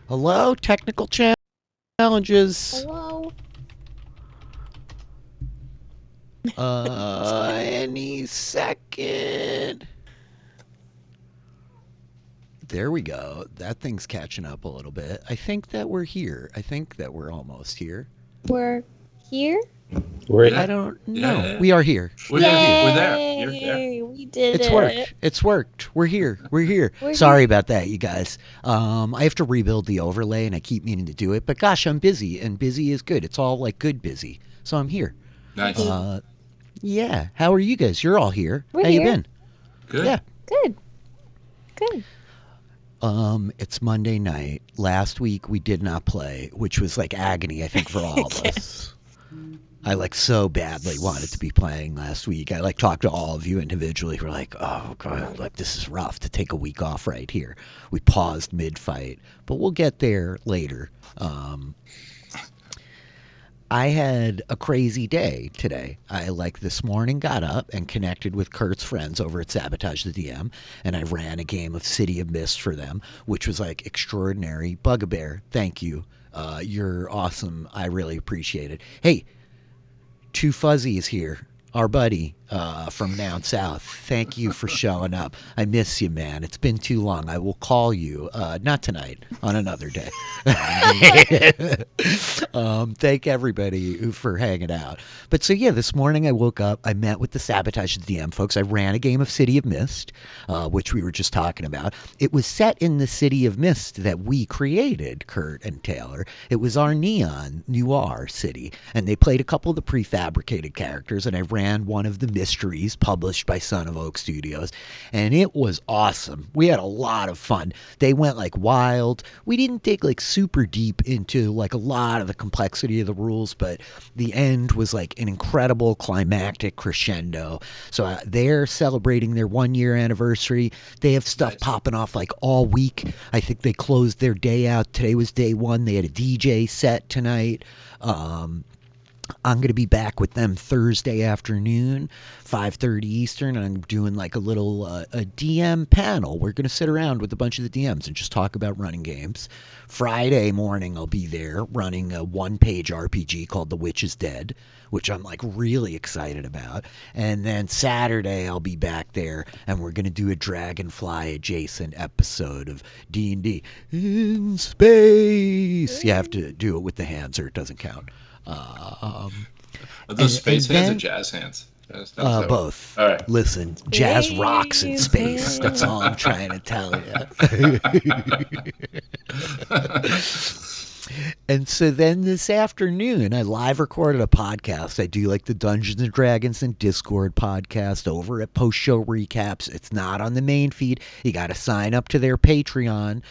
Hello, technical challenges. Hello? Any second. There we go. That thing's catching up a little bit. I think that we're here. I think that we're almost here. We're here? I We're don't know. Yeah. We are here. We're We are there. here. We're there. You're there. Yay! We did It's it. worked. It's worked. We're here. We're here. We're Sorry here. about that, you guys. I have to rebuild the overlay, and I keep meaning to do it. But gosh, I'm busy, and busy is good. It's all like good busy. So I'm here. Nice. Yeah. How are you guys? You're all here. We're How you here. been? Good. Yeah. Good. Good. It's Monday night. Last week we did not play, which was like agony, I think, for all of us. I like so badly wanted to be playing last week. I like talked to all of you individually. We're like, oh god, like this is rough to take a week off right here. We paused mid-fight, but we'll get there later. I had a crazy day today. I like this morning got up and connected with Kurt's friends over at Sabotage the DM, and I ran a game of City of Mist for them, which was like extraordinary. Bugbear, thank you. You're awesome. I really appreciate it. Hey, Two Fuzzy is here. Our buddy from down south. Thank you for showing up. I miss you, man. It's been too long. I will call you. Not tonight. On another day. Thank everybody for hanging out. But so yeah, this morning I woke up. I met with the Sabotage the DM folks. I ran a game of City of Mist, which we were just talking about. It was set in the City of Mist that we created, Kurt and Taylor. It was our neon noir city, and they played a couple of the prefabricated characters, and I ran one of the mysteries published by Son of Oak Studios, and it was awesome. We had a lot of fun. They went like wild. We didn't dig like super deep into like a lot of the complexity of the rules, but the end was like an incredible climactic crescendo. So they're celebrating their 1 year anniversary. They have stuff Nice. popping off like all week. I think they closed their day out. Today was day one. They had a DJ set tonight. I'm going to be back with them Thursday afternoon, 5:30 Eastern. I'm doing like a little a DM panel. We're going to sit around with a bunch of the DMs and just talk about running games. Friday morning, I'll be there running a one-page RPG called The Witch is Dead, which I'm like really excited about. And then Saturday, I'll be back there, and we're going to do a Dragonfly adjacent episode of D&D in space. You have to do it with the hands or it doesn't count. Are those space hands or jazz hands? Both. All right. Listen, jazz rocks in space. That's all I'm trying to tell you. And so then this afternoon, I live recorded a podcast. I do like the Dungeons and Dragons and Discord podcast over at Post Show Recaps. It's not on the main feed. You got to sign up to their Patreon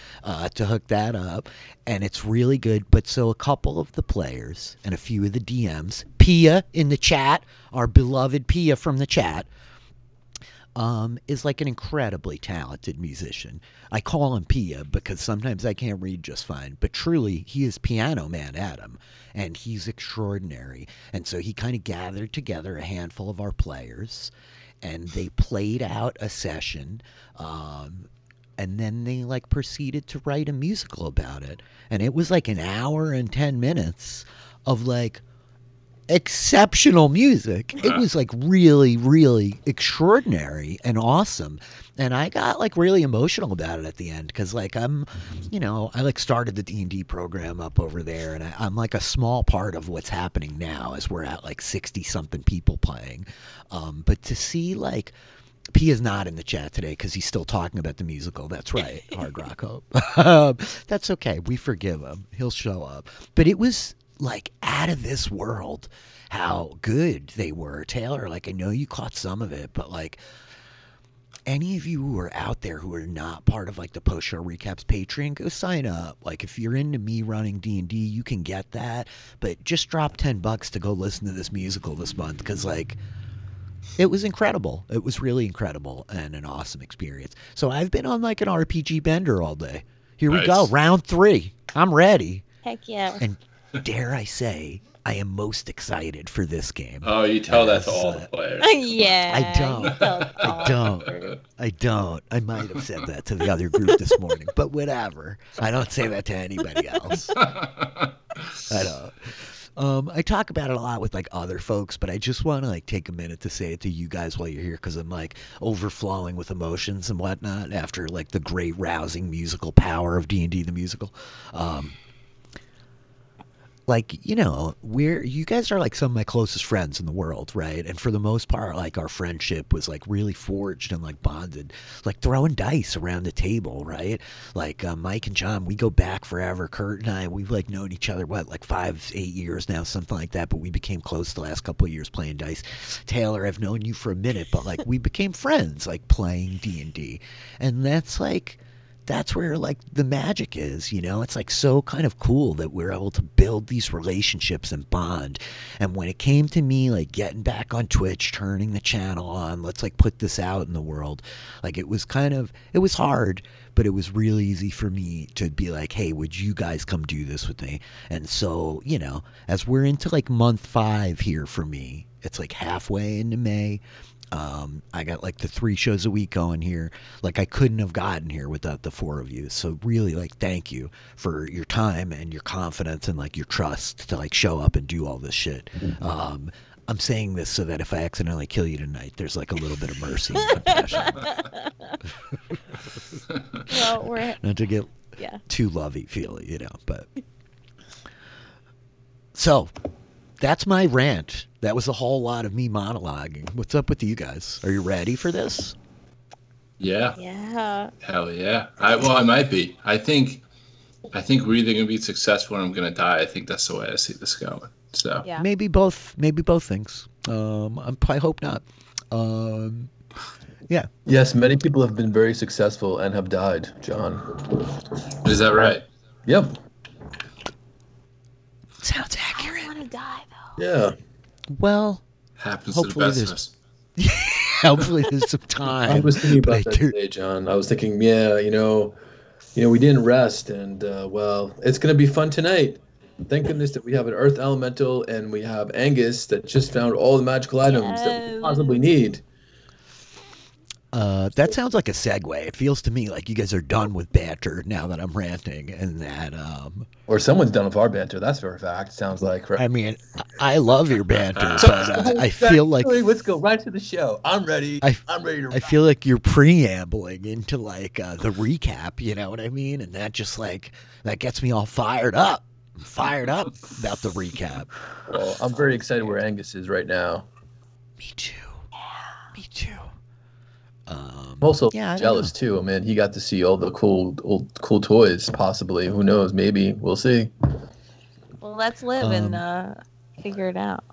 to hook that up. And it's really good. But so a couple of the players and a few of the DMs, Pia in the chat, our beloved Pia from the chat, is like an incredibly talented musician. I call him Pia because sometimes I can't read just fine, but truly he is Piano Man Adam, and he's extraordinary. And so he kind of gathered together a handful of our players, and they played out a session, and then they like proceeded to write a musical about it. And it was like an hour and 10 minutes of like exceptional music. It was like really, really extraordinary and awesome. And I got like really emotional about it at the end because like I like started the D&D program up over there, and I'm like a small part of what's happening now as we're at like 60 something people playing. But to see like P is not in the chat today because he's still talking about the musical. That's right, Hard Rock Hope. That's okay. We forgive him. He'll show up. But it was like out of this world how good they were. Taylor, like I know you caught some of it, but like any of you who are out there who are not part of like the Post Show Recaps Patreon, go sign up. Like if you're into me running D&D, you can get that, but just drop $10 to go listen to this musical this month because like it was incredible. It was really incredible and an awesome experience. So I've been on like an RPG bender all day. Here we go, Nice. round 3. I'm ready. Heck yeah. And dare I say, I am most excited for this game. Oh, you tell that to all the players. Yeah. I don't. you tell all I don't. I might have said that to the other group this morning, but whatever. I don't say that to anybody else. I don't. I talk about it a lot with like other folks, but I just want to like take a minute to say it to you guys while you're here because I'm like overflowing with emotions and whatnot after like the great rousing musical power of D&D the musical. Like, you know, you guys are like some of my closest friends in the world, right? And for the most part, like our friendship was like really forged and like bonded, like throwing dice around the table, right? Like Mike and John, we go back forever. Kurt and I, we've like known each other, what, like 5-8 years now, something like that. But we became close the last couple of years playing dice. Taylor, I've known you for a minute, but like we became friends, like playing D&D. And that's where like the magic is, you know. It's like so kind of cool that we're able to build these relationships and bond. And when it came to me like getting back on Twitch, turning the channel on, let's like put this out in the world, like it was hard, but it was really easy for me to be like, hey, would you guys come do this with me? And so, you know, as we're into like month 5 here for me, it's like halfway into May. I got like the 3 shows a week going here. Like I couldn't have gotten here without the 4 of you. So really like thank you for your time and your confidence and like your trust to like show up and do all this shit. I'm saying this so that if I accidentally kill you tonight, there's like a little bit of mercy and compassion. Well, we're Not to get too lovey-feely, you know, but... So, that's my rant. That was a whole lot of me monologuing. What's up with you guys? Are you ready for this? Yeah. Yeah. Hell yeah. I might be. I think we're either gonna be successful or I'm gonna die. I think that's the way I see this going. So Yeah. Maybe both things. I hope not. Yeah. Yes, many people have been very successful and have died, John. is that right? Yep. Sounds I accurate. don't want to die though. Yeah. Happens Hopefully to the best of us. Hopefully there's some time. I was thinking but about that today, John. I was thinking, we didn't rest, and well, it's gonna be fun tonight. Thank goodness that we have an Earth Elemental and we have Angus that just found all the magical items that we could possibly need. That sounds like a segue. It feels to me like you guys are done with banter now that I'm ranting, and that Or someone's done with our banter. That's for a fact. Sounds like. Right? I mean, I love your banter, but I feel like let's go right to the show. I'm ready. I'm ready to. I feel like you're preambling into like the recap. You know what I mean? And that just like that gets me all fired up. I'm fired up about the recap. Well, I'm very excited where Angus is right now. Me too. Me too. I'm also jealous too. I mean, he got to see all the cool toys. Possibly, who knows? Maybe we'll see. Well, let's live and figure it out.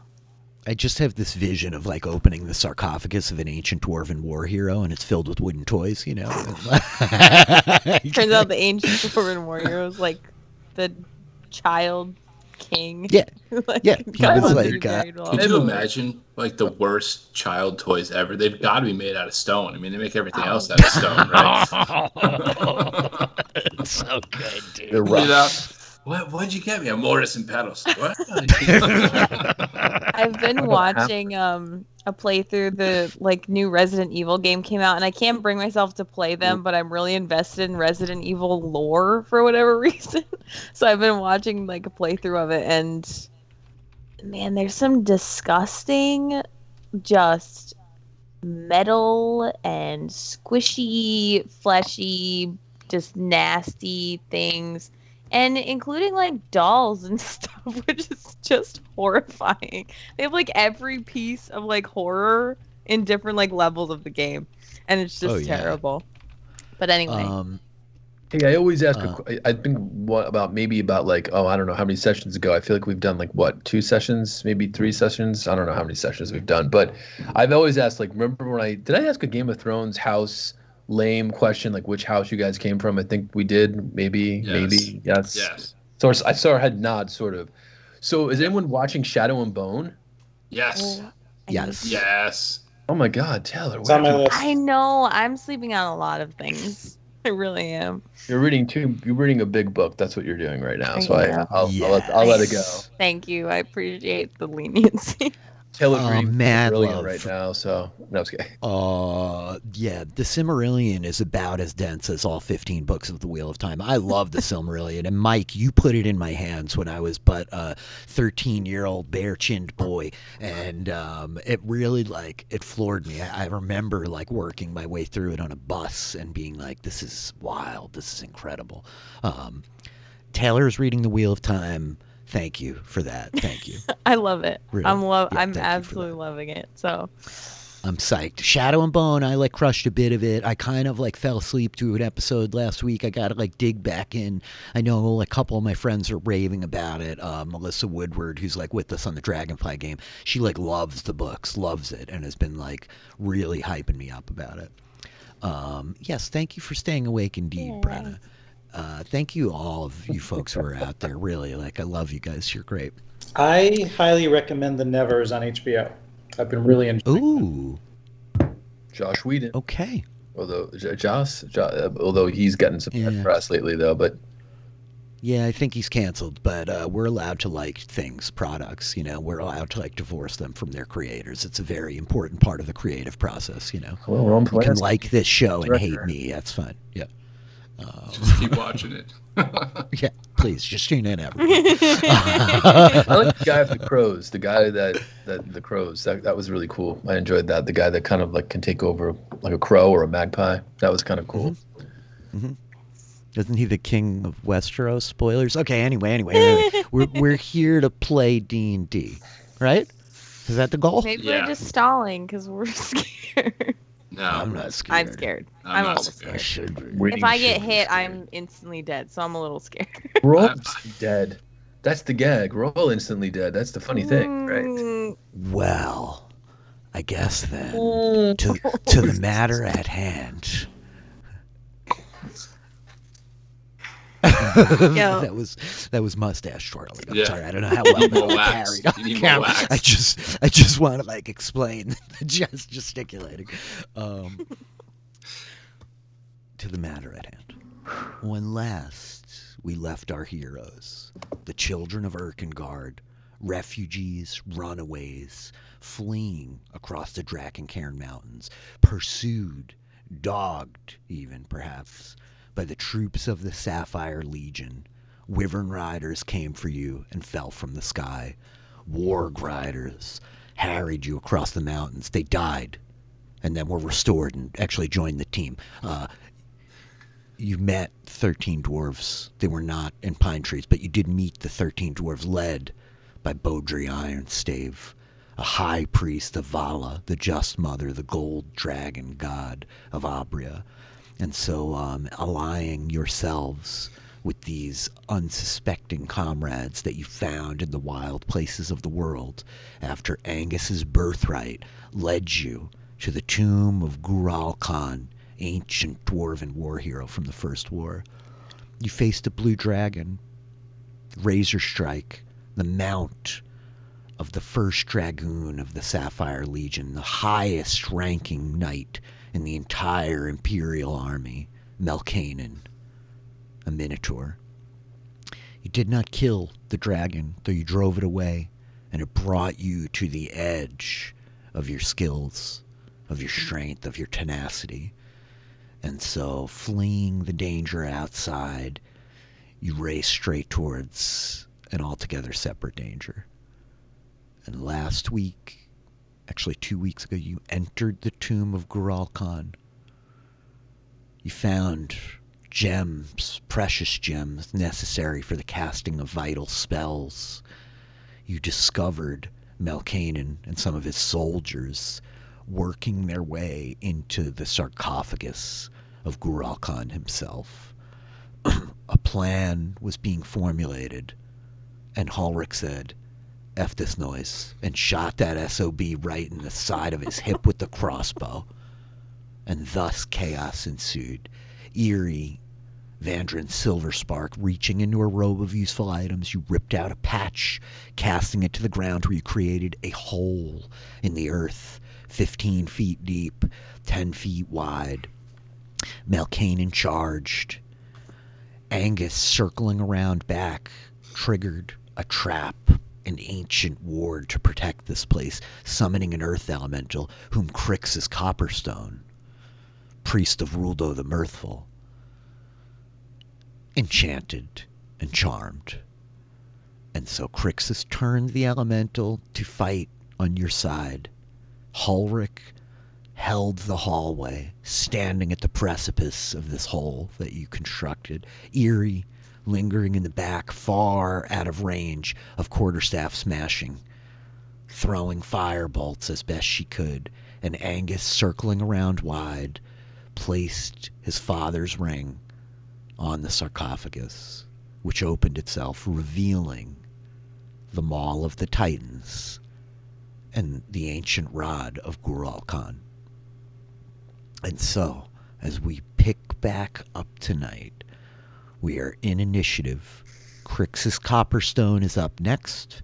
I just have this vision of like opening the sarcophagus of an ancient dwarven war hero, and it's filled with wooden toys. You know. Turns out the ancient dwarven warrior was like the child king. Yeah. Like, Yeah. He was like. Could you imagine like the worst child toys ever? They've got to be made out of stone. I mean, they make everything else out of stone, right? It's so good, dude. They're rough. You know, what'd you get me? A mortise and pedals. What? I've been watching a playthrough. The like new Resident Evil game came out, and I can't bring myself to play them, but I'm really invested in Resident Evil lore for whatever reason. So I've been watching like a playthrough of it, and man, there's some disgusting, just metal and squishy, fleshy, just nasty things. And including like dolls and stuff, which is just horrifying. They have like every piece of like horror in different like levels of the game, and it's just terrible. But anyway, hey, I always ask. I think about like I don't know how many sessions ago. I feel like we've done like 2 sessions, maybe 3 sessions. I don't know how many sessions we've done, but I've always asked. Like, remember when did I ask a Game of Thrones house? Lame question, like which house you guys came from? I think we did. Maybe yes. So I saw her head nod, sort of. So is anyone watching Shadow and Bone? Yes. Oh my God, Taylor! It's on my list. I know I'm sleeping on a lot of things. I really am. You're reading a big book. That's what you're doing right now. So Yeah. I'll let it go. Thank you. I appreciate the leniency. Taylor's reading mad Silmarillion love. right now, so no, it's okay. Yeah, the Silmarillion is about as dense as all 15 books of the Wheel of Time. I love the Silmarillion, and Mike, you put it in my hands when I was but a 13-year-old bare-chinned boy, and it really it floored me. I remember working my way through it on a bus and being like, "This is wild. This is incredible." Taylor's reading the Wheel of Time. Thank you for that. Thank you. I love it. Really? I'm absolutely loving it. So I'm psyched. Shadow and Bone, I crushed a bit of it. I kind of fell asleep to an episode last week. I got to dig back in. I know a couple of my friends are raving about it. Melissa Woodward, who's with us on the Dragonfly game, she loves the books, loves it, and has been really hyping me up about it. Yes, thank you for staying awake indeed, Brenna. Thank you all of you folks who are out there. Really, I love you guys. You're great. I highly recommend The Nevers on HBO. I've been really enjoying Josh Whedon. Okay. Although although he's gotten some bad press lately, though, but yeah, I think he's canceled. But we're allowed to like products. We're allowed to divorce them from their creators. It's a very important part of the creative process. Well, you can like this show and hate me. That's fine. Yeah. Just keep watching it. Yeah, please just tune in, everyone. I like the guy with the crows. The guy that the crows. That was really cool. I enjoyed that. The guy that kind of can take over a crow or a magpie. That was kind of cool. Mm-hmm. Isn't he the king of Westeros? Spoilers. Okay. Anyway, we're here to play D&D, right? Is that the goal? Maybe we're just stalling because we're scared. No, I'm not scared. I'm scared. I'm a not little scared. scared. I should be. If I get hit, I'm instantly dead, so I'm a little scared. We're all dead. That's the gag. We're all instantly dead. That's the funny thing, right? Well, I guess then to the matter at hand. That was mustache twirling. I'm sorry, I don't know how well that carried on the camera. I just want to explain just gesticulating. To the matter at hand. When last we left our heroes, the children of Erkengard, refugees, runaways, fleeing across the Drakencaern Mountains, pursued, dogged even perhaps, by the troops of the Sapphire Legion, Wyvern Riders came for you and fell from the sky. Warg Riders harried you across the mountains. They died and then were restored and actually joined the team. You met 13 dwarves. They were not in pine trees, but you did meet the 13 dwarves led by Beaudry Ironstave, a high priest of Vala, the just mother, the gold dragon god of Abrea. And so allying yourselves with these unsuspecting comrades that you found in the wild places of the world after Angus's birthright led you to the tomb of Gurahl Khan, ancient dwarven war hero from the First War. You faced a blue dragon, Razor Strike, the mount of the first dragoon of the Sapphire Legion, the highest ranking knight in the entire Imperial army, Melkanen, a Minotaur. You did not kill the dragon, though you drove it away, and it brought you to the edge of your skills, of your strength, of your tenacity. And so, fleeing the danger outside, you race straight towards an altogether separate danger. And last week, actually 2 weeks ago, you entered the tomb of Gurahl Khan. You found gems, precious gems, necessary for the casting of vital spells. You discovered Melkanen and some of his soldiers working their way into the sarcophagus of Gurahl Khan himself. A plan was being formulated, and Halric said, "F this noise," and shot that SOB right in the side of his hip with the crossbow. And thus chaos ensued. Eerie, Vandrin Silverspark, reaching into a robe of useful items, you ripped out a patch, casting it to the ground where you created a hole in the earth, 15 feet deep, 10 feet wide. Melkanen charged. Angus, circling around back, triggered a trap, an ancient ward to protect this place, summoning an earth elemental whom Crixus Copperstone, priest of Ruldo the Mirthful, enchanted and charmed. And so Crixus turned the elemental to fight on your side. Hulric held the hallway, standing at the precipice of this hole that you constructed, eerie, lingering in the back, far out of range of quarterstaff smashing, throwing fire bolts as best she could, and Angus, circling around wide, placed his father's ring on the sarcophagus, which opened itself, revealing the Maul of the Titans and the ancient rod of Gurahl Khan. And so, as we pick back up tonight, we are in initiative. Crixus Copperstone is up next.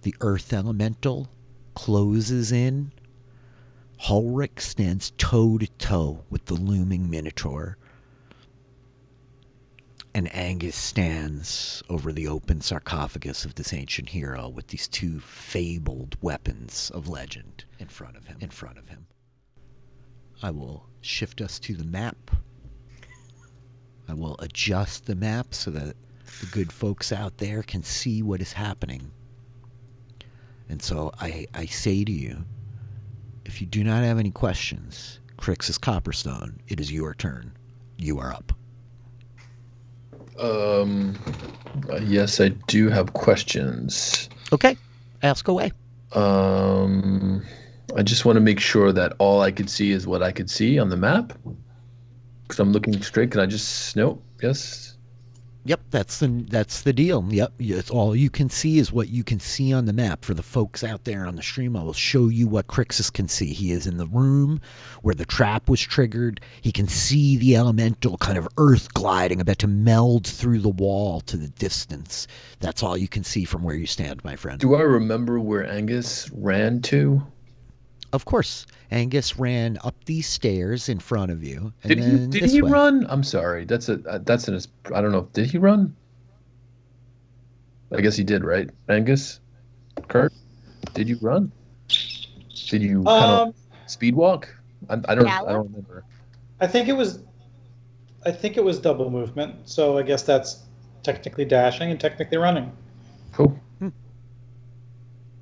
The Earth Elemental closes in. Hulric stands toe-to-toe with the looming Minotaur. And Angus stands over the open sarcophagus of this ancient hero with these two fabled weapons of legend in front of him. I will shift us to the map. I will adjust the map so that the good folks out there can see what is happening. And so I say to you, if you do not have any questions, Crixus Copperstone, it is your turn. You are up. Yes, I do have questions. Okay, ask away. I just want to make sure that all I could see is what I could see on the map. Because I'm looking straight. Can I just... Nope. Yes. Yep, that's the deal. Yep, it's all you can see is what you can see on the map. For the folks out there on the stream, I will show you what Crixus can see. He is in the room where the trap was triggered. He can see the elemental kind of earth gliding, about to meld through the wall to the distance. That's all you can see from where you stand, my friend. Do I remember where Angus ran to? Of course. Angus ran up these stairs in front of you. And did he run? I'm sorry. I don't know. Did he run? I guess he did, right? Angus? Kurt? Did you run? Did you kind of speed walk? I don't remember. I think it was double movement, so I guess that's technically dashing and technically running. Cool.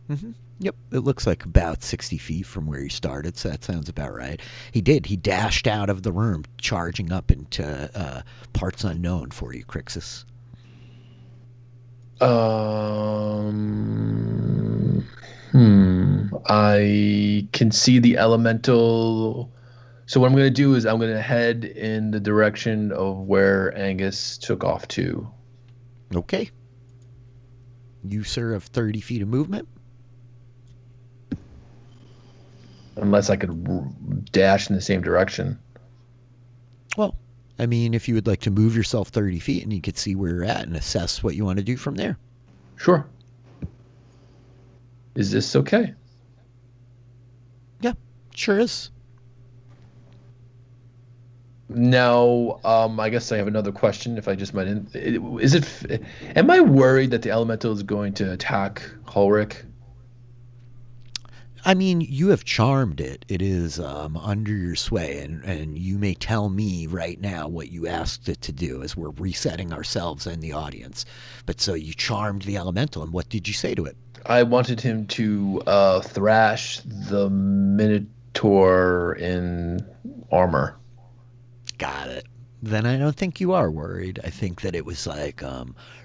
Mm-hmm. Yep, it looks like about 60 feet from where you started, so that sounds about right. He dashed out of the room, charging up into parts unknown for you, Crixus. I can see the elemental. So what I'm going to do is I'm going to head in the direction of where Angus took off to. Okay. You, sir, have 30 feet of movement. Unless I could dash in the same direction. Well, I mean, if you would like to move yourself 30 feet and you could see where you're at and assess what you want to do from there. Sure. Is this okay? Yeah, sure is. Now, I guess I have another question. If I just might, am I worried that the elemental is going to attack Hulric? I mean, you have charmed it. It is under your sway, and you may tell me right now what you asked it to do as we're resetting ourselves and the audience. But so you charmed the elemental, and what did you say to it? I wanted him to thrash the Minotaur in armor. Got it. Then I don't think you are worried. I think that it was like,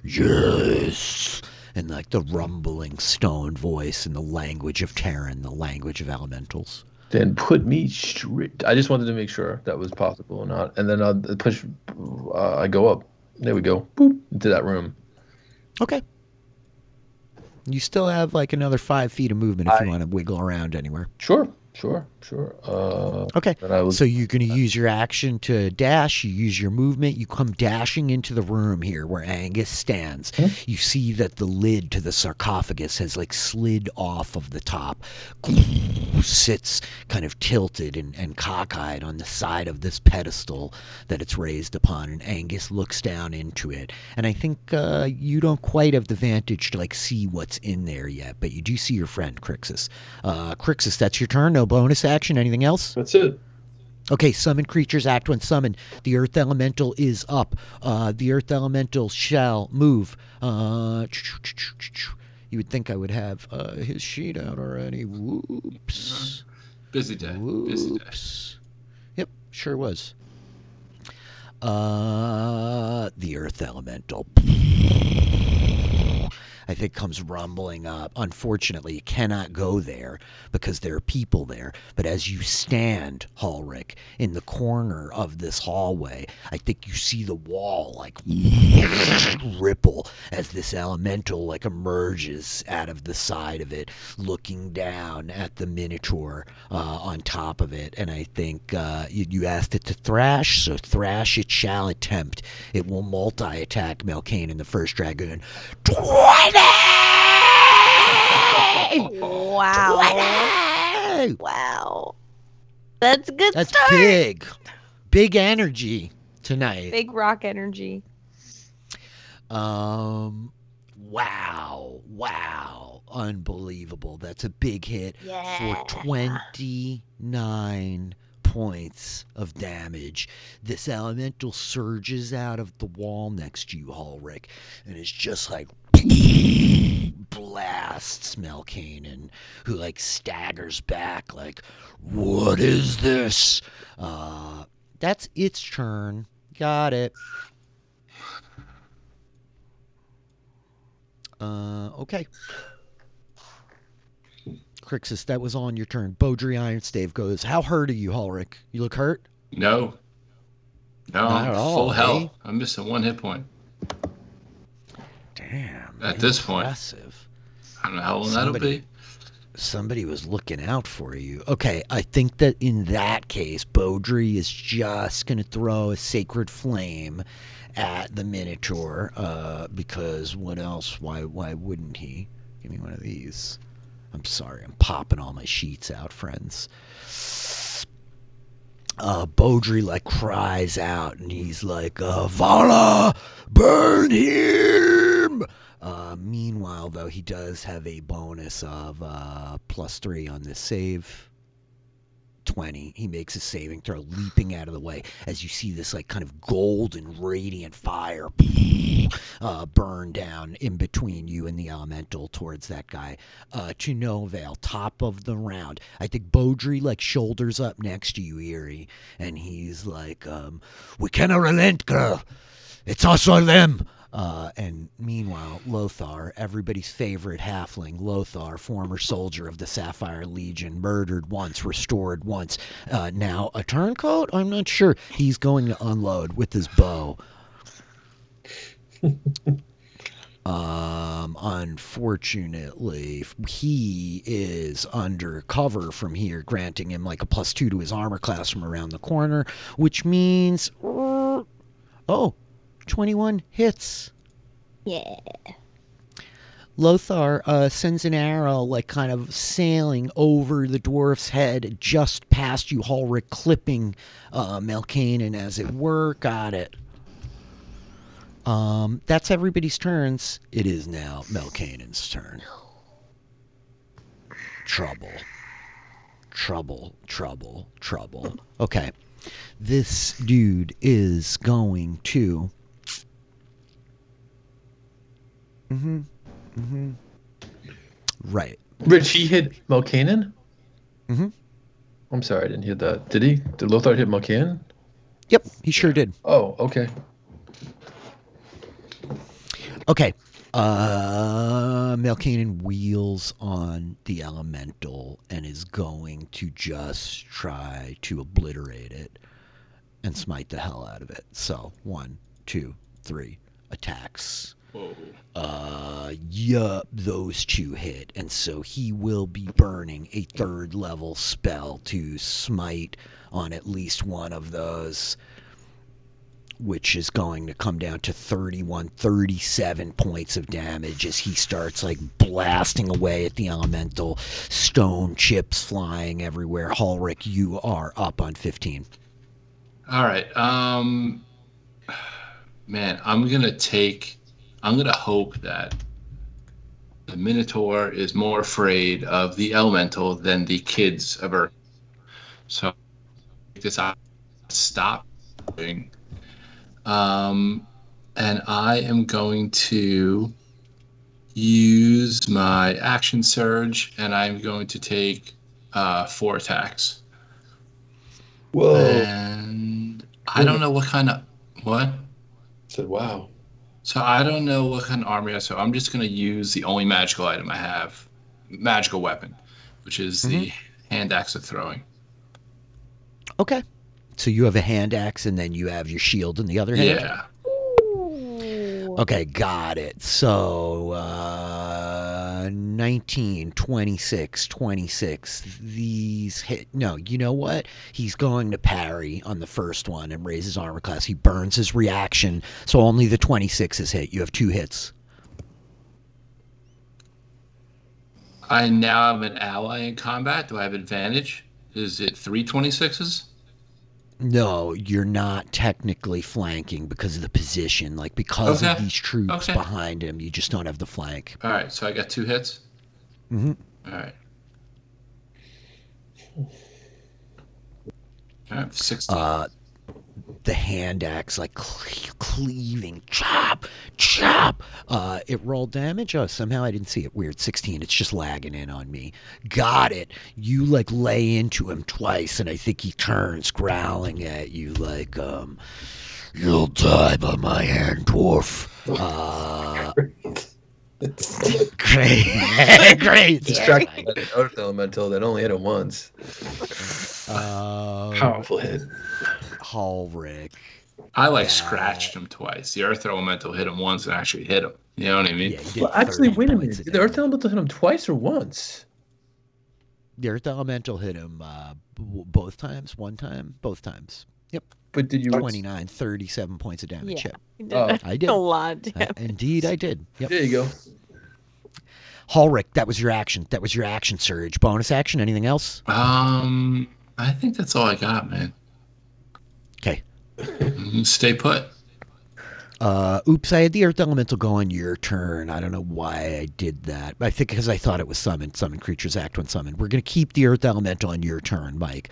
yes, and like the rumbling stone voice and the language of Terran, the language of elementals. Then put me straight. I just wanted to make sure that was possible or not. And then I'll push, I go up. There we go. Boop, into that room. Okay. You still have like another 5 feet of movement if you want to wiggle around anywhere. Sure. Sure. Okay, Then I was, so you're going to use your action to dash. You use your movement. You come dashing into the room here where Angus stands. Hmm? You see that the lid to the sarcophagus has like slid off of the top, sits kind of tilted and cockeyed on the side of this pedestal that it's raised upon, and Angus looks down into it. And I think you don't quite have the vantage to like see what's in there yet, but you do see your friend Crixus. Crixus, that's your turn. No bonus action. Anything else? that's it. Okay, summon creatures, act when summoned. The earth elemental is up. The earth elemental shall move. You would think I would have his sheet out already. Whoops. Busy day. Whoops. Yep, sure was. The earth elemental, I think, comes rumbling up. Unfortunately, you cannot go there because there are people there. But as you stand, Ulrich, in the corner of this hallway, I think you see the wall like ripple as this elemental like emerges out of the side of it, looking down at the minotaur on top of it. And I think you asked it to thrash, so thrash it shall attempt. It will multi-attack Melkane in the first dragoon. 20! Wow. 20! Wow. That's a good That's start. big energy tonight. Big rock energy. Wow, unbelievable. That's a big hit for 29 points of damage. This elemental surges out of the wall next to you, Ulrich, and it's just like blasts Melkane, who like staggers back like, what is this? That's its turn. Got it. Okay. Crixus, that was on your turn. Beaudry Ironstave goes, how hurt are you, Ulrich? You look hurt? No, Not I'm at all, full eh? health. I'm missing 1 hit point. Damn. At this point. Impressive. I don't know how long that'll be. Somebody was looking out for you. Okay, I think that in that case, Beaudry is just going to throw a Sacred Flame at the Minotaur, because what else? Why wouldn't he? Give me one of these. I'm sorry, I'm popping all my sheets out, friends. Beaudry like cries out, and he's like, Vala, burn him! Meanwhile, though, he does have a bonus of +3 on this save. 20. He makes a saving throw, leaping out of the way as you see this like kind of golden radiant fire burn down in between you and the elemental towards that guy. To no avail. Top of the round. I think Beaudry like shoulders up next to you, Eerie, and he's like, we cannot relent, girl. It's us or them. And meanwhile, Lothar, everybody's favorite halfling, Lothar, former soldier of the Sapphire Legion, murdered once, restored once, now a turncoat? I'm not sure. He's going to unload with his bow. Unfortunately, he is under cover from here, granting him like a +2 to his armor class from around the corner, which means, 21 hits. Yeah. Lothar sends an arrow like kind of sailing over the dwarf's head just past you, Ulrich, clipping Melkane, as it were. Got it. That's everybody's turns. It is now Melkane's turn. Trouble. Okay. This dude is going to... Right. Rich, he hit Melkane? Mhm. I'm sorry, I didn't hear that. Did he? Did Lothar hit Melkane? Yep, he sure did. Oh, okay. Okay. Melkane wheels on the elemental and is going to just try to obliterate it and smite the hell out of it. So 1, 2, 3 attacks. Whoa. Yup, those two hit, and so he will be burning a 3rd level spell to smite on at least one of those, which is going to come down to 37 points of damage as he starts like blasting away at the elemental, stone chips flying everywhere. Ulrich, you are up on 15. All right. Man, I'm gonna hope that the Minotaur is more afraid of the elemental than the kids of Earth. So this I stop doing. And I am going to use my action surge, and I'm going to take 4 attacks. Whoa. And I don't know what kind of what. I said, wow. So I don't know what kind of armor I have, so I'm just going to use the only magical item I have, magical weapon, which is the hand axe of throwing. Okay. So you have a hand axe, and then you have your shield in the other hand? Yeah. Okay, got it. So 19, 26, 26. These hit. No, you know what? He's going to parry on the first one and raise his armor class. He burns his reaction, so only the 26 is hit. You have 2 hits. I now have an ally in combat. Do I have advantage? Is it 3 26s? No, you're not technically flanking because of the position. Like, because of these troops behind him, you just don't have the flank. All right, so I got 2 hits? Mm-hmm. All right. All right, 16. The hand axe, like, cleaving, chop, chop. It rolled damage. Oh, somehow I didn't see it. Weird. 16. It's just lagging in on me. Got it. You, like, lay into him twice, and I think he turns, growling at you, like, you'll die by my hand, dwarf. Great. Great. Distracted by the Earth Elemental that only hit him once. Powerful hit. Ulrich. I scratched him twice. The Earth Elemental hit him once and actually hit him. You know what I mean? Yeah, well, actually, wait a minute. Did the Earth Elemental hit him twice or once? The Earth Elemental hit him both times, one time, both times. Yep. But did you 29, 37 points of damage? Yeah, I did. A lot of damage. Indeed, I did. Yep. There you go. Ulrich, that was your action. That was your action surge. Bonus action, anything else? I think that's all I got, man. Okay. Stay put. Oops, I had the Earth Elemental go on your turn. I don't know why I did that. I think because I thought it was summoned. Summon creatures act when summoned. We're going to keep the Earth Elemental on your turn, Mike.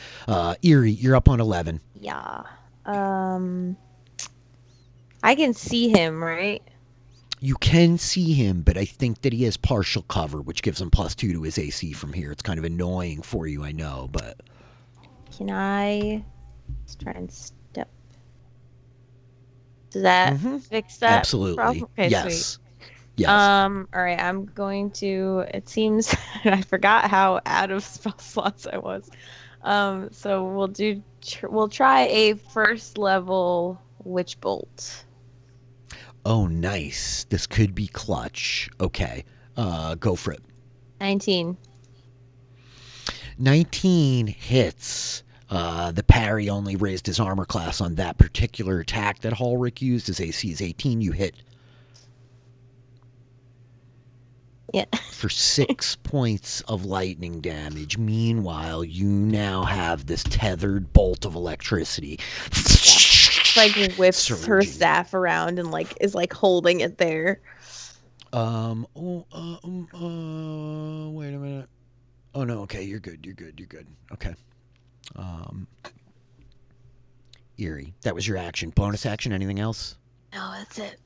Eerie, you're up on 11. Yeah. I can see him, right? You can see him, but I think that he has partial cover, which gives him +2 to his AC from here. It's kind of annoying for you, I know, but... Can I... Let's try and step... Does that fix that Absolutely. problem? Okay, yes. Sweet. Yes. All right, I'm going to... It seems... I forgot how out of spell slots I was. So we'll try a 1st level Witch Bolt. Oh, nice. This could be clutch. Okay. Go for it. 19. 19 hits. The parry only raised his armor class on that particular attack that Ulrich used. His AC is 18. You hit. Yeah. For 6 points of lightning damage. Meanwhile, you now have this tethered bolt of electricity. Like whips her staff around and like is like holding it there. Wait a minute. Oh no, okay, you're good. Okay. Eerie. That was your action. Bonus action, anything else? No, that's it.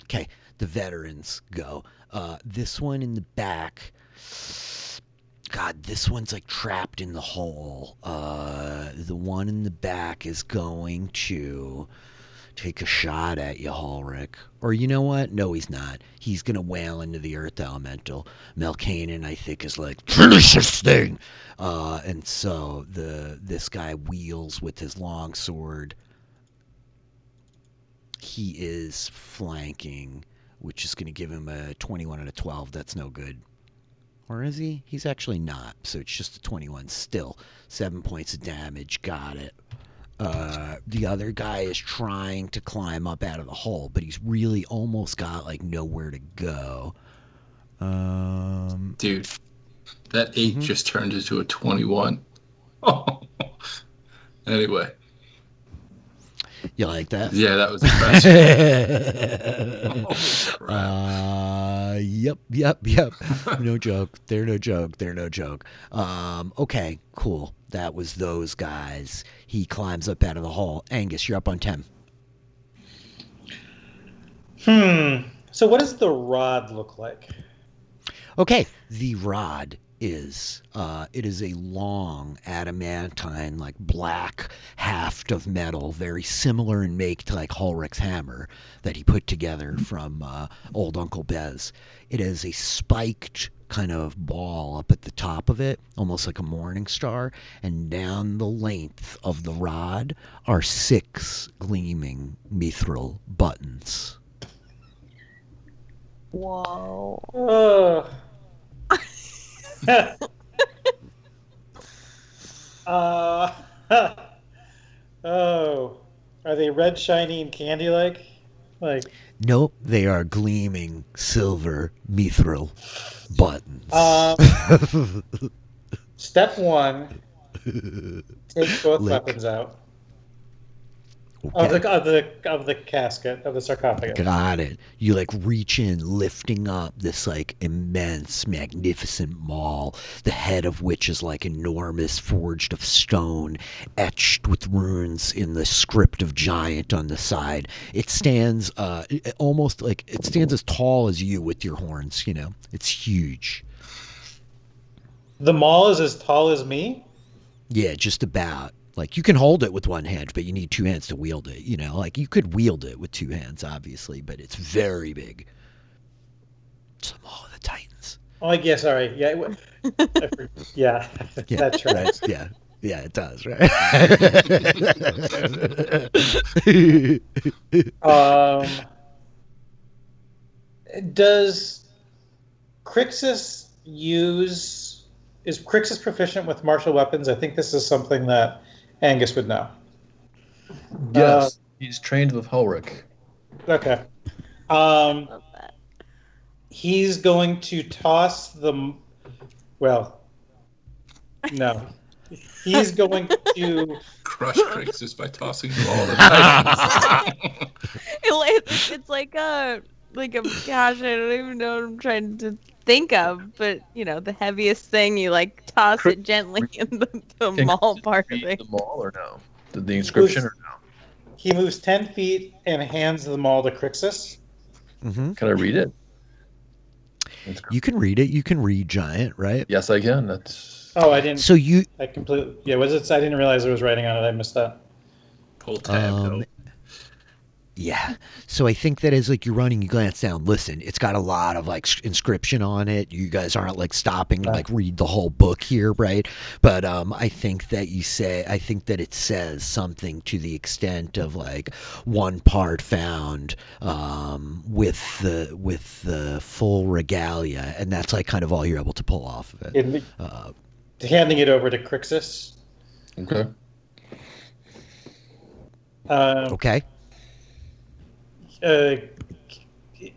Okay, the veterans go. This one in the back. God, this one's like trapped in the hole. The one in the back is going to take a shot at you, Ulrich. Or you know what? No, he's not. He's going to wail into the Earth Elemental. Melkanen, I think, is like, finish this thing! And so this guy wheels with his long sword. He is flanking which is going to give him a 21 and a 12. That's no good. Or is he? He's actually not. So it's just a 21 still. 7 points of damage. Got it. The other guy is trying to climb up out of the hole, but he's really almost got like nowhere to go. Dude, that 8 just turned into a 21. Anyway. You like that? Yeah, that was impressive. Yep. No joke. They're no joke. Okay, cool. That was those guys. He climbs up out of the hole. Angus, you're up on 10. So what does the rod look like? Okay, the rod is it is a long adamantine, like black haft of metal, very similar in make to like Ulrich's hammer that he put together from old Uncle Bez. It has a spiked kind of ball up at the top of it, almost like a morning star, and down the length of the rod are 6 gleaming mithril buttons. Whoa. Are they red, shiny, and candy-like? Nope, they are gleaming silver mithril buttons. Step 1: take both weapons out. Okay. Of the casket, of the sarcophagus. Got it. You like reach in, lifting up this like immense, magnificent maul, the head of which is like enormous, forged of stone, etched with runes in the script of giant on the side. It stands almost like it stands as tall as you with your horns. You know, it's huge. The maul is as tall as me? Yeah, just about. Like, you can hold it with one hand, but you need 2 hands to wield it, you know? Like, you could wield it with 2 hands, obviously, but it's very big. It's the Maul of the Titans. Oh, I guess, sorry. Yeah, yeah, that's right. Yeah, it does, right? Does Crixus is Crixus proficient with martial weapons? I think this is something that Angus would know. Yes, he's trained with Ulrich. Okay. Love that. He's going to toss the... Well, no. He's going to... Crush Crixus by tossing the Maul of the Titans. It's like a gosh, I don't even know what I'm trying to think of, but you know, the heaviest thing, you like toss it gently in the maul part of it. The maul or no? The inscription or no? He moves 10 feet and hands the maul to Crixus. Mm-hmm. Can I read it? You can read it. You can read giant, right? Yes, I can. That's... Oh, I didn't. So you... I completely... Yeah, was it? I didn't realize there was writing on it. I missed that. Pull tab, though. Yeah. So I think that as like you're running, you glance down, listen, it's got a lot of like inscription on it. You guys aren't like stopping to like read the whole book here, right? But I think that it says something to the extent of like one part found with the full regalia, and that's like kind of all you're able to pull off of it. Handing it over to Crixus. Okay. Okay.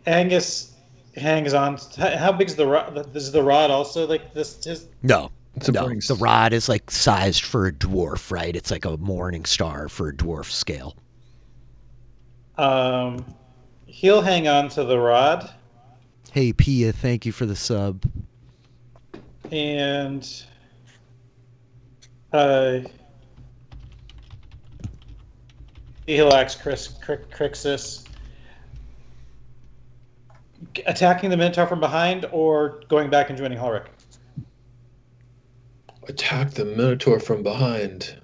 Angus hangs on. How big's the rod? Is the rod also like this? No. No, the rod is like sized for a dwarf, right? It's like a morning star for a dwarf scale. He'll hang on to the rod. Hey, Pia, thank you for the sub. And he'll ask Crixus, attacking the Minotaur from behind or going back and joining Ulrich? Attack the Minotaur from behind.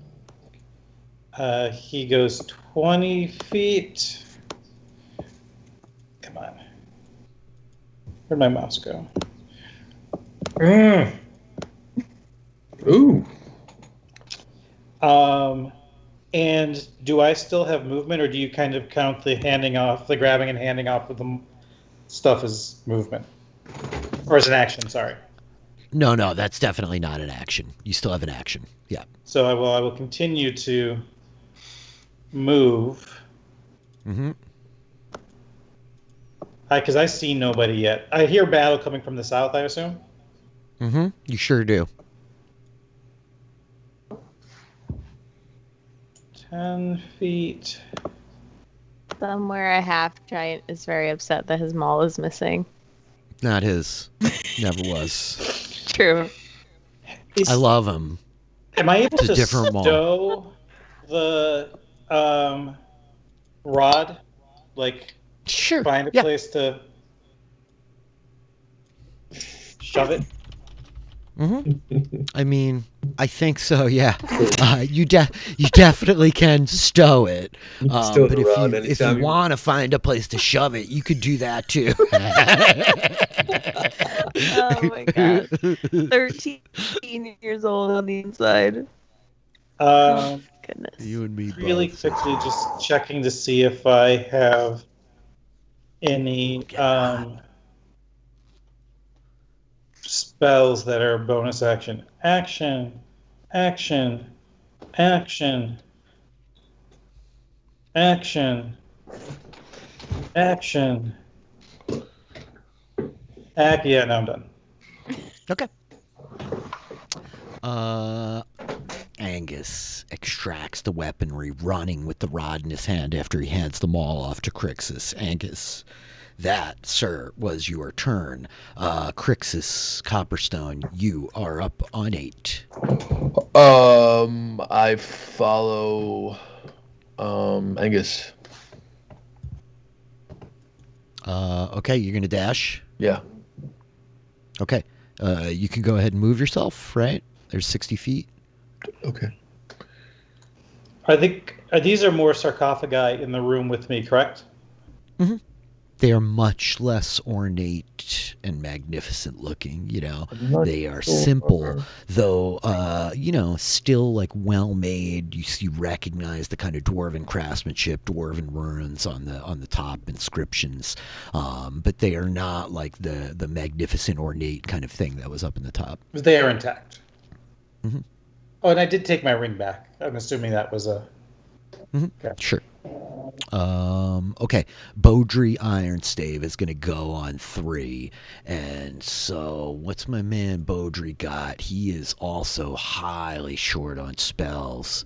He goes 20 feet. Come on. Where'd my mouse go? Ooh. And do I still have movement, or do you kind of count the grabbing and handing off of stuff as movement. Or as an action, sorry. No, that's definitely not an action. You still have an action. Yeah. So I will continue to move. Mm-hmm. Because I see nobody yet. I hear battle coming from the south, I assume? Mm-hmm. You sure do. 10 feet. Somewhere a half giant is very upset that his maul is missing. Not his. Never was. True. I love him. Am I able It's a to different maul. stow the rod? Like, Sure. find a place to shove it? Mm-hmm. I mean, I think so. Yeah. You definitely can stow it. Stow But the rod if you anytime you want to find a place to shove it, you could do that too. Oh my god. 13 years old on the inside. Goodness. You and me Really both. quickly, just checking to see if I have any spells that are bonus action. Action. Action. Action. Action. Action. Yeah, now I'm done. Okay. Angus extracts the weaponry, running with the rod in his hand after he hands the maul off to Crixus. Angus, that, sir, was your turn. Crixus, Copperstone, you are up on 8. I follow Angus. Okay, you're gonna dash. Yeah. Okay. You can go ahead and move yourself, right? There's 60 feet. Okay. I think these are more sarcophagi in the room with me, correct? Mm-hmm. They are much less ornate and magnificent looking, They are simple, though, still like well made. You recognize the kind of dwarven craftsmanship, dwarven runes on the top inscriptions, but they are not like the magnificent, ornate kind of thing that was up in the top. They are intact. Mm-hmm. Oh, and I did take my ring back. I'm assuming that was a... Mm-hmm. Okay. Sure. Okay. Beaudry Ironstave is going to go on 3. And so what's my man Beaudry got? He is also highly short on spells.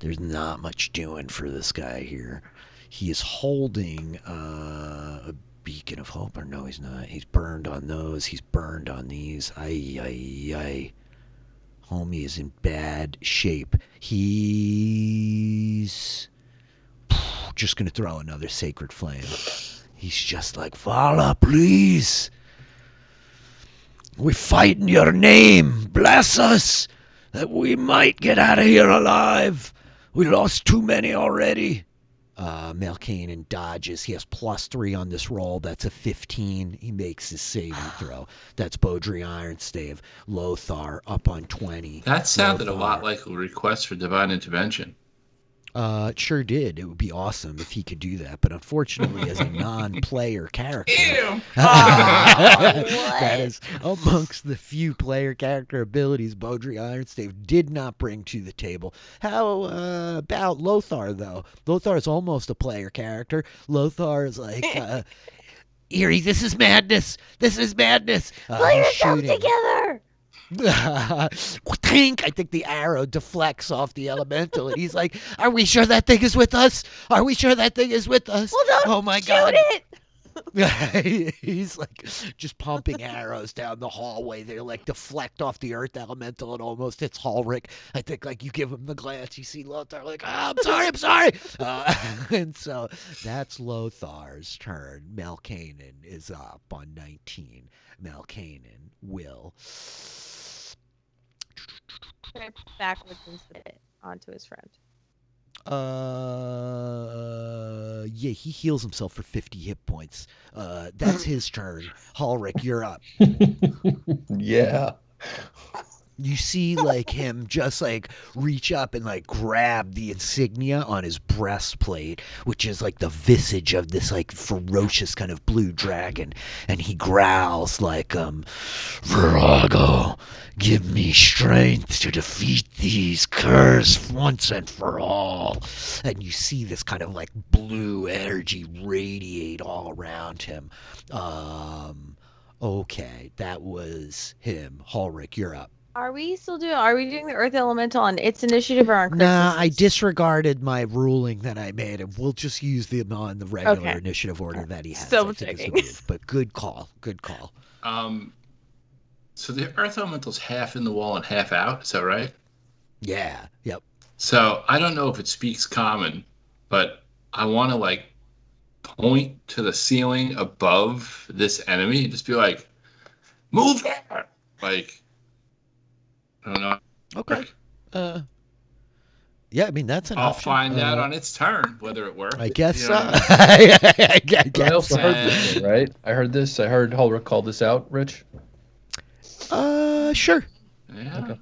There's not much doing for this guy here. He is holding a beacon of hope. Or no, he's not. He's burned on those. He's burned on these. Ay. Homie is in bad shape. He's just going to throw another sacred flame. He's just like, Vala, please. We fight in your name. Bless us that we might get out of here alive. We lost too many already. Melkanen dodges. He has +3 on this roll. That's a 15. He makes his saving throw. That's Beaudry Ironstave. Lothar up on 20. That sounded a lot like a request for divine intervention. It sure did. It would be awesome if he could do that, but unfortunately, as a non-player character, Ew. that is amongst the few player character abilities Beaudry Ironstave did not bring to the table. How about Lothar, though? Lothar is almost a player character. Lothar is like, Eerie, this is madness. This is madness. Pull yourself together. I think the arrow deflects off the elemental, and he's like, "Are we sure that thing is with us? Are we sure that thing is with us? Well, don't oh my shoot god!" it. He's like just pumping arrows down the hallway. They like deflect off the earth elemental and almost hits Ulrich. I think like you give him the glance, you see Lothar like, I'm sorry. And so that's Lothar's turn. Melkanen is up on 19. Melkanen will backwards and spit onto his friend. Yeah, he heals himself for 50 hit points. That's his turn. Ulrich, you're up. Yeah. You see, like, him just, like, reach up and, like, grab the insignia on his breastplate, which is, like, the visage of this, like, ferocious kind of blue dragon. And he growls, like, Virago, give me strength to defeat these curs once and for all. And you see this kind of, like, blue energy radiate all around him. Okay, that was him. Ulrich, you're up. Are we doing the Earth Elemental on its initiative or on Crixus's? Nah, I disregarded my ruling that I made, and we'll just use them on the regular initiative order that he has. Still checking. But good call. Good call. So the Earth Elemental's half in the wall and half out, is that right? Yeah, yep. So I don't know if it speaks common, but I want to, like, point to the ceiling above this enemy and just be like, move there! Like, I don't know. Okay. Yeah, I mean, that's an I'll option. find out on its turn whether it works. I guess You so. know? I I also guess. heard this, one, right? I heard Ulrich call this out, Rich. Sure. Yeah. Okay.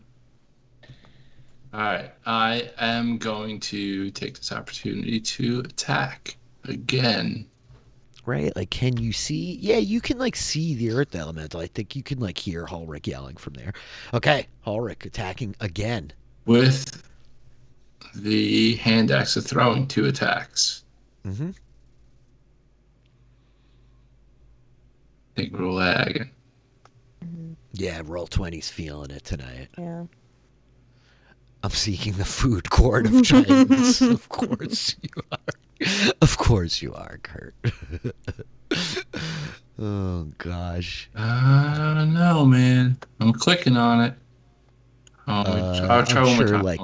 All right. I am going to take this opportunity to attack again. Right, like, can you see? Yeah, you can, like, see the Earth Elemental. I think you can, like, hear Ulrich yelling from there. Okay, Ulrich attacking again. With the hand axe of throwing 2 attacks. Mm-hmm. Take Rolag. Yeah, Roll20's feeling it tonight. Yeah. I'm seeking the food court of giants. Of course you are. Of course you are, Kurt. Oh, gosh. I don't know, man. I'm clicking on it. I'll try I'm one more sure, time. like,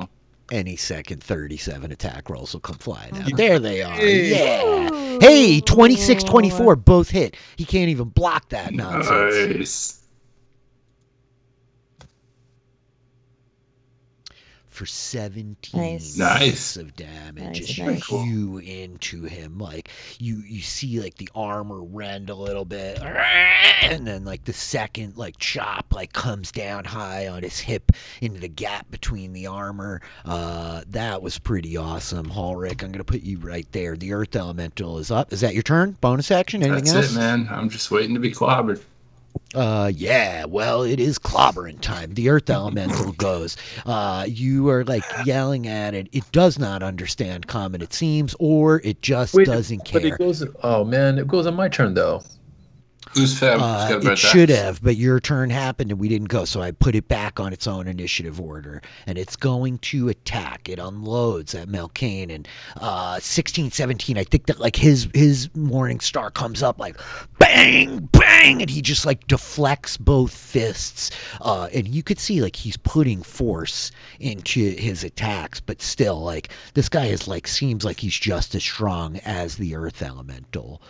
any second 37 attack rolls will come flying out. There they are. Yeah. Hey, 26-24, both hit. He can't even block that nonsense. Nice. For 17 Nice. of damage. Nice, As you nice. hew into him, like, you see, like, the armor rend a little bit, and then, like, the second, like, chop, like, comes down high on his hip into the gap between the armor. That was pretty awesome. Ulrich, I'm gonna put you right there. The Earth Elemental is up. Is that your turn? Bonus action? Anything That's else? it, man. I'm just waiting to be clobbered. Yeah, well, it is clobbering time. The Earth Elemental goes. You are, like, yelling at it. It does not understand common, it seems, or it just doesn't care. But it goes. Oh man, it goes on my turn though. Who's Feb? It should have, but your turn happened and we didn't go, so I put it back on its own initiative order, and it's going to attack. It unloads at Melkane, and 16-17. I think that, like, his Morning Star comes up like bang, bang, and he just, like, deflects both fists, and you could see, like, he's putting force into his attacks, but still, like, this guy is, like, seems like he's just as strong as the Earth Elemental.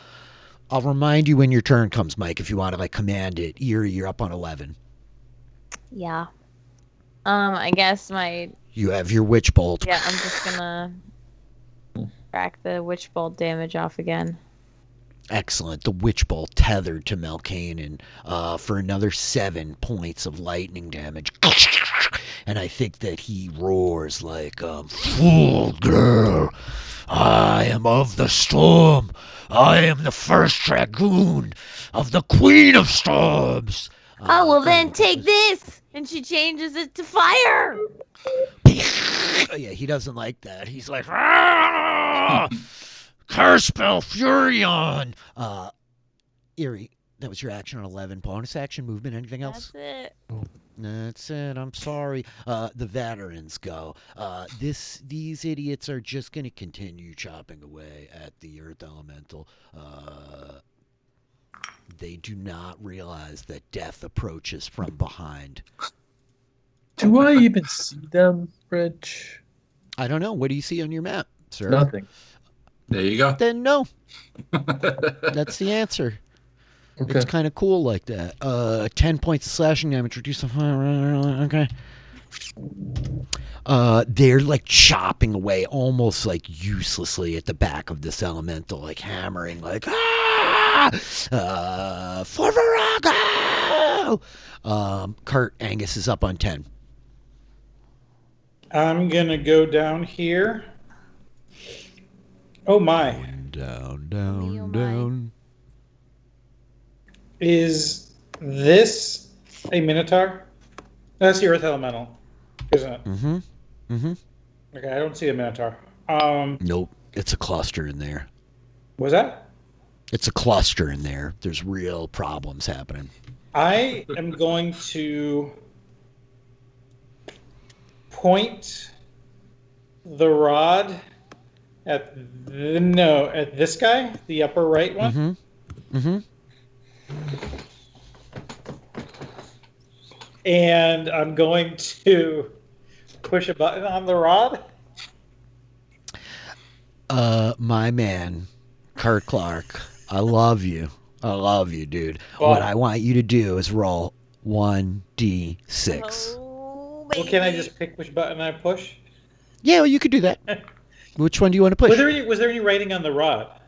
I'll remind you when your turn comes, Mike, if you want to, like, command it. You're up on 11. Yeah. I guess You have your Witch Bolt. Yeah, I'm just gonna crack the Witch Bolt damage off again. Excellent. The Witch Bolt tethered to Melkane, for another 7 points of lightning damage. And I think that he roars like, fool girl, I am of the storm. I am the first dragoon of the Queen of Storms. Oh, well then take this! And she changes it to fire! Yeah, he doesn't like that. He's like, ah! Curse spell Furion! Eerie, that was your action on 11. Bonus action, movement, anything else? That's it. That's it. I'm sorry. The veterans go. These idiots are just going to continue chopping away at the Earth Elemental. They do not realize that death approaches from behind. Do I even see them, Rich? I don't know. What do you see on your map, sir? Nothing. There you go. Then no. That's the answer. Okay. It's kind of cool like that. 10 points of slashing damage. Reduce the fire. Okay. They're, like, chopping away almost, like, uselessly at the back of this elemental, like, hammering, like, for Virago! Kurt, Angus is up on 10. I'm going to go down here. Oh my. Down, Me, oh down, my. down. Is this a Minotaur? That's the Earth Elemental, isn't it? Mm-hmm. Mm-hmm. Okay, I don't see a Minotaur. Nope. It's a cluster in there. Was that? It's a cluster in there. There's real problems happening. I am going to point the rod at at this guy, the upper right one. Mm-hmm. Mm-hmm. And I'm going to push a button on the rod. My man, Kurt Clark, I love you. I love you, dude. Well, What I want you to do is roll 1d6. Oh, Well, can I just pick which button I push? Yeah, well, you could do that. Which one do you want to push? Was there any writing on the rod?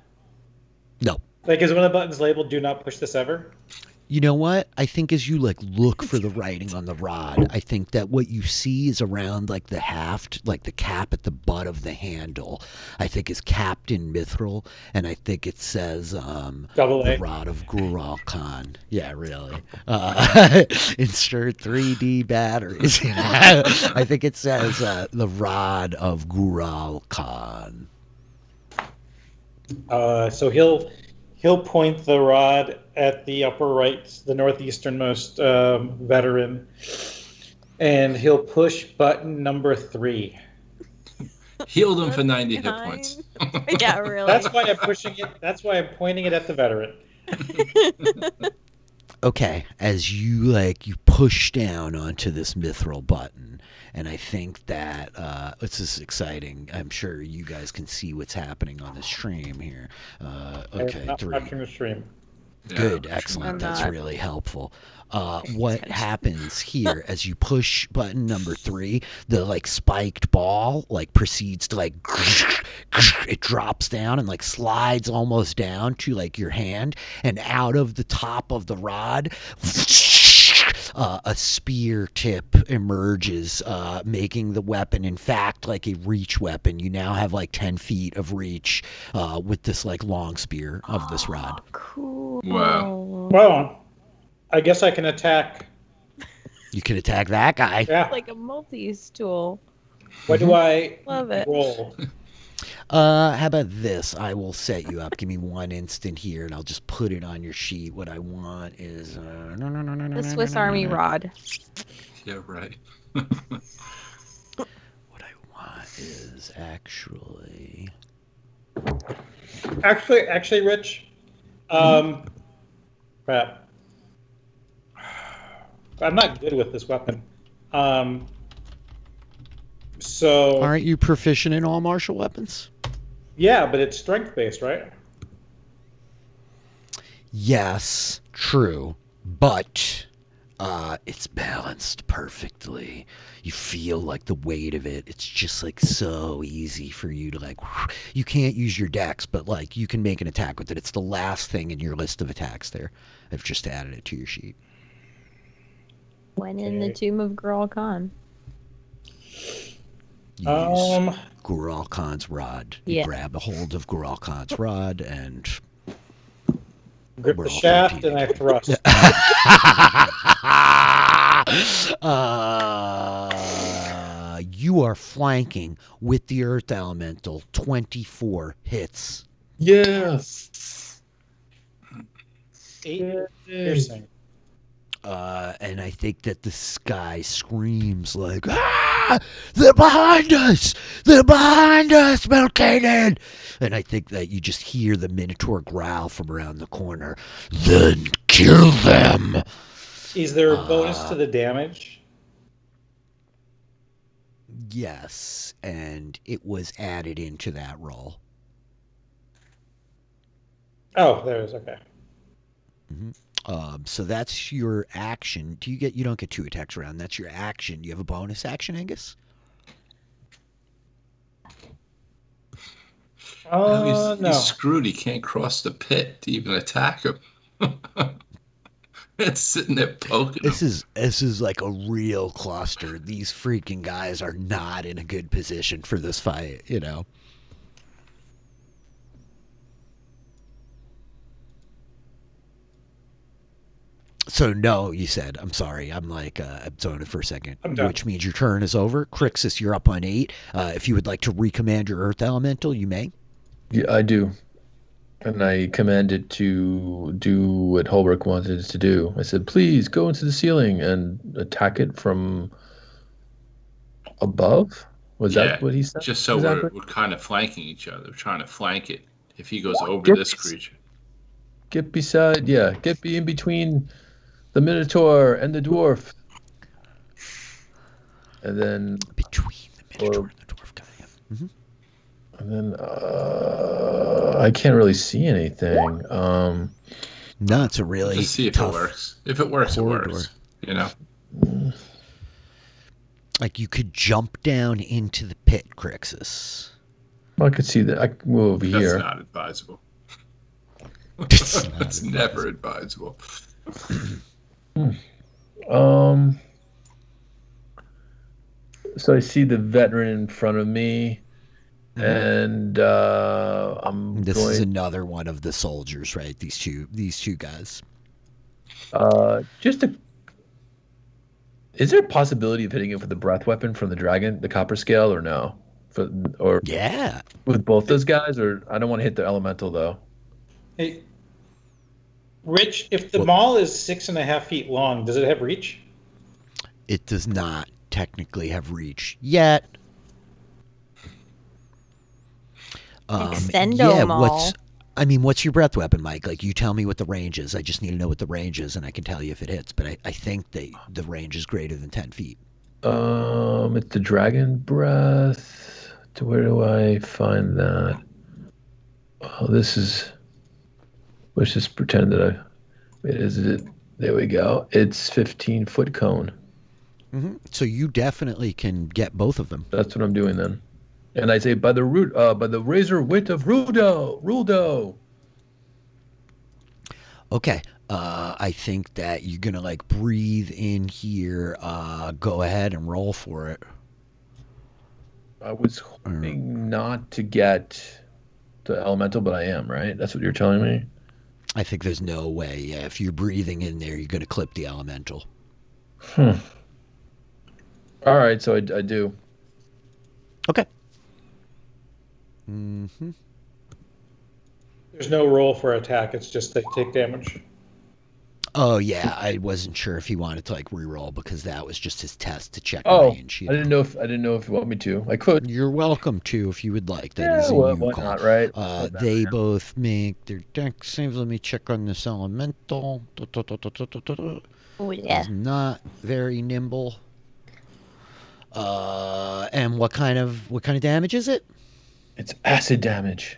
No. Like, is one of the buttons labeled "Do not push this ever"? You know what? I think as you look for the writing on the rod, I think that what you see is around the haft, like the cap at the butt of the handle. I think is capped in mithril, and I think it says Double A. the rod of Gurahl Khan. Yeah, really. Insert 3D batteries. I think it says the rod of Gurahl Khan. So he'll point the rod at the upper right, the northeasternmost veteran, and he'll push button number 3. Healed him for 90 hit points. Yeah, really. That's why I'm pushing it. That's why I'm pointing it at the veteran. Okay, as you you push down onto this mithril button, and I think that this is exciting. I'm sure you guys can see what's happening on the stream here. Okay, I'm not 3. watching the stream. Good, Yeah, excellent. I'm That's not. really helpful. What happens here as you push button number 3, the spiked ball proceeds to it drops down and slides almost down to your hand, and out of the top of the rod a spear tip emerges, making the weapon in fact a reach weapon. You now have 10 feet of reach with this long spear of this rod. Cool. Wow. Well, I guess I can attack. You can attack that guy. Yeah. Like a multi-use tool. What do I Love it. roll? How about this? I will set you up. Give me one instant here, and I'll just put it on your sheet. What I want is The Swiss Army rod. Yeah, right. What I want is actually. Actually, Rich. Crap. I'm not good with this weapon. So. Aren't you proficient in all martial weapons? Yeah, but it's strength based, right? Yes, true, but it's balanced perfectly. You feel the weight of it. It's just so easy for you to you can't use your dex, but you can make an attack with it. It's the last thing in your list of attacks there. I've just added it to your sheet. When in the tomb of Gurahl Khan. You use Gurahl Khan's rod. You grab a hold of Gurahl Khan's rod and grip the shaft and I thrust. You are flanking with the Earth Elemental. 24 hits. Yes. 8 piercing. And I think that this guy screams they're behind us! They're behind us, Melkaden! And I think that you just hear the Minotaur growl from around the corner. Then kill them! Is there a bonus to the damage? Yes, and it was added into that roll. Oh, there it is. Okay. Mm-hmm. So that's your action. You don't get 2 attacks around. That's your action. Do you have a bonus action, Angus? No, no. he's screwed. He can't cross the pit to even attack him. It's sitting there poking This him. is like a real cluster. These freaking guys are not in a good position for this fight, you know. So no, you said. I'm sorry. I'm like zoned for a second. I'm done. Which means your turn is over. Crixus, you're up on 8. If you would like to recommand your Earth Elemental, you may. Yeah, I do. And I commanded to do what Holbrook wanted it to do. I said, please go into the ceiling and attack it from above. Was Yeah, that what he said? just so exactly? we're kind of flanking each other, we're trying to flank it. If he goes over Get this this- creature, Get beside, yeah, get be in between the Minotaur and the dwarf. And then, Between the Minotaur Or- and the Dwarf guy. I can't really see anything. No, it's a really just see if tough. it works. If it works, it corridor. works. You know, Like you could jump down into the pit, Crixus. I could see that. I can move over that's here. not advisable. It's not That's never advisable. So I see the veteran in front of me, and I'm This going. is another one of the soldiers, right? These two guys. Just a. Is there a possibility of hitting it with the breath weapon from the dragon, the copper scale, or no? Or Yeah. with both those guys, or I don't want to hit the elemental though. Hey, Rich, if the mall is 6.5 feet long, does it have reach? It does not technically have reach yet. Extendo yeah, Mall. what's your breath weapon, Mike? Like, you tell me what the range is. I just need to know what the range is, and I can tell you if it hits. But I think the range is greater than 10 feet. It's the dragon breath. Where do I find that? Oh, this is. Let's just pretend that is it? There we go. It's 15-foot cone. So you definitely can get both of them. That's what I'm doing then. And I say by the razor wit of Ruldo. Okay. I think that you're gonna like breathe in here. Go ahead and roll for it. I was hoping not to get the elemental, but I am, right? That's what you're telling me? I think there's no way. Yeah, if you're breathing in there, you're gonna clip the elemental. All right, so I do. Okay. There's no roll for attack. It's just they take damage. Oh yeah, I wasn't sure if he wanted to like re-roll because that was just his test to check Oh, range. I didn't know if you want me to. I could. You're welcome to if you would like. That Yeah, is a well, you why call. not, right? They both make their deck saves. Let me check on this elemental. Oh yeah. He's not very nimble. And what kind of damage is it? It's acid damage.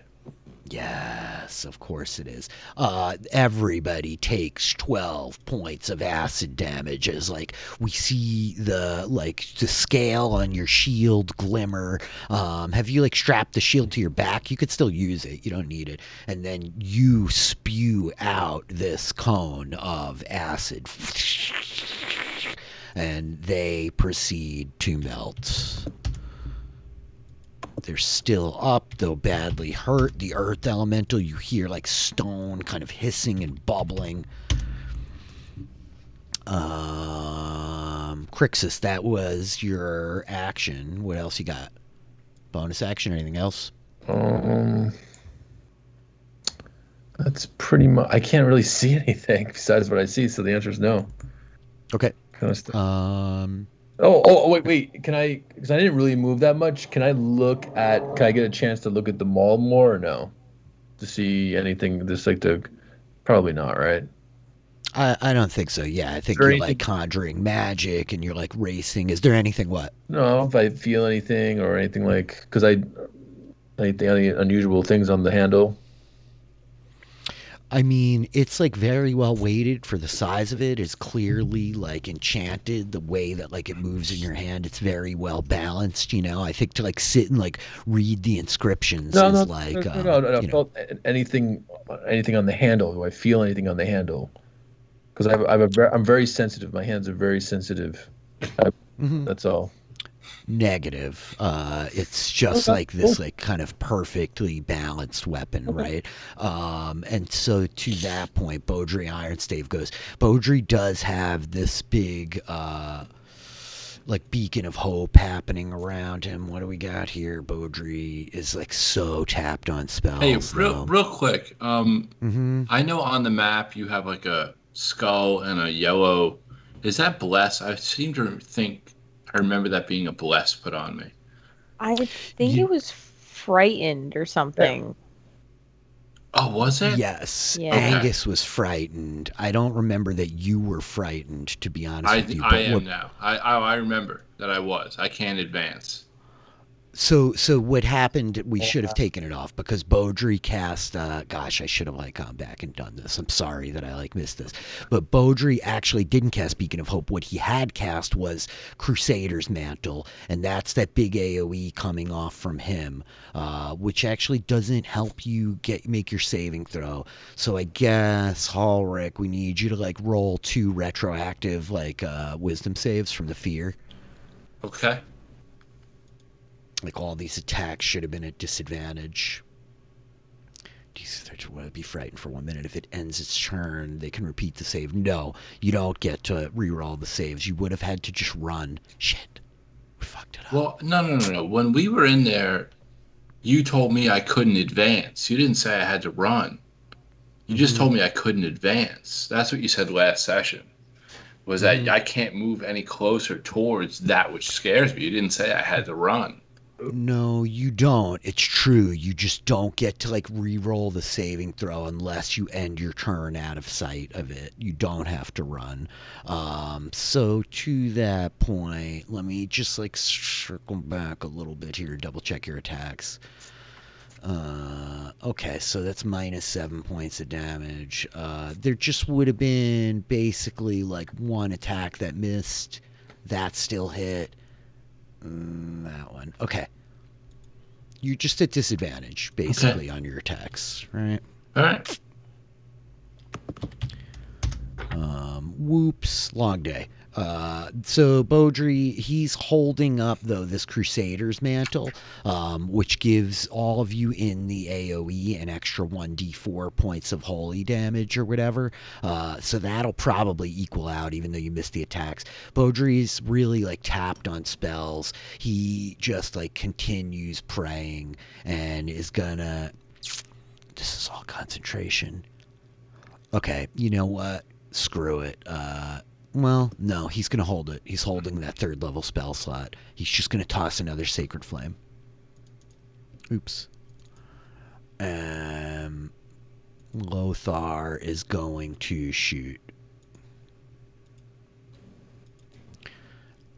Yes, of course it is. Everybody takes 12 points of acid damage as like we see the scale on your shield glimmer. Have you like strapped the shield to your back? You could still use it. You don't need it. And then you spew out this cone of acid. And they proceed to melt. They're still up, though badly hurt. The earth elemental, you hear like stone kind of hissing and bubbling. Crixus, that was your action. What else you got? Bonus action or anything else? That's pretty much. I can't really see anything besides what I see, so the answer is no. Okay. Kind of stuff. Wait. Can I? Because I didn't really move that much. Can I get a chance to look at the mall more or no? To see anything? Probably not, right? I don't think so. Yeah, I think you're like conjuring magic and you're like racing. Is there anything what? No, if I feel anything or anything because any unusual things on the handle. I mean, it's like very well weighted for the size of it. It's clearly like enchanted. The way that like it moves in your hand, it's very well balanced. I think to like sit and like read the inscriptions No. You know. Anything on the handle? Do I feel anything on the handle? Because Because I'm very sensitive. My hands are very sensitive. That's all. Negative. It's just like this, like kind of perfectly balanced weapon, right? And so to that point, Beaudry Ironstave goes. Beaudry does have this big, like beacon of hope happening around him. What do we got here? Beaudry is like so tapped on spells. Hey, real quick. I know on the map you have like a skull and a yellow. Is that bless? I seem to think I remember that being a bless put on me. I think it was frightened or something. Oh, was it? Yes. Yeah. Angus was frightened. I don't remember that you were frightened, to be honest with you. I am now. I remember that I was. I can't advance. So what happened, we should have taken it off because Beaudry cast, gosh, I should have like gone back and done this. I'm sorry that I like missed this. But Beaudry actually didn't cast Beacon of Hope. What he had cast was Crusader's Mantle, and that's that big AoE coming off from him, which actually doesn't help you make your saving throw. So I guess, Ulrich, we need you to like roll 2 retroactive like wisdom saves from the fear. Okay. Like all these attacks should have been at disadvantage. DC will be frightened for 1 minute. If it ends its turn, they can repeat the save. No, you don't get to reroll the saves. You would have had to just run. Shit. We fucked it up. Well, no. When we were in there, you told me I couldn't advance. You didn't say I had to run. You just told me I couldn't advance. That's what you said last session. Was that I can't move any closer towards that which scares me. You didn't say I had to run. No, you don't. It's true. You just don't get to like re-roll the saving throw unless you end your turn out of sight of it. You don't have to run. So to that point, let me just like circle back a little bit here, double check your attacks. Okay, so that's minus 7 points of damage. There just would have been basically like one attack that missed. That still hit. That one. Okay. You're just at disadvantage, basically, on your attacks, right? All right. Whoops. Long day. So Beaudry, he's holding up, though, this Crusader's Mantle, which gives all of you in the AoE an extra 1d4 points of holy damage or whatever. So that'll probably equal out, even though you missed the attacks. Beaudry's really, like, tapped on spells. He just, like, continues praying and is gonna... This is all concentration. Okay, you know what? Screw it. Well, no, he's going to hold it. He's holding that 3rd level spell slot. He's just going to toss another Sacred Flame. Oops. Lothar is going to shoot.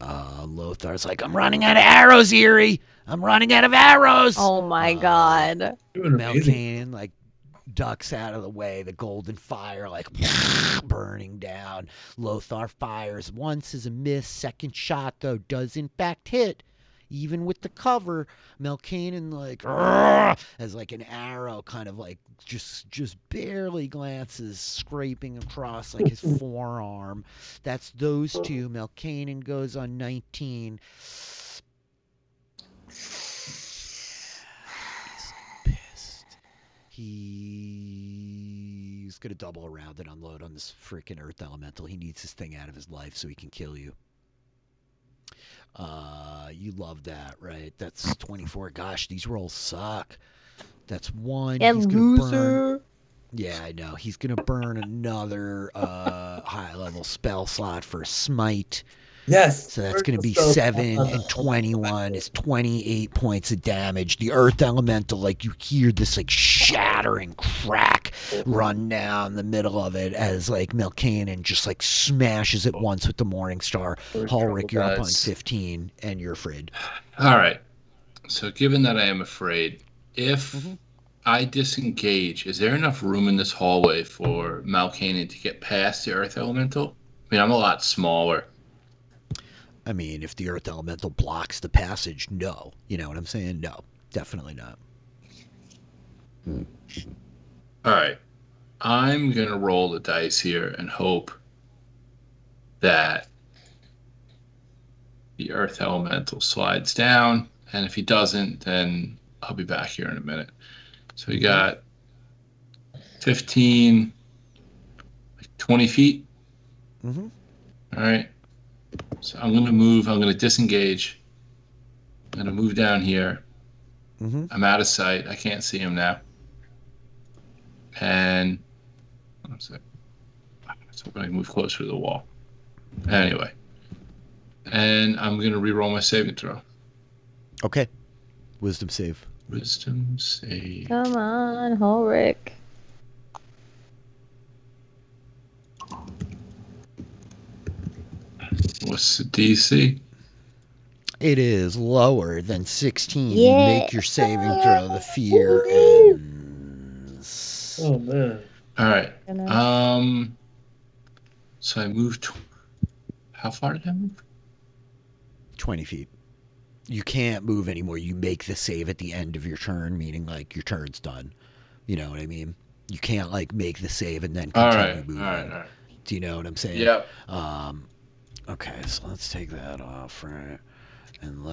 Lothar's like, I'm running out of arrows, Eerie! I'm running out of arrows! Oh my god. Melkane, like, ducks out of the way, the golden fire like burning down. Lothar fires once as a miss. Second shot though does in fact hit, even with the cover. Melkane like as like an arrow kind of like just barely glances, scraping across like his forearm. That's those two. Melkane goes on 19. He's going to double around and unload on this freaking Earth Elemental. He needs this thing out of his life so he can kill you. You love that, right? That's 24. Gosh, these rolls suck. That's 1. And he's loser. Yeah, I know. He's going to burn another high-level spell slot for Smite. Yes. So that's going to be 7 and 21 is 28 points of damage. The Earth Elemental, like you hear this like shattering crack run down the middle of it as like Melkane just like smashes it once with the Morning Star. Ulrich, you're up on 15 and you're afraid. All right. So given that I am afraid, if I disengage, is there enough room in this hallway for Melkane to get past the Earth Elemental? I mean, I'm a lot smaller. I mean, if the Earth Elemental blocks the passage, no. You know what I'm saying? No, definitely not. All right. I'm going to roll the dice here and hope that the Earth Elemental slides down, and if he doesn't, then I'll be back here in a minute. So we got 15, 20 feet. Mm-hmm. All right. So I'm going to move. I'm going to disengage. I'm going to move down here. Mm-hmm. I'm out of sight. I can't see him now. And I was hoping I can move closer to the wall. Anyway. And I'm going to re-roll my saving throw. Okay. Wisdom save. Wisdom save. Come on, Ulrich. What's the DC? It is lower than 16. Yeah. You make your saving throw. The fear ends. Oh man. All right. So I moved. How far did I move? 20 feet. You can't move anymore. You make the save at the end of your turn, meaning like your turn's done. You know what I mean? You can't like make the save and then continue moving. All right. Do you know what I'm saying? Yeah. Okay, so let's take that off, right? And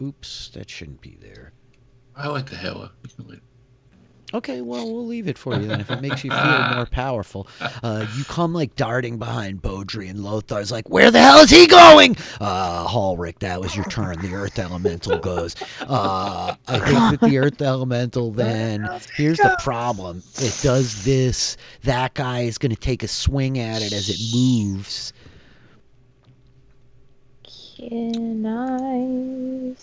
oops, that shouldn't be there. I like the halo. You can leave. Okay, well, we'll leave it for you then if it makes you feel more powerful. You come like darting behind Beaudry, and Lothar's like, where the hell is he going? Ulrich, that was your turn. The Earth Elemental goes. I think that the Earth Elemental then, here's the problem. It does this. That guy is going to take a swing at it as it moves. Can I?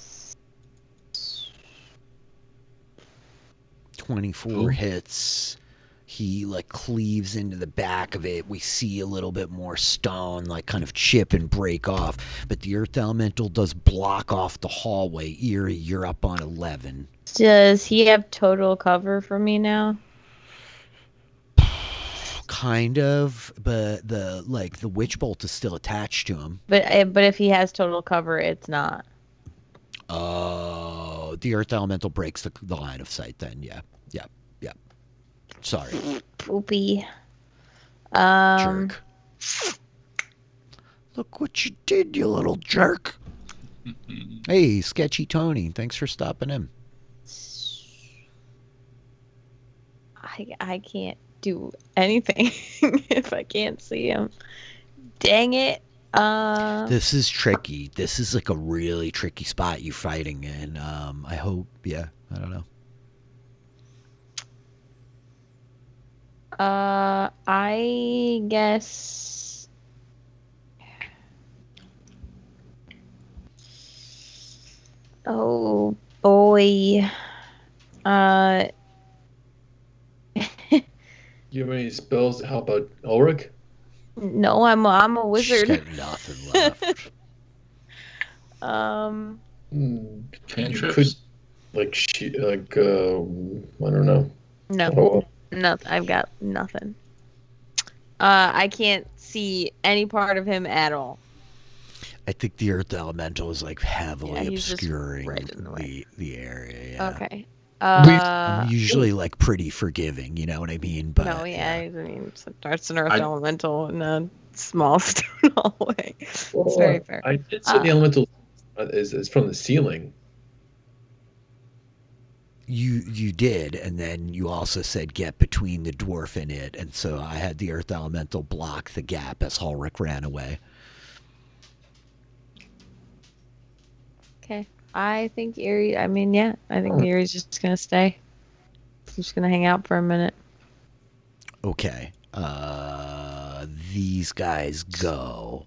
24 hits. He like cleaves into the back of it. We see a little bit more stone like kind of chip and break off, but the Earth Elemental does block off the hallway. Eerie, you're up on 11. Does he have total cover for me now? Kind of, but the witch bolt is still attached to him. But if he has total cover, it's not. Oh, the Earth Elemental breaks the line of sight then. Yeah. Sorry. Poopy. Jerk. Look what you did, you little jerk. Hey, Sketchy Tony, thanks for stopping in. I can't do anything if I can't see him. Dang it. This is tricky. This is like a really tricky spot you fighting in. I hope, I don't know. I guess. Oh boy. You have any spells to help out Ulrich? No, I'm a wizard. She's got nothing left. You Cantrips? could I don't know. No, I've got nothing. I can't see any part of him at all. I think the Earth Elemental is like heavily he's just obscuring right in the way. the area. Yeah. Okay. I'm usually like pretty forgiving, you know what I mean? But no, I mean, it's an Earth Elemental in a small stone hallway. It's very fair. I did say the elemental is from the ceiling. You did, and then you also said get between the dwarf and it, and so I had the Earth Elemental block the gap as Ulrich ran away. Okay. I think Eerie, I think Eerie's just going to stay. He's just going to hang out for a minute. Okay. These guys go.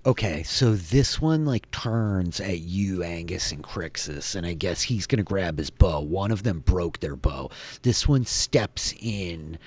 Okay, so this one like turns at you, Angus and Crixus, and I guess he's gonna grab his bow. One of them broke their bow. This one steps in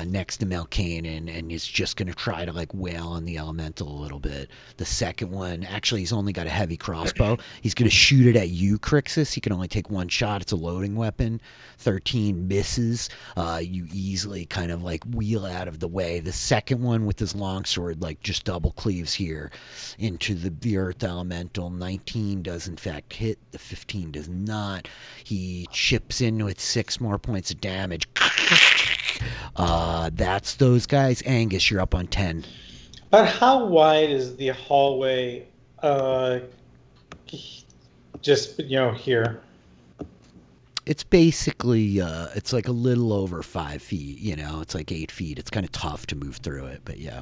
next to Melkanen and is just gonna try to like wail on the elemental a little bit. The second one, actually, he's only got a heavy crossbow. He's gonna shoot it at you, Crixus. He can only take one shot. It's a loading weapon. 13 misses. You easily kind of like wheel out of the way. The second one with his longsword like just double cleaves here into the Earth Elemental. 19 does in fact hit. The 15 does not. He chips in with 6 more points of damage. That's those guys. Angus, you're up on 10. But how wide is the hallway? Just here. It's basically, it's like a little over 5 feet, it's like 8 feet. It's kind of tough to move through it, but yeah.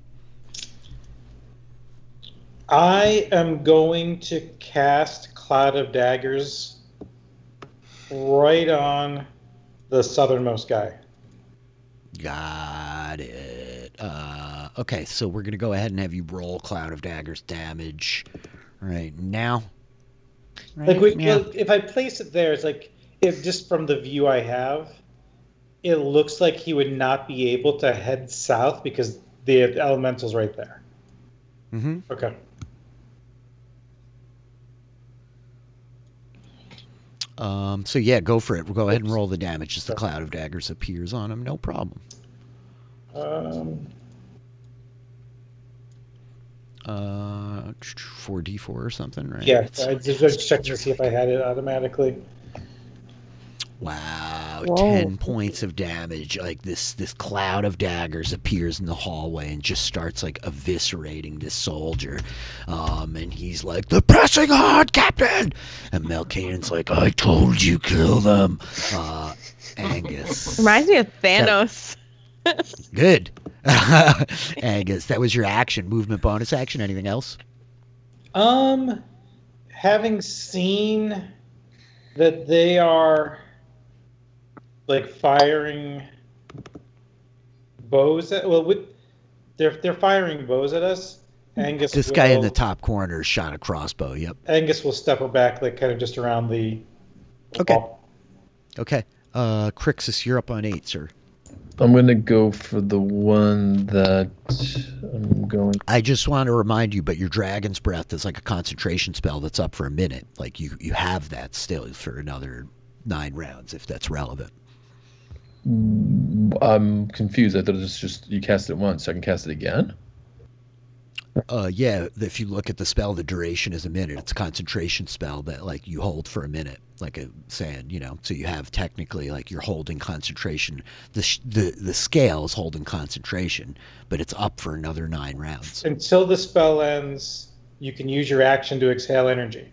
I am going to cast Cloud of Daggers right on the southernmost guy. Got it. Okay, so we're going to go ahead and have you roll Cloud of Daggers damage right now. If I place it there, it's like, if just from the view I have, it looks like he would not be able to head south because the elemental's right there. Mm-hmm. Okay. So yeah, go for it. We'll go ahead and roll the damage as the Cloud of Daggers appears on him. No problem. 4d4 or something, right? Yeah, I just checked to see if I had it automatically. Wow, Whoa. 10 points of damage. Like this Cloud of Daggers appears in the hallway and just starts like eviscerating this soldier. And he's like, "They're pressing on, Captain!" And Melkainen's like, "I told you, kill them." Angus. Reminds me of Thanos. Good. Angus, that was your action. Movement bonus action. Anything else? Having seen that they are like firing bows at they're firing bows at us. Angus. This guy in the top corner shot a crossbow. Yep. Angus will step back, like kind of just around the Okay. wall. Okay. Crixus, you're up on 8, sir. I'm going to go for the one that I'm going... I just want to remind you, but your Dragon's Breath is like a concentration spell that's up for a minute. Like, you have that still for another 9 rounds, if that's relevant. I'm confused. I thought it was just you cast it once, so I can cast it again? Yeah, if you look at the spell, the duration is a minute. It's a concentration spell that, like, you hold for a minute, like a sand, So you have technically, like, you're holding concentration. The scale is holding concentration, but it's up for another 9 rounds. Until the spell ends, you can use your action to exhale energy.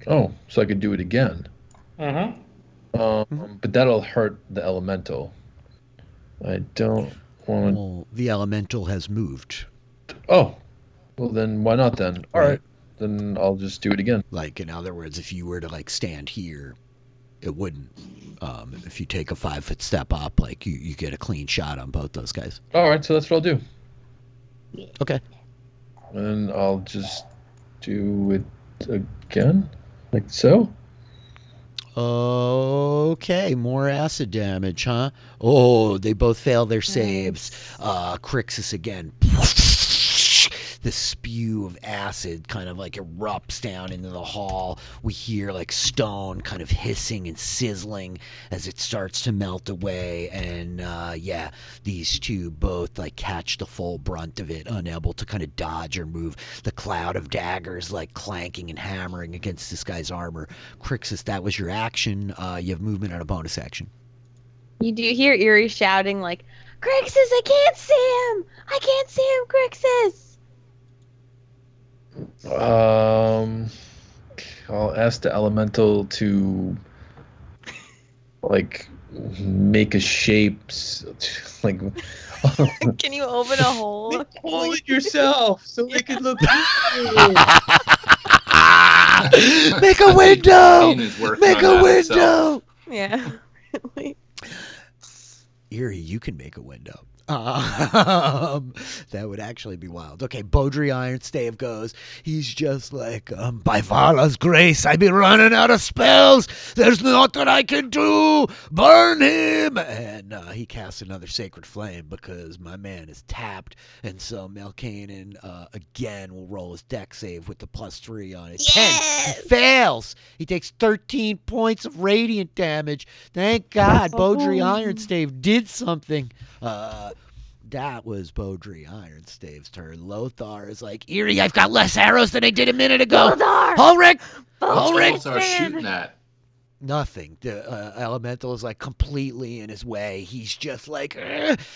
Oh, so I could do it again. Mm-hmm. But that'll hurt the elemental. I don't want... Well, the elemental has moved. Oh, well then why not then? All right, then I'll just do it again. Like, in other words, if you were to, like, stand here, it wouldn't. If you take a 5-foot step up, like, you get a clean shot on both those guys. All right, so that's what I'll do. Okay. And I'll just do it again, like so. Okay, more acid damage, huh? Oh, they both fail their saves. Crixus again. The spew of acid kind of like erupts down into the hall. We hear like stone kind of hissing and sizzling as it starts to melt away. And yeah, these two both like catch the full brunt of it, unable to kind of dodge or move. The Cloud of Daggers like clanking and hammering against this guy's armor. Crixus, that was your action. You have movement on a bonus action. You do hear Eerie shouting like, "Crixus, I can't see him! I can't see him, Crixus!" I'll ask the elemental to like make a shape, like. Can you open a hole? Hold it yourself so they can look. Make a window! Kane's working Make on a that himself. window! Yeah, really. Eerie, you can make a window. That would actually be wild. Okay, Beaudry Ironstave goes. He's just like, by Vala's grace, I be running out of spells. There's nothing I can do. Burn him. And he casts another Sacred Flame because my man is tapped. And so Melkainen again will roll his deck save with the +3 on it. Yes! 10. He fails. He takes 13 points of radiant damage. Thank God Beaudry Ironstave did something. That was Beaudry Ironstave's turn. Lothar is like, Eerie, I've got less arrows than I did a minute ago. Lothar! Ulrich! What's Ulrich! Lothar shooting at? nothing. The elemental is like completely in his way. He's just like,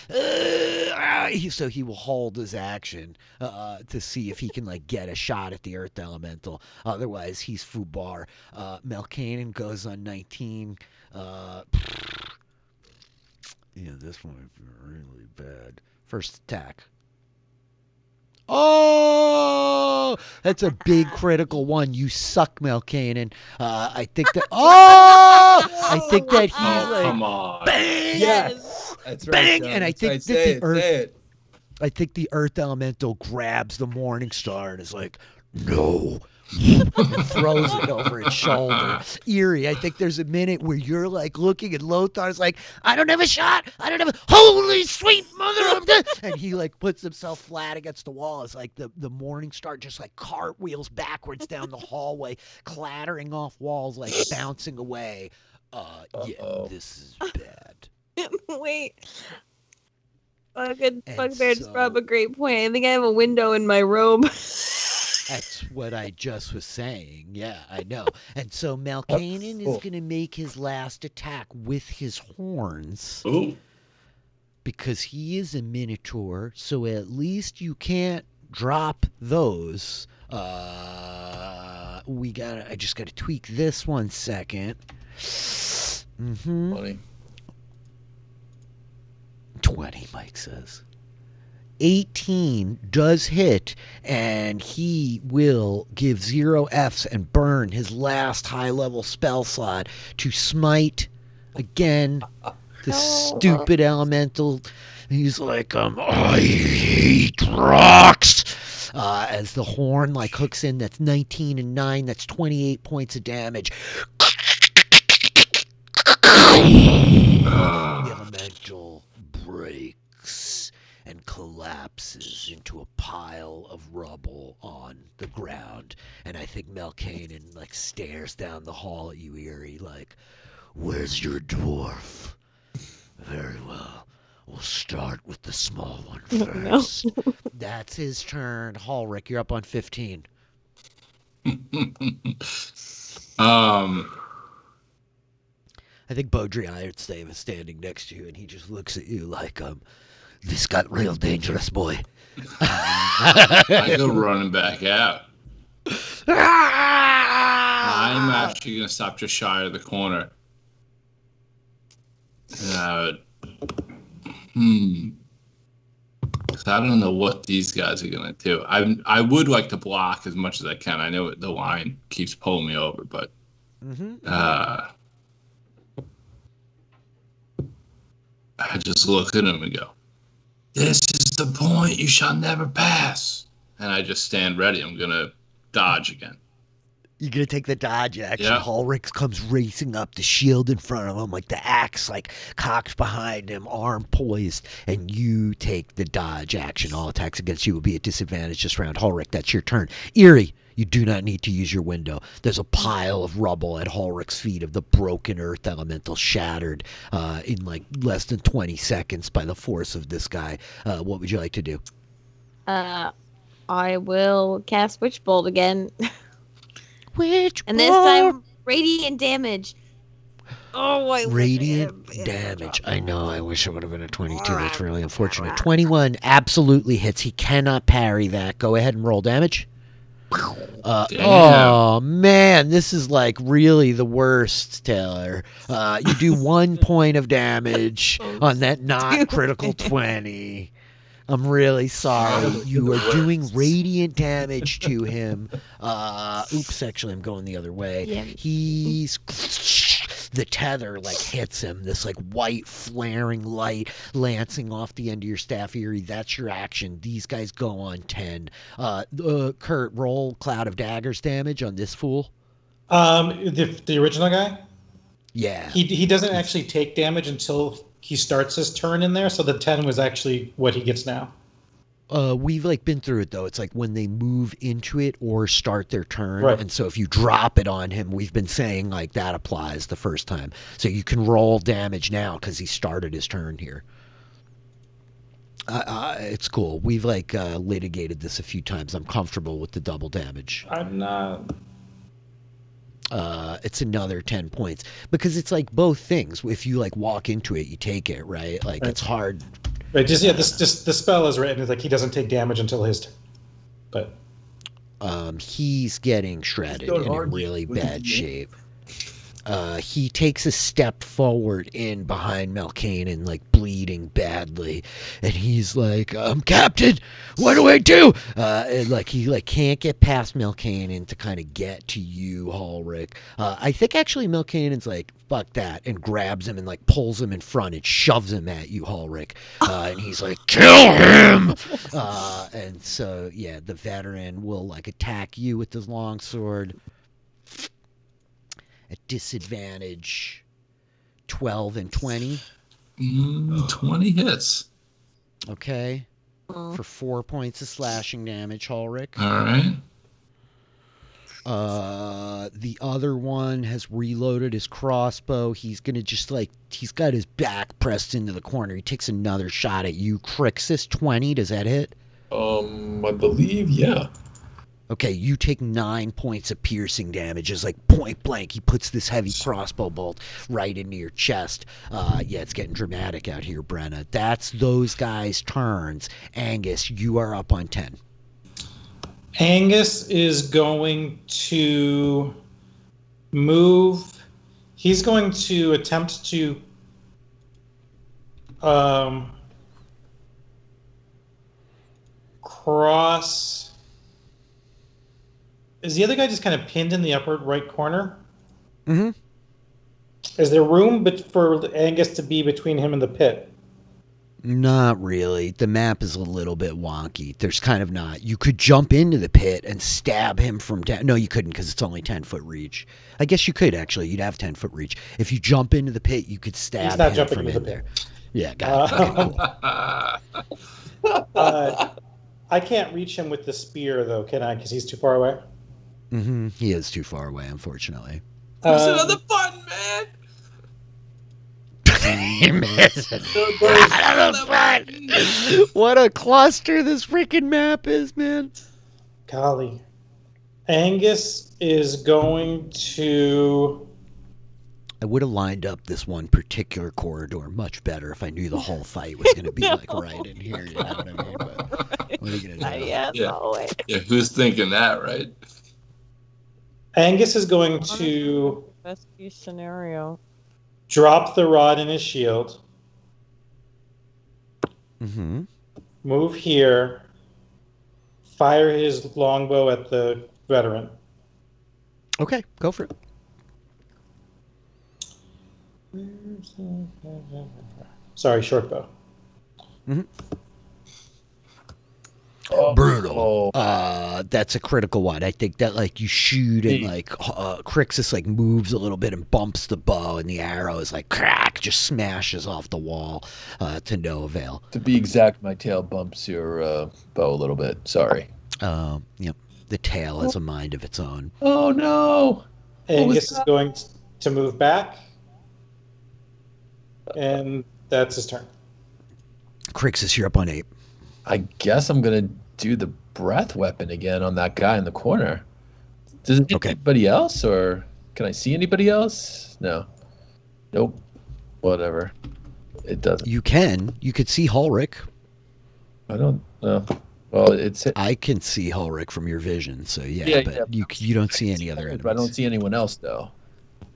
so he will hold his action to see if he can like get a shot at the earth elemental. Otherwise, he's foobar. Melkanen goes on 19. This one would be really bad. First attack. Oh, that's a big critical one. You suck, Melkanen. I think that. Oh, I think that he's come on. Bang! Yes, that's right. Bang! John. And I That's think right. that Say the it, earth. say it. I think the earth elemental grabs the morning star and is like, no. And throws it over its shoulder. Eerie, I think there's a minute where you're like looking at Lothar's like, I don't have a shot. I don't have a holy sweet mother of the and he like puts himself flat against the wall. It's like the morning star just like cartwheels backwards down the hallway, clattering off walls, like bouncing away. This is bad. Wait. Bugbear just brought up a great point. I think I have a window in my robe. That's what I just was saying. Yeah, I know. And so Melkanen is going to make his last attack with his horns. Ooh. Because he is a minotaur, so at least you can't drop those. I just got to tweak this 1 second. 20, Mike says. 18 does hit, and he will give 0 Fs and burn his last high-level spell slot to smite again the stupid elemental. He's like, I hate rocks. As the horn like hooks in, that's 19 and 9, that's 28 points of damage. The elemental breaks and collapses into a pile of rubble on the ground. And I think Melkanen like stares down the hall at you, Eerie, like, where's your dwarf? Very well. We'll start with the small one first. No. That's his turn. Hallrick, you're up on 15. I think Baudrillard is standing next to you, and he just looks at you like, this got real dangerous, boy. I go running back out. I'm actually going to stop just shy of the corner. I don't know what these guys are going to do. I would like to block as much as I can. I know the line keeps pulling me over, but I just look at him and go, this is the point you shall never pass. And I just stand ready. I'm going to dodge again. You're going to take the dodge action. Yeah. Hallrick comes racing up, the shield in front of him, like the axe, like cocked behind him, arm poised, and you take the dodge action. All attacks against you will be at disadvantage this round. Hallrick, that's your turn. Eerie, you do not need to use your window. There's a pile of rubble at Hallrick's feet of the broken earth elemental shattered in like less than 20 seconds by the force of this guy. What would you like to do? I will cast Witch Bolt again. And this time, radiant damage. Oh, radiant damage. I know. I wish it would have been a 22. That's really unfortunate. 21 absolutely hits. He cannot parry that. Go ahead and roll damage. Oh man, this is like really the worst, Taylor. You do 1 point of damage on that not critical 20. I'm really sorry. You are doing radiant damage to him. Oops, actually, I'm going the other way. Yeah. The tether like hits him. This like white flaring light lancing off the end of your staff, Eerie. That's your action. These guys go on 10. Kurt, roll Cloud of Daggers damage on this fool. The original guy? Yeah. He doesn't actually take damage until he starts his turn in there, so the 10 was actually what he gets now. We've like been through it though. It's like when they move into it or start their turn, right. And so if you drop it on him, we've been saying like that applies the first time. So you can roll damage now because he started his turn here. It's cool. We've like litigated this a few times. I'm comfortable with the double damage. I'm not. It's another 10 points because it's like both things. If you like walk into it, you take it, right? Like it's hard. Right. Just the spell is written. It's like he doesn't take damage until his turn. But he's getting shredded in really bad shape. He takes a step forward in behind Melkanen, like bleeding badly, and he's like, "Captain, what do I do?" And like he like can't get past Melkanen to kind of get to you, Ulrich. I think actually Melkanen's like, "Fuck that," and grabs him and like pulls him in front and shoves him at you, Ulrich. And he's like, "Kill him!" And so yeah, the veteran will like attack you with his longsword. At disadvantage, 12 and 20. 20 hits. Okay. For 4 points of slashing damage, Ulrich. All right. The other one has reloaded his crossbow. He's going to just like, he's got his back pressed into the corner. He takes another shot at you. Crixus, 20. Does that hit? I believe, yeah. Okay, you take 9 points of piercing damage. It's like point blank. He puts this heavy crossbow bolt right into your chest. Yeah, it's getting dramatic out here, Brenna. That's those guys' turns. Angus, you are up on 10. Angus is going to move. He's going to attempt to cross. Is the other guy just kind of pinned in the upper right corner? Mm-hmm. Is there room for Angus to be between him and the pit? Not really. The map is a little bit wonky. There's kind of not. You could jump into the pit and stab him from down. No, you couldn't because it's only 10-foot reach. I guess you could actually. You'd have 10-foot reach. If you jump into the pit, you could stab him from in there. Yeah, got it. Okay, cool. I can't reach him with the spear though, can I? Because he's too far away. Mm-hmm. He is too far away, unfortunately. Press another button, man. What a cluster this freaking map is, man. Golly. Angus is going to... I would have lined up this one particular corridor much better if I knew the whole fight was going to be like right in here. You know what I mean? But what are you going to do? Yeah, who's thinking that, right? Angus is going to... Best case scenario. Drop the rod in his shield. Mm-hmm. Move here. Fire his longbow at the veteran. Okay, go for it. Sorry, short bow. Mm-hmm. Brutal. That's a critical one. I think that like you shoot and like Crixus like moves a little bit and bumps the bow, and the arrow is like crack, just smashes off the wall to no avail. To be exact, my tail bumps your bow a little bit. Sorry. Yep. The tail has a mind of its own. Oh no! Angus is going to move back, and that's his turn. Crixus, you're up on 8. I guess I'm gonna do the breath weapon again on that guy in the corner. Does it hit anybody else, or can I see anybody else? No. Nope. Whatever. It doesn't. You could see Ulrich. I don't know. Well, I can see Ulrich from your vision, so but you don't see any other enemies. But I don't see anyone else though.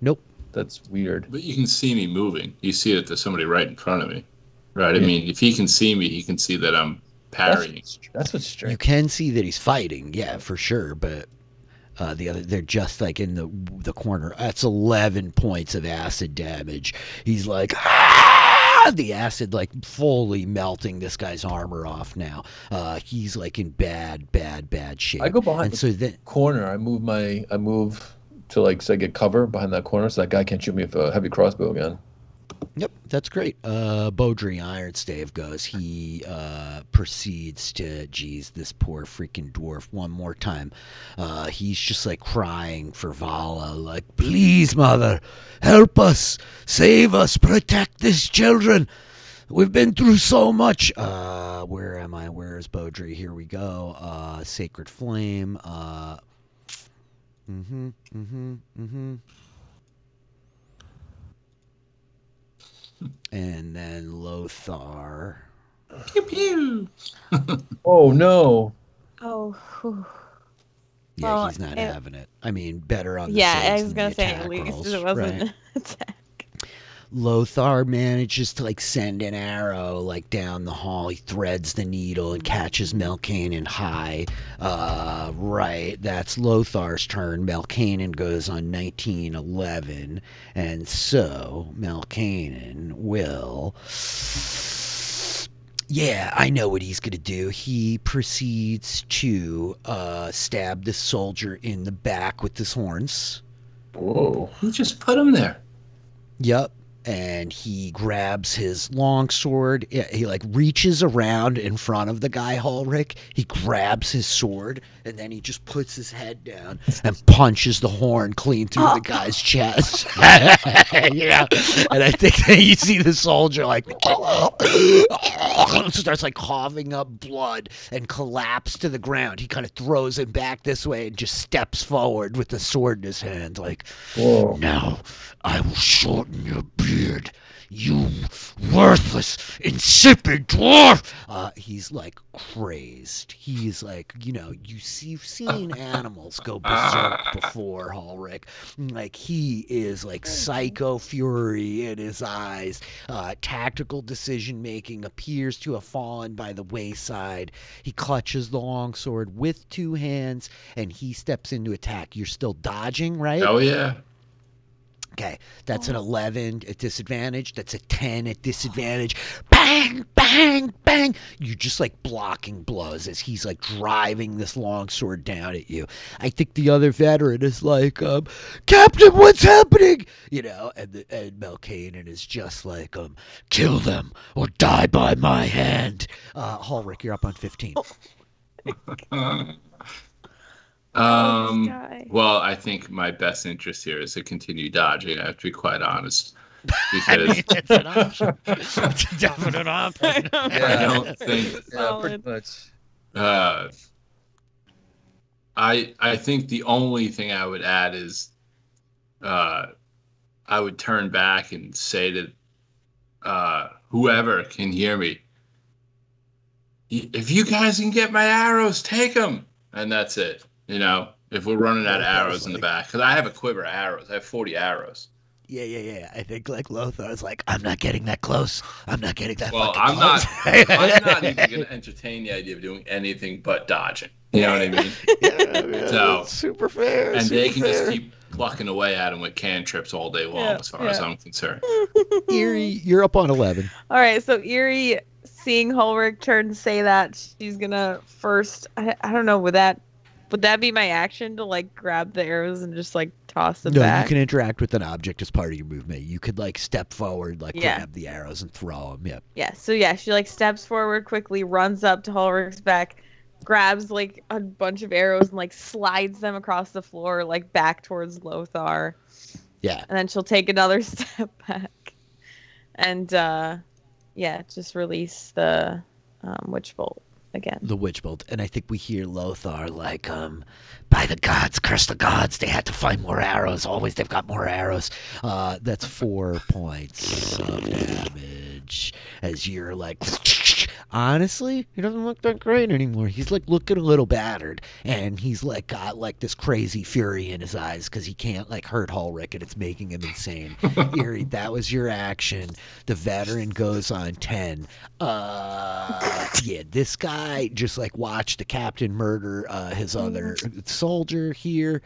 Nope. That's weird. But you can see me moving. You see that there's somebody right in front of me. Right. Yeah. I mean, if he can see me, he can see that I'm parrying. That's what's strange. You can see that he's fighting, yeah, for sure. But they're just like in the corner. That's 11 points of acid damage. He's like, the acid like fully melting this guy's armor off now. He's like in bad shape. I go behind the corner. I move to like so I get cover behind that corner, so that guy can't shoot me with a heavy crossbow again. Yep, that's great. Beaudry Ironstave goes. He proceeds to, this poor freaking dwarf one more time. He's just like crying for Vala, like, please, mother, help us, save us, protect these children. We've been through so much. Where am I? Where is Beaudry? Here we go. Sacred Flame. Mm-hmm. Mm-hmm. Mm-hmm. And then Lothar. Pew pew. Oh no. Oh. Whew. Yeah, Well, he's not having it. I mean, better on the yeah, I saves was than gonna the say attack at least rolls, it wasn't right? attack. Lothar manages to send an arrow down the hall. He threads the needle and catches Melkanen high. Right, that's Lothar's turn. Melkanen goes on 1911, and so Melkanen will. Yeah, I know what he's going to do. He proceeds to stab the soldier in the back with his horns. Whoa. He just put him there. Yep. And he grabs his longsword. He reaches around in front of the guy, Ulrich. He grabs his sword, and then he just puts his head down and punches the horn clean through the guy's chest. Yeah. And I think that you see the soldier starts coughing up blood and collapse to the ground. He kind of throws him back this way and just steps forward with the sword in his hand Whoa. Now I will shorten your beard, you worthless, insipid dwarf. He's crazed. He's you've seen animals go berserk before, Ulrich. He is psycho fury in his eyes. Tactical decision making appears to have fallen by the wayside. He clutches the longsword with two hands and he steps into attack. You're still dodging, right? Oh yeah. Okay, that's an 11 at disadvantage. That's a 10 at disadvantage. Bang, bang, bang. You're just blocking blows as he's driving this longsword down at you. I think the other veteran is Captain, what's happening? And Melkanen is just kill them or die by my hand. Ulrich, you're up on 15. Well, I think my best interest here is to continue dodging. I have to be quite honest, because it's an option. It's a definite option. I don't think. Pretty much. I think the only thing I would add is, I would turn back and say to whoever can hear me, if you guys can get my arrows, take them, and that's it. If we're running out of arrows in the back, because I have a quiver of arrows. I have 40 arrows. Yeah. I think Lothar's I'm not getting that close. I'm not getting that Well, fucking I'm close. I'm not even going to entertain the idea of doing anything but dodging. You know what I mean? Yeah, So, super fair. and super they can fair. just keep plucking away at him with cantrips all day long, as far as I'm concerned. Erie, you're up on 11. All right, so Erie, seeing Ulrich turn to say that, she's gonna first. I don't know. Would that be my action to grab the arrows and just toss them back? No, you can interact with an object as part of your movement. You could step forward, grab the arrows and throw them. Yep. Yeah. So yeah, she steps forward quickly, runs up to Ulrich's back, grabs a bunch of arrows and slides them across the floor back towards Lothar. Yeah. And then she'll take another step back, and just release the witch bolt again. The witch bolt. And I think we hear Lothar by the gods, curse the gods, they had to find more arrows. Always they've got more arrows. That's 4 points of damage as you're honestly, he doesn't look that great anymore. He's looking a little battered, and he's got this crazy fury in his eyes because he can't hurt Ulrich, and it's making him insane. Erie, that was your action. The veteran goes on 10. Yeah, this guy just watched the captain murder his other soldier here.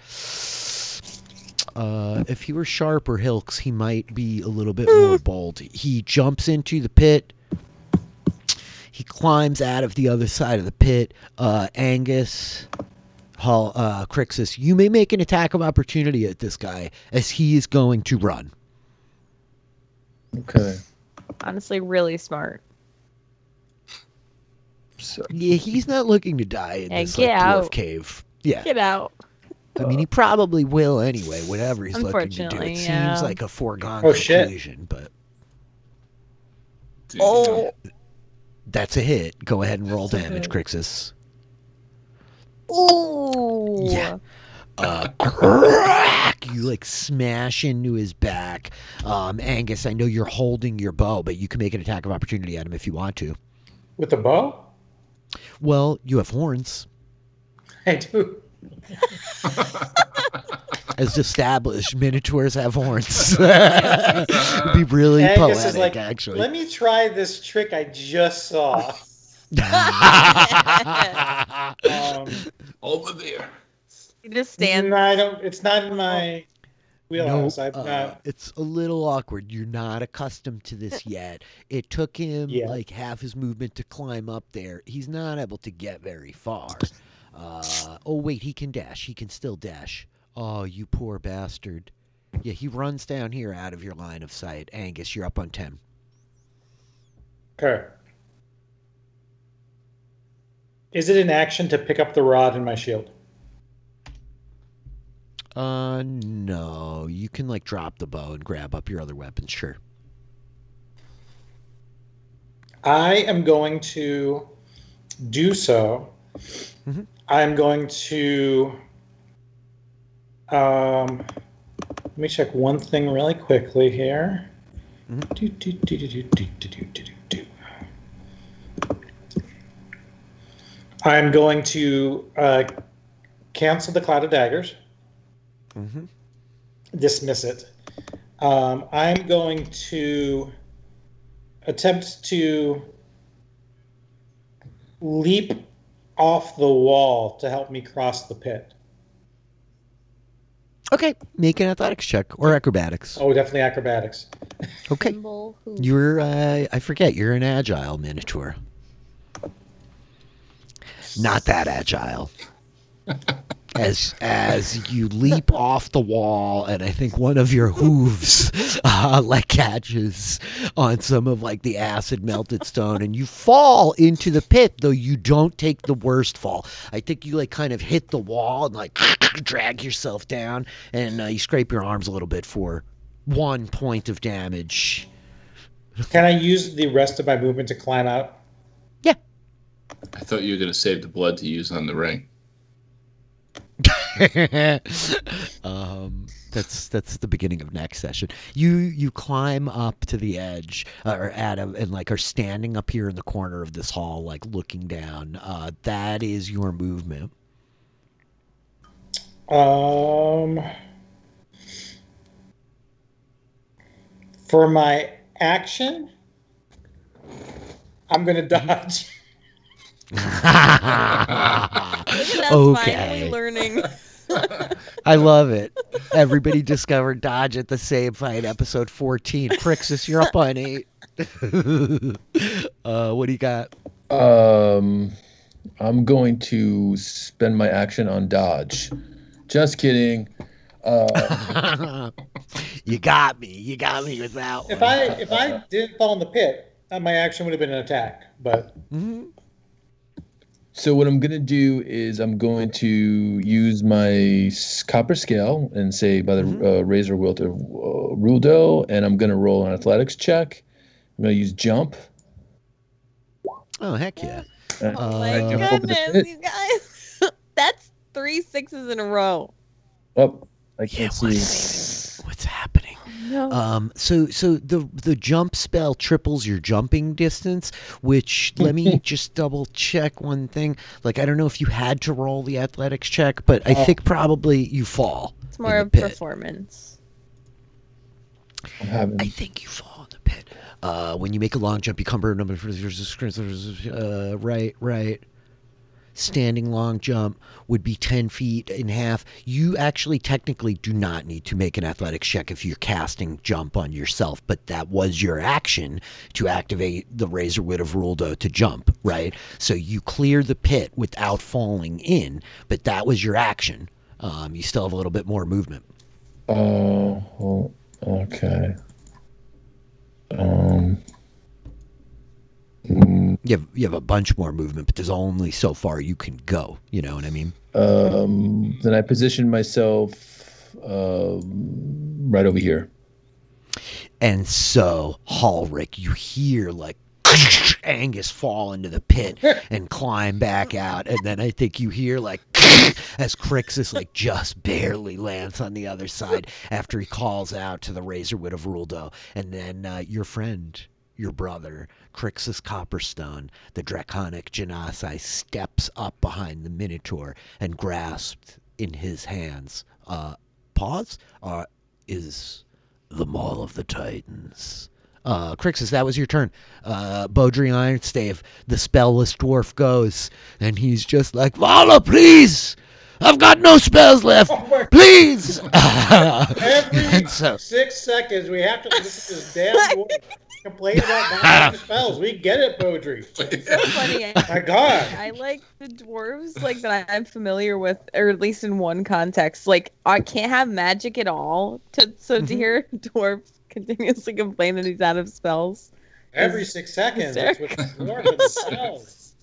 If he were sharper hilks, he might be a little bit more bold. He jumps into the pit. He climbs out of the other side of the pit. Angus, Crixus, you may make an attack of opportunity at this guy as he is going to run. Okay. Honestly, really smart. So, Yeah, he's not looking to die in this get dwarf out. cave. Yeah. Get out. I mean, he probably will anyway, whatever he's looking to do. It Unfortunately, yeah. seems like a foregone Oh, shit. conclusion, but Oh. that's a hit. Go ahead and roll damage, Crixus. Ooh. Yeah. Crack! You like smash into his back. Angus, I know you're holding your bow, but you can make an attack of opportunity at him if you want to. With a bow? Well, you have horns. I do. As established, minotaurs have horns. It'd be really Angus poetic, is like, actually. let me try this trick I just saw. Over there. You just stand. No, I don't. It's not in my wheelhouse. Nope. I'm not. It's a little awkward. You're not accustomed to this yet. It took him like half his movement to climb up there. He's not able to get very far. Oh, wait, he can dash. He can still dash. Oh, you poor bastard. Yeah, he runs down here out of your line of sight. Angus, you're up on 10. Okay. Is it an action to pick up the rod in my shield? No. You can, like, drop the bow and grab up your other weapons, sure. I am going to do so. Mm-hmm. I'm going to... let me check one thing really quickly here. I'm going to cancel the Cloud of Daggers. Mm-hmm. Dismiss it. I'm going to attempt to leap off the wall to help me cross the pit. Okay, make an athletics check or acrobatics. Oh, definitely acrobatics. Okay. You're, I forget, you're an agile minotaur. Not that agile. As you leap off the wall, and I think one of your hooves like catches on some of like the acid melted stone, and you fall into the pit, though you don't take the worst fall. I think you like kind of hit the wall and like drag yourself down, and you scrape your arms a little bit for 1 point of damage. Can I use the rest of my movement to climb out? Yeah. I thought you were going to save the blood to use on the ring. That's the beginning of next session. You climb up to the edge, or and like are standing up here in the corner of this hall, like looking down. That is your movement. For my action, I'm gonna dodge. Look at us finally learning. I love it. Everybody discovered dodge at the same fight, episode 14. Crixus, you're up on 8. What do you got? I'm going to spend my action on dodge. Just kidding. You got me. You got me with that one. If I didn't fall in the pit, my action would have been an attack. But So what I'm going to do is I'm going to use my copper scale and say by the razor wheel to Ruldo, and I'm going to roll an athletics check. I'm going to use jump. Oh, heck yeah. Oh my goodness, you guys. That's 3 6s in a row. Oh, I can't see. What's happening? No. So the jump spell triples your jumping distance, which let me just double check one thing. Like, I don't know if you had to roll the athletics check, but I think probably you fall. It's more of performance. I think you fall in the pit. When you make a long jump, you come number right. Standing long jump would be 10 feet in half. You actually technically do not need to make an athletics check if you're casting jump on yourself, but that was your action to activate the razor wit of Ruldo to jump, right? So you clear the pit without falling in, but that was your action. You still have a little bit more movement. Oh, okay. You have a bunch more movement, but there's only so far you can go. You know what I mean? Then I position myself right over here. And so, Hallrick, you hear like Angus fall into the pit and climb back out. And then I think you hear like as Crixus like just barely lands on the other side after he calls out to the Razorwood of Ruldo. And then your friend, your brother, Crixus Copperstone, the draconic Genasi, steps up behind the Minotaur and grasped in his hands, pause, is the Maul of the Titans. Crixus, that was your turn. Beaudry Ironstave, the spellless dwarf, goes, and he's just like, Vala, please! I've got no spells left! Please! Every 6 seconds, we have to listen to this damn dwarf complain about not having spells. We get it, Beaudry. It's so funny. My God. I like the dwarves like that I'm familiar with, or at least in one context. Like, I can't have magic at all. To hear a dwarf continuously complain that he's out of spells. Every 6 seconds, it's with the dwarf and the spells.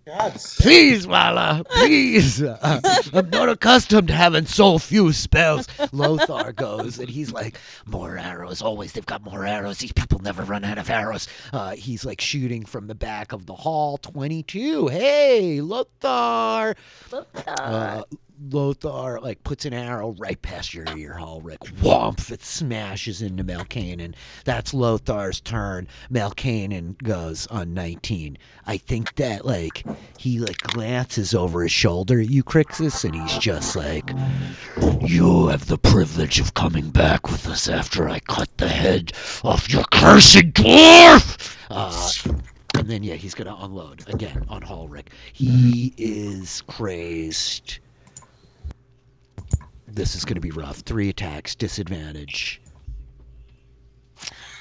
God, please, Vala, please. I'm not accustomed to having so few spells. Lothar goes, and he's like, more arrows. Always, they've got more arrows. These people never run out of arrows. He's like shooting from the back of the hall. 22. Hey, Lothar. Lothar like puts an arrow right past your ear, Ulrich. Whomp! It smashes into Malkanen. That's Lothar's turn. Malkanen goes on 19. I think that like he like glances over his shoulder at you, Crixus, and he's just like, you have the privilege of coming back with us after I cut the head off your cursed dwarf. And then yeah, he's gonna unload again on Ulrich. He is crazed. This is going to be rough. 3 attacks, disadvantage.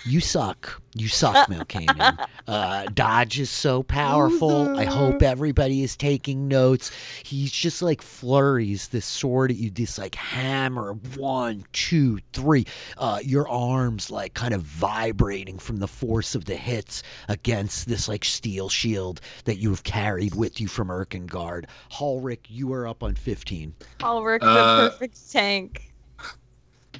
You suck. You suck, Malkanen. Dodge is so powerful. I hope everybody is taking notes. He's just like flurries this sword at you, this like hammer. 1, 2, 3. Your arms like kind of vibrating from the force of the hits against this like steel shield that you have carried with you from Erkengard. Ulrich, you are up on 15. Ulrich, the perfect tank.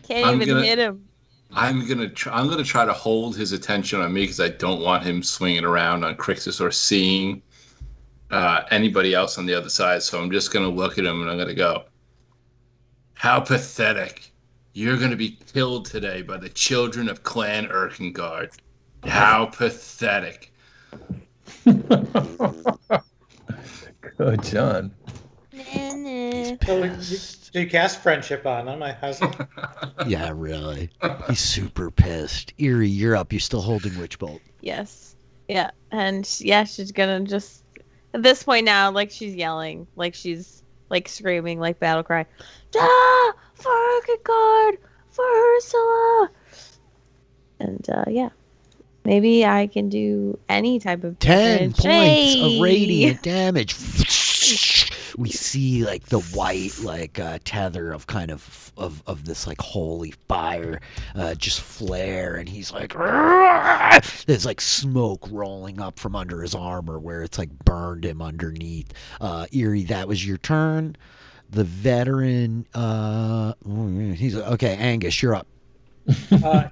Can't even hit him. I'm gonna try to hold his attention on me because I don't want him swinging around on Crixus or seeing anybody else on the other side. So I'm just gonna look at him and I'm gonna go, how pathetic! You're gonna be killed today by the children of Clan Erkengard. How pathetic! Good, John. So you cast friendship on him. How's it? Yeah, really. He's super pissed. Eerie, you're up. You're still holding Witchbolt. Yes. Yeah. And yeah, she's gonna just at this point now, like she's yelling, like she's like screaming, like battle cry. Ah! For Erkengard! For Ursula! And yeah. Maybe I can do any type of 10 damage. points of radiant damage. We see like the white like tether of kind of this like holy fire just flare, and he's like, Rrr! There's like smoke rolling up from under his armor where it's like burned him underneath. Eerie, that was your turn. The veteran, he's okay. Angus, you're up.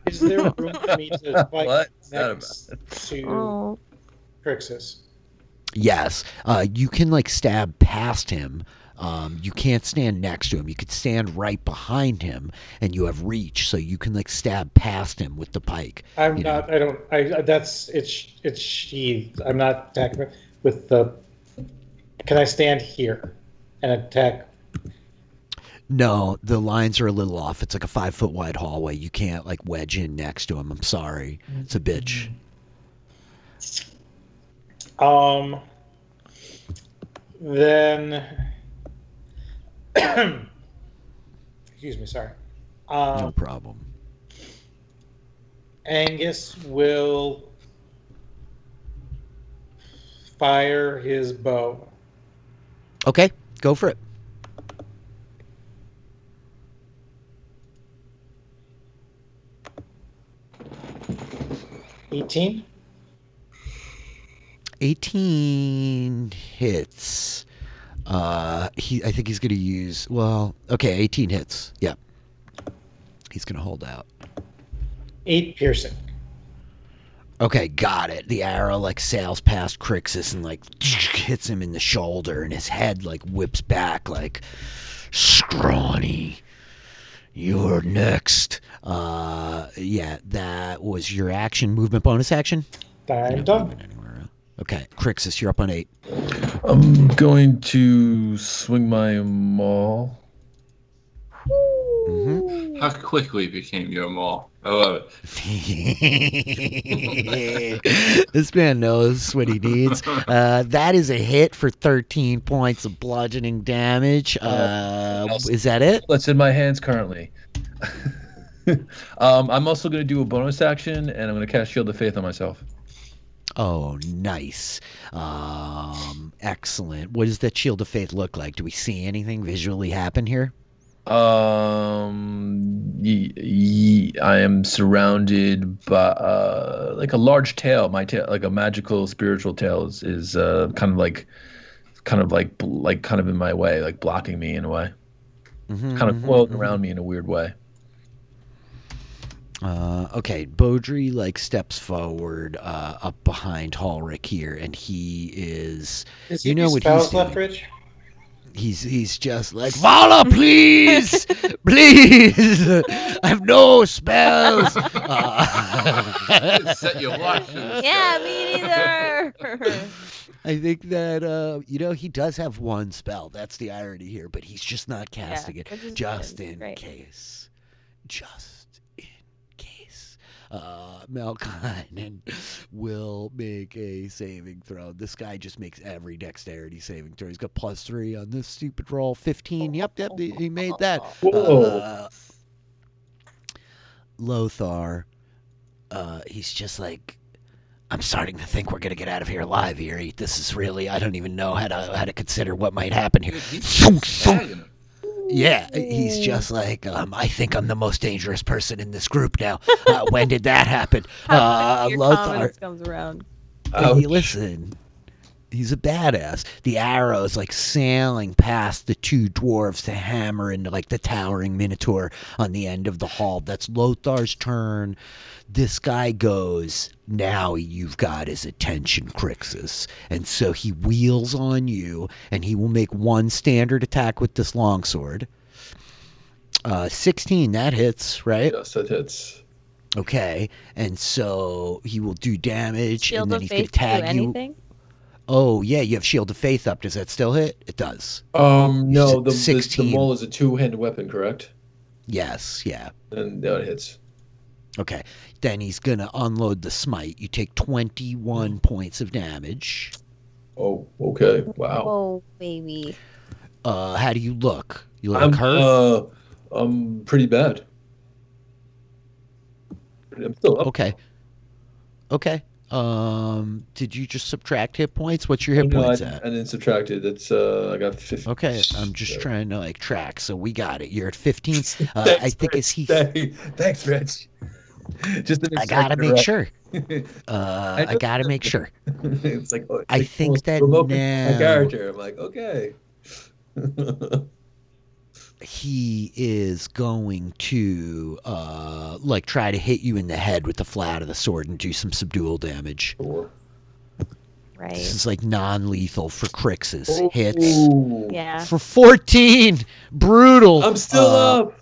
Is there room for me to fight What's next to Crixus? Yes, you can like stab past him. You can't stand next to him. You could stand right behind him, and you have reach, so you can like stab past him with the pike. I'm not. I don't. It's sheathed. I'm not attacking with the. Can I stand here and attack? No, the lines are a little off. It's like a 5-foot wide hallway. You can't like wedge in next to him. I'm sorry. It's a bitch. Then. Excuse me. Sorry. No problem. Angus will fire his bow. Okay, go for it. 18? 18 hits. I think he's going to use, 18 hits. Yeah. He's going to hold out. 8 piercing. Okay, got it. The arrow like sails past Crixus and like hits him in the shoulder, and his head like whips back like, scrawny, you're next. Yeah, that was your action. Movement bonus action? I'm done. Okay, Crixus, you're up on 8. I'm going to swing my maul. Mm-hmm. How quickly became your maul? I love it. This man knows what he needs. That is a hit for 13 points of bludgeoning damage. Is that it? That's in my hands currently. I'm also going to do a bonus action, and I'm going to cast Shield of Faith on myself. Oh, nice. Excellent. What does that Shield of Faith look like? Do we see anything visually happen here? I am surrounded by like a large tail. My tail, like a magical spiritual tail, is kind of in my way, like blocking me in a way. Kind of floating around me in a weird way. Okay, Beaudry like steps forward up behind Ulrich here, and he is. You know what he's doing? Left, Rich? He's just like, Vala, please, please. I have no spells. Set your watches. Yeah, me neither. I think that he does have one spell. That's the irony here, but he's just not casting it just in case. Just in case. Malkinen will make a saving throw. This guy just makes every dexterity saving throw. He's got +3 on this stupid roll. 15. Yep, he made that. Lothar, he's just like, I'm starting to think we're gonna get out of here alive, Eerie. This is really, I don't even know how to consider what might happen here. Yeah, he's just like, I think I'm the most dangerous person in this group now. When did that happen? Lothar comes around. Hey, listen, he's a badass. The arrow's like sailing past the two dwarves to hammer into like the towering minotaur on the end of the hall. That's Lothar's turn. This guy goes, now you've got his attention, Crixus. And so he wheels on you, and he will make one standard attack with this longsword. 16, that hits, right? Yes, that hits. Okay, and so he will do damage, Shield and then of he's going to Faith tag do you. anything? Oh, yeah, you have Shield of Faith up. Does that still hit? It does. No, the 16. maul is a two-handed weapon, correct? Yes, yeah. And that hits. Okay, then he's going to unload the smite. You take 21 points of damage. Oh, okay. Wow. Oh, baby. How do you look? You look hurt? I'm pretty bad. I'm still up. Okay. Did you just subtract hit points? What's your hit points at? I didn't subtract it. It's I got 15. Okay, I'm just trying to like track. So we got it. You're at 15. I think as he. Thanks, Rich. Just I gotta make sure. I gotta make sure. It's like I think that now my character. I'm like, okay. He is going to like try to hit you in the head with the flat of the sword and do some subdual damage. Sure. Right. This is like non-lethal for Crixus. Oh. Hits. Yeah. For 14. Brutal. I'm still up.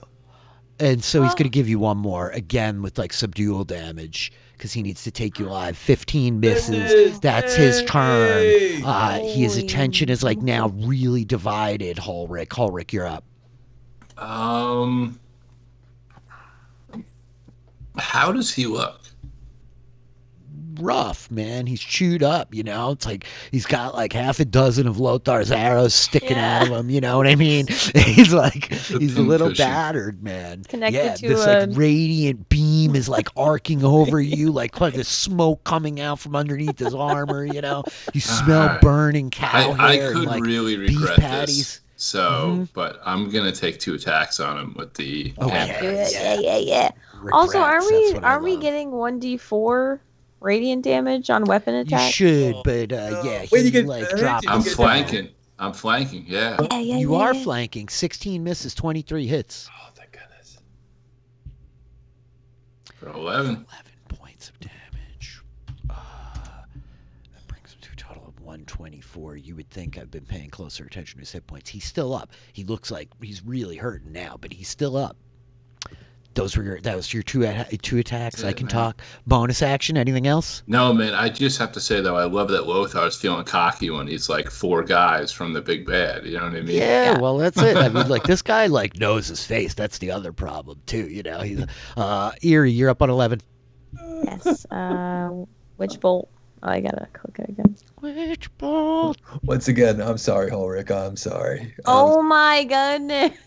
And so he's going to give you one more, again with like subdual damage, because he needs to take you alive. 15 misses. That's his turn. His attention is like now really divided, Ulrich. Ulrich, you're up. How does he look? Rough, man. He's chewed up, you know. It's like he's got like half a dozen of Lothar's arrows sticking out of him, you know what I mean? He's like, he's a little battered, man. Connected to this like radiant beam is like arcing over you, like the smoke coming out from underneath his armor, you know. You smell burning cow hair. I and, could like, really beef regret patties. this. So, but I'm gonna take 2 attacks on him with the hammer. Yeah. Also, are we getting 1d4 radiant damage on weapon You attacks? should, but yeah, Wait, you he get like damage? dropped. I'm get flanking. I'm flanking. Yeah. You are flanking. 16 misses, 23 hits. Oh, thank goodness. For 11. 11 points of damage. 24. You would think I've been paying closer attention to his hit points. He's still up. He looks like he's really hurting now, but he's still up. That was your two attacks. I can talk. Bonus action. Anything else? No, man. I just have to say though, I love that Lothar's feeling cocky when he's like 4 guys from the big bad. You know what I mean? Yeah. Well, that's it. I mean, like this guy like knows his face. That's the other problem too. You know. He's Eerie. You're up on 11. Yes. Which bolt? Oh, I gotta click it again. Which bolt? Once again, I'm sorry, Ulrich. I'm sorry. Oh my goodness.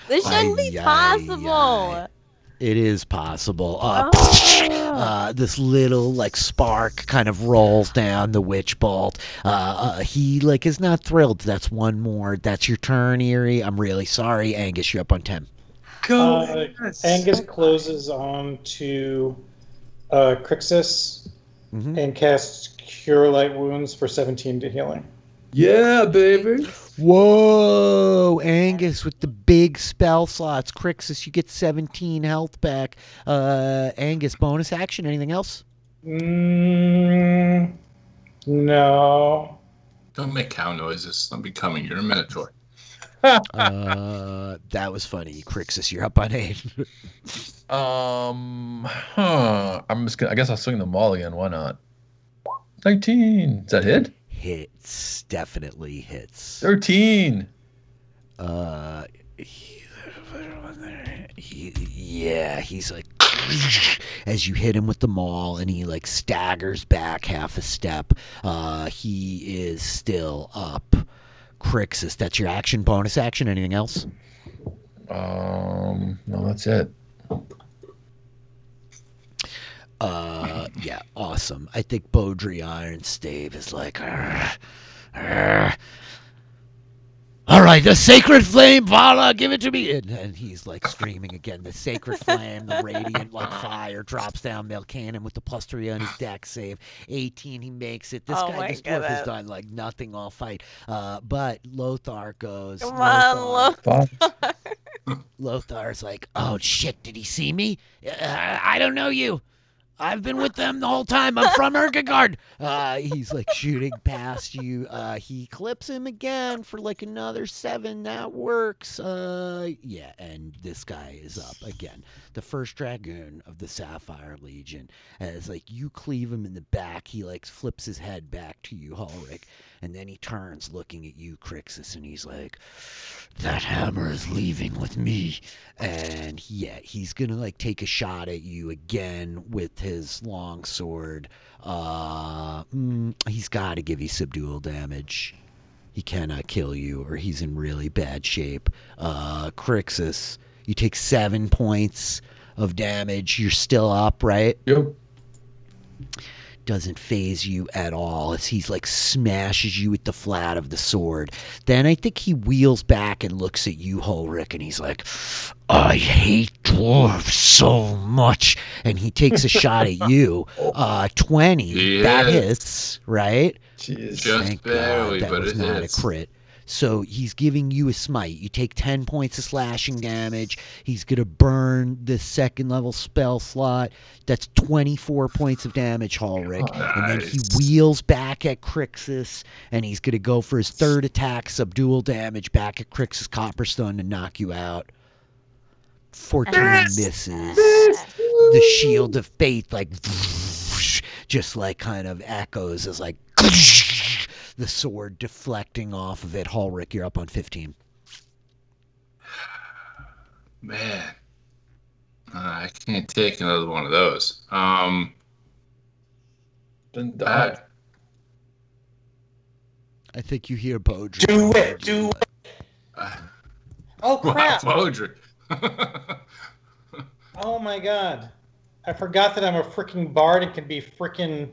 This shouldn't be possible. It is possible. This little like spark kind of rolls down the witch bolt. He like is not thrilled. That's one more. That's your turn, Eerie. I'm really sorry, Angus. You're up on 10. Go. Angus closes on to Crixus and casts Cure Light Wounds for 17 to healing. Yeah, baby. Whoa, Angus with the big spell slots. Crixus, you get 17 health back. Angus, bonus action. Anything else? No. Don't make cow noises. I'm becoming your Minotaur. That was funny. Crixus, you're up on 8. I'm just gonna. I guess I'll swing them all again. Why not? 19. Is that hit? Hits. Definitely hits. 13. He's like, as you hit him with the maul, and he like staggers back half a step. He is still up. Crixus, that's your action. Bonus action. Anything else? No, that's it. Yeah, awesome. I think Beaudry Ironstave is like, all right, the sacred flame, Vala, give it to me. And he's like screaming again. The sacred flame, the radiant like fire drops down. Melkanon with the +3 on his dex save. 18, he makes it. This dwarf has done like nothing all fight. But Lothar goes. Come on, Lothar. Lothar's like, oh shit, did he see me? I don't know you. I've been with them the whole time. I'm from Erkengard. He's like shooting past you. He clips him again for like another 7. That works. Yeah, and this guy is up again. The first dragoon of the Sapphire Legion. As like you cleave him in the back, he like flips his head back to you, Ulrich, and then he turns looking at you, Crixus, and he's like, that hammer is leaving with me. And yeah, he's gonna like take a shot at you again with his long sword. He's got to give you subdual damage. He cannot kill you, or he's in really bad shape. Crixus, you take 7 points of damage. You're still up, right? Yep. Doesn't phase you at all as he's like smashes you with the flat of the sword. Then I think he wheels back and looks at you, Ulrich, and he's like, I hate dwarves so much. And he takes a shot at you. 20. Yeah. That hits, right? Jeez. Just Thank barely, God, that but was it not hits. a crit. So he's giving you a smite. You take 10 points of slashing damage. He's going to burn the 2nd level spell slot. That's 24 points of damage, Ulrich. Nice. And then he wheels back at Crixus, and he's going to go for his 3rd attack, subdual damage, back at Crixus Copperstone to knock you out. 14 misses. The shield of faith, like, just like kind of echoes as like, the sword deflecting off of it. Ulrich, you're up on 15. Man, I can't take another one of those. Then die. I think you hear Beaudry. Do it. Oh, crap. Beaudry. Oh, my God. I forgot that I'm a freaking bard and can be freaking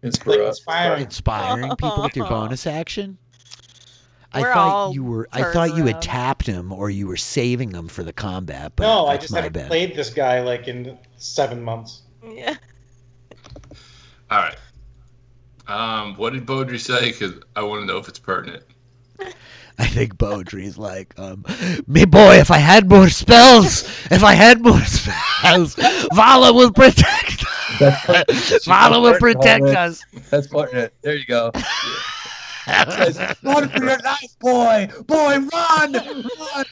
Inspiring. Inspiring people with your bonus action. I We're thought all you turning had around. tapped him or you were saving them for the combat. But No, I that's just my haven't bad. played this guy like in 7 months. Yeah. All right. What did Beaudry say? Because I want to know if it's pertinent. I think Beaudry's like, me boy, if I had more spells, Vala will protect Mala will protect us. That's part. There you go. Run for your life, boy! Boy, run! Run!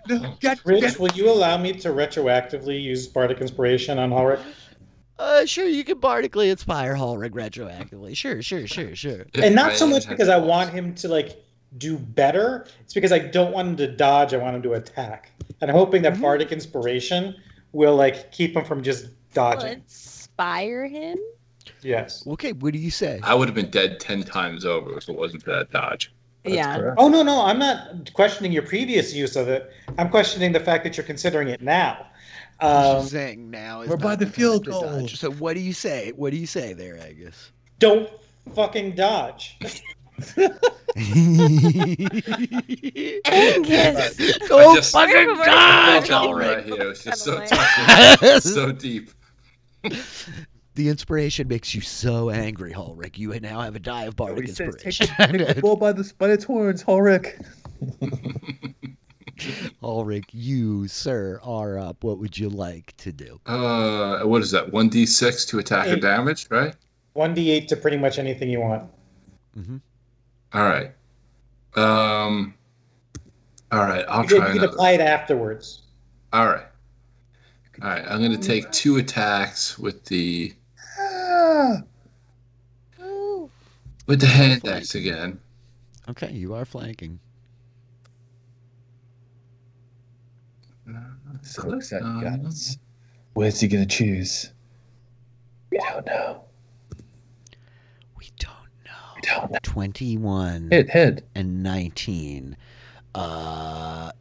No, Rich, will you allow me to retroactively use Bardic Inspiration on Ulrich? Sure, you can bardically inspire Ulrich retroactively. Sure. And not so much because I want him to like do better. It's because I don't want him to dodge. I want him to attack. And I'm hoping that Bardic Inspiration will like keep him from just dodging. Will inspire him? Yes. Okay, what do you say? I would have been dead 10 times over if it wasn't for that dodge. Yeah. Correct. Oh no, I'm not questioning your previous use of it. I'm questioning the fact that you're considering it now. Saying now is we're by not the time field to goal. dodge. So what do you say? What do you say there, Angus? Don't fucking dodge. Angus. Don't just- fucking dodge, Ulrich. Right here. It's just so Kinda touching. So deep. The inspiration makes you so angry, Ulrich. You now have a die of bardic He says, inspiration. take the bull by its horns, Ulrich. Ulrich, you, sir, are up. What would you like to do? What is that? 1d6 to attack or 8. damage, right? 1d8 to pretty much anything you want. Mm-hmm. All right. All right. I'll You try can another. apply it afterwards. All right. I'm going to take 2 attacks with the hand axe again. Okay, you are flanking. So excited, guys. Where's he gonna choose? We don't know. We don't know. 21 Hit. and 19.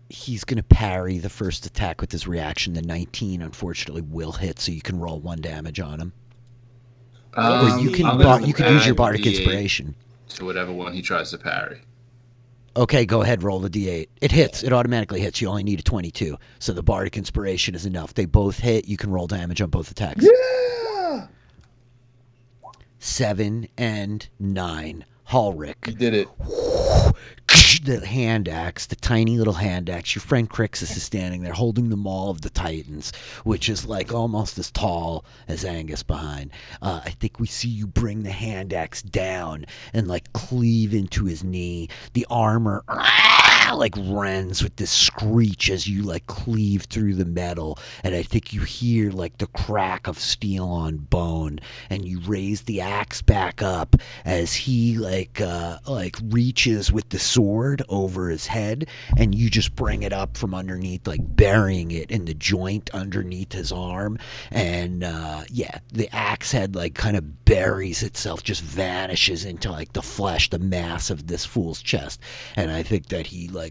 He's going to parry the first attack with his reaction. The 19, unfortunately, will hit, so you can roll 1 damage on him. Or you can use your bardic D8 inspiration. to whatever one he tries to parry. Okay, go ahead, roll the d8. It hits. It automatically hits. You only need a 22. So the bardic inspiration is enough. They both hit. You can roll damage on both attacks. Yeah. 7 and 9. Ulrich. You did it. The hand axe, the tiny little hand axe. Your friend Crixus is standing there holding the Maul of the Titans, which is like almost as tall as Angus behind. I think we see you bring the hand axe down and like cleave into his knee. The armor like rends with this screech as you like cleave through the metal, and I think you hear like the crack of steel on bone, and you raise the axe back up as he like reaches with the sword over his head, and you just bring it up from underneath, like burying it in the joint underneath his arm, and the axe head like kind of buries itself, just vanishes into like the flesh, the mass of this fool's chest, and I think that he like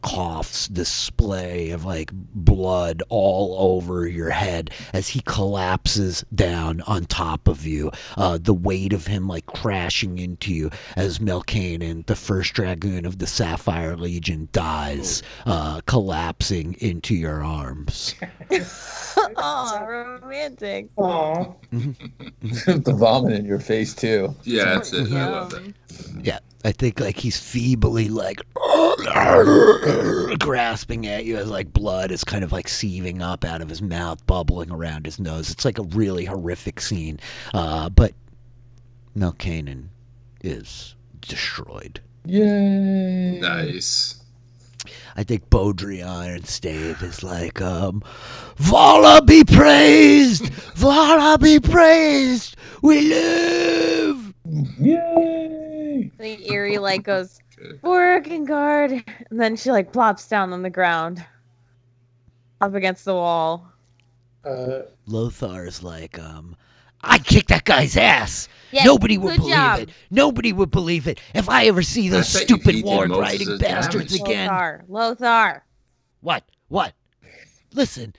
coughs this splay of like blood all over your head as he collapses down on top of you, the weight of him like crashing into you as Melkanen, the first dragoon of the Sapphire Legion, dies, collapsing into your arms. Oh, romantic. Aw. The vomit in your face too. Yeah, that's it. I love that. Yeah, I think like he's feebly like grasping at you as like blood is kind of like seething up out of his mouth, bubbling around his nose. It's like a really horrific scene, but Melkanen is destroyed. Yay! Nice. I think Baudrillard and Stave is like, Vala be praised! Vala be praised! We live! Yay! I think Eerie like goes, for Erkengard, and then she like plops down on the ground, up against the wall. Lothar's like, I kicked that guy's ass! Yeah, Nobody would good believe job. it. Nobody would believe it if I ever see those I bet stupid he did ward most of riding the bastards damage. again. Lothar. What? Listen.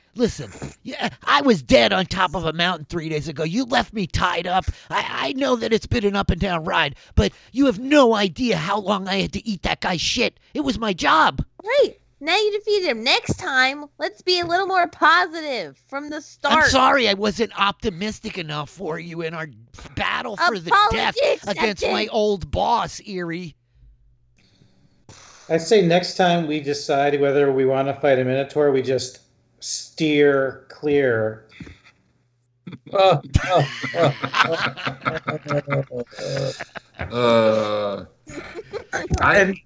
Yeah, I was dead on top of a mountain 3 days ago. You left me tied up. I know that it's been an up and down ride, but you have no idea how long I had to eat that guy's shit. It was my job. Right. Now you defeated him. Next time, let's be a little more positive from the start. I'm sorry I wasn't optimistic enough for you in our battle for the death against my old boss, Eerie. I say next time we decide whether we want to fight a Minotaur, we just steer clear And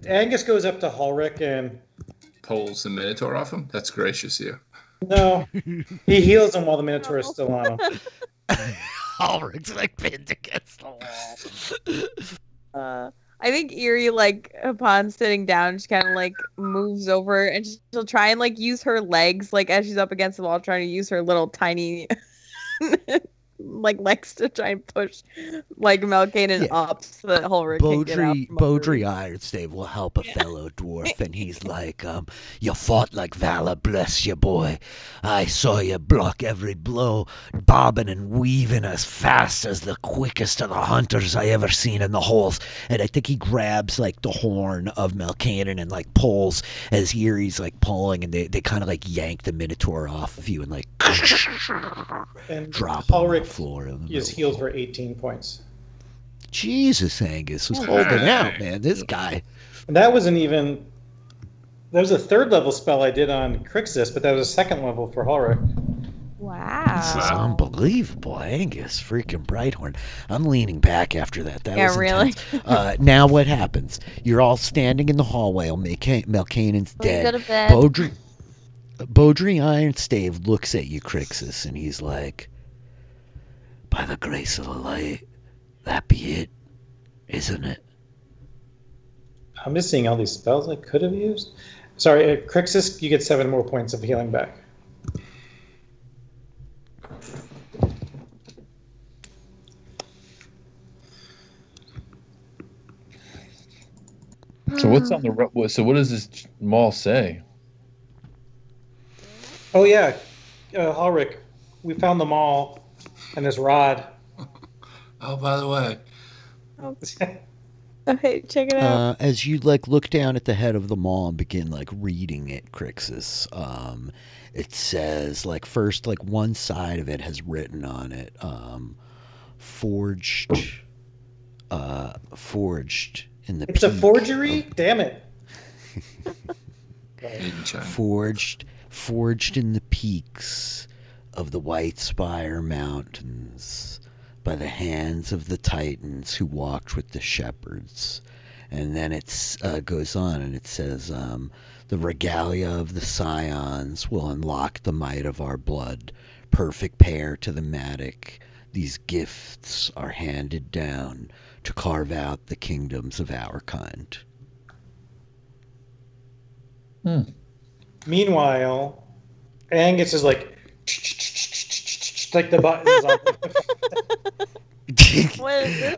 Angus goes up to Ulrich and pulls the Minotaur off him. That's gracious of you. No, he heals him while the Minotaur is still on him. Ulrich's like pinned against the wall. I think Eerie, like, upon sitting down, she kind of, like, moves over and she'll try and, like, use her legs, like, as she's up against the wall, trying to use her little tiny, like, legs to try and push, like, Melkanen up so that Ulrich can get out. Beaudry Ironstave will help a fellow dwarf, and he's like, you fought like valor, bless you, boy. I saw you block every blow, bobbing and weaving as fast as the quickest of the hunters I ever seen in the halls. And I think he grabs, like, the horn of Melkanen and, like, pulls as Eerie's, like, pulling, and they kind of, like, yank the Minotaur off of you and, like, and drop him on the Ulrich floor. is healed for 18 points. Jesus, Angus was holding out, man. This guy. And that was a third level spell I did on Crixus, but that was a second level for Ulrich. Wow. This is unbelievable, Angus. Freaking Brighthorn. I'm leaning back after that. That was really. Now what happens? You're all standing in the hallway. Melkanen's dead. Go to bed. Beaudry Ironstave looks at you, Crixus, and he's like, by the grace of the light, that be it, isn't it? I'm just seeing all these spells I could have used. Sorry, Crixus, you get 7 more points of healing back. So what's on the? So what does this mall say? Oh yeah, Ulrich, we found the mall and this rod. Oh, by the way. Okay, check it out. As you like look down at the head of the mall and begin like reading it, Crixus, it says like first like one side of it has written on it, forged in the. It's a forgery. Damn it. Forged in the peaks of the White Spire Mountains by the hands of the Titans who walked with the shepherds. And then it goes on and it says, the regalia of the Scions will unlock the might of our blood, perfect pair to the Matic. These gifts are handed down to carve out the kingdoms of our kind. Meanwhile, Angus is like the buttons on. What is this?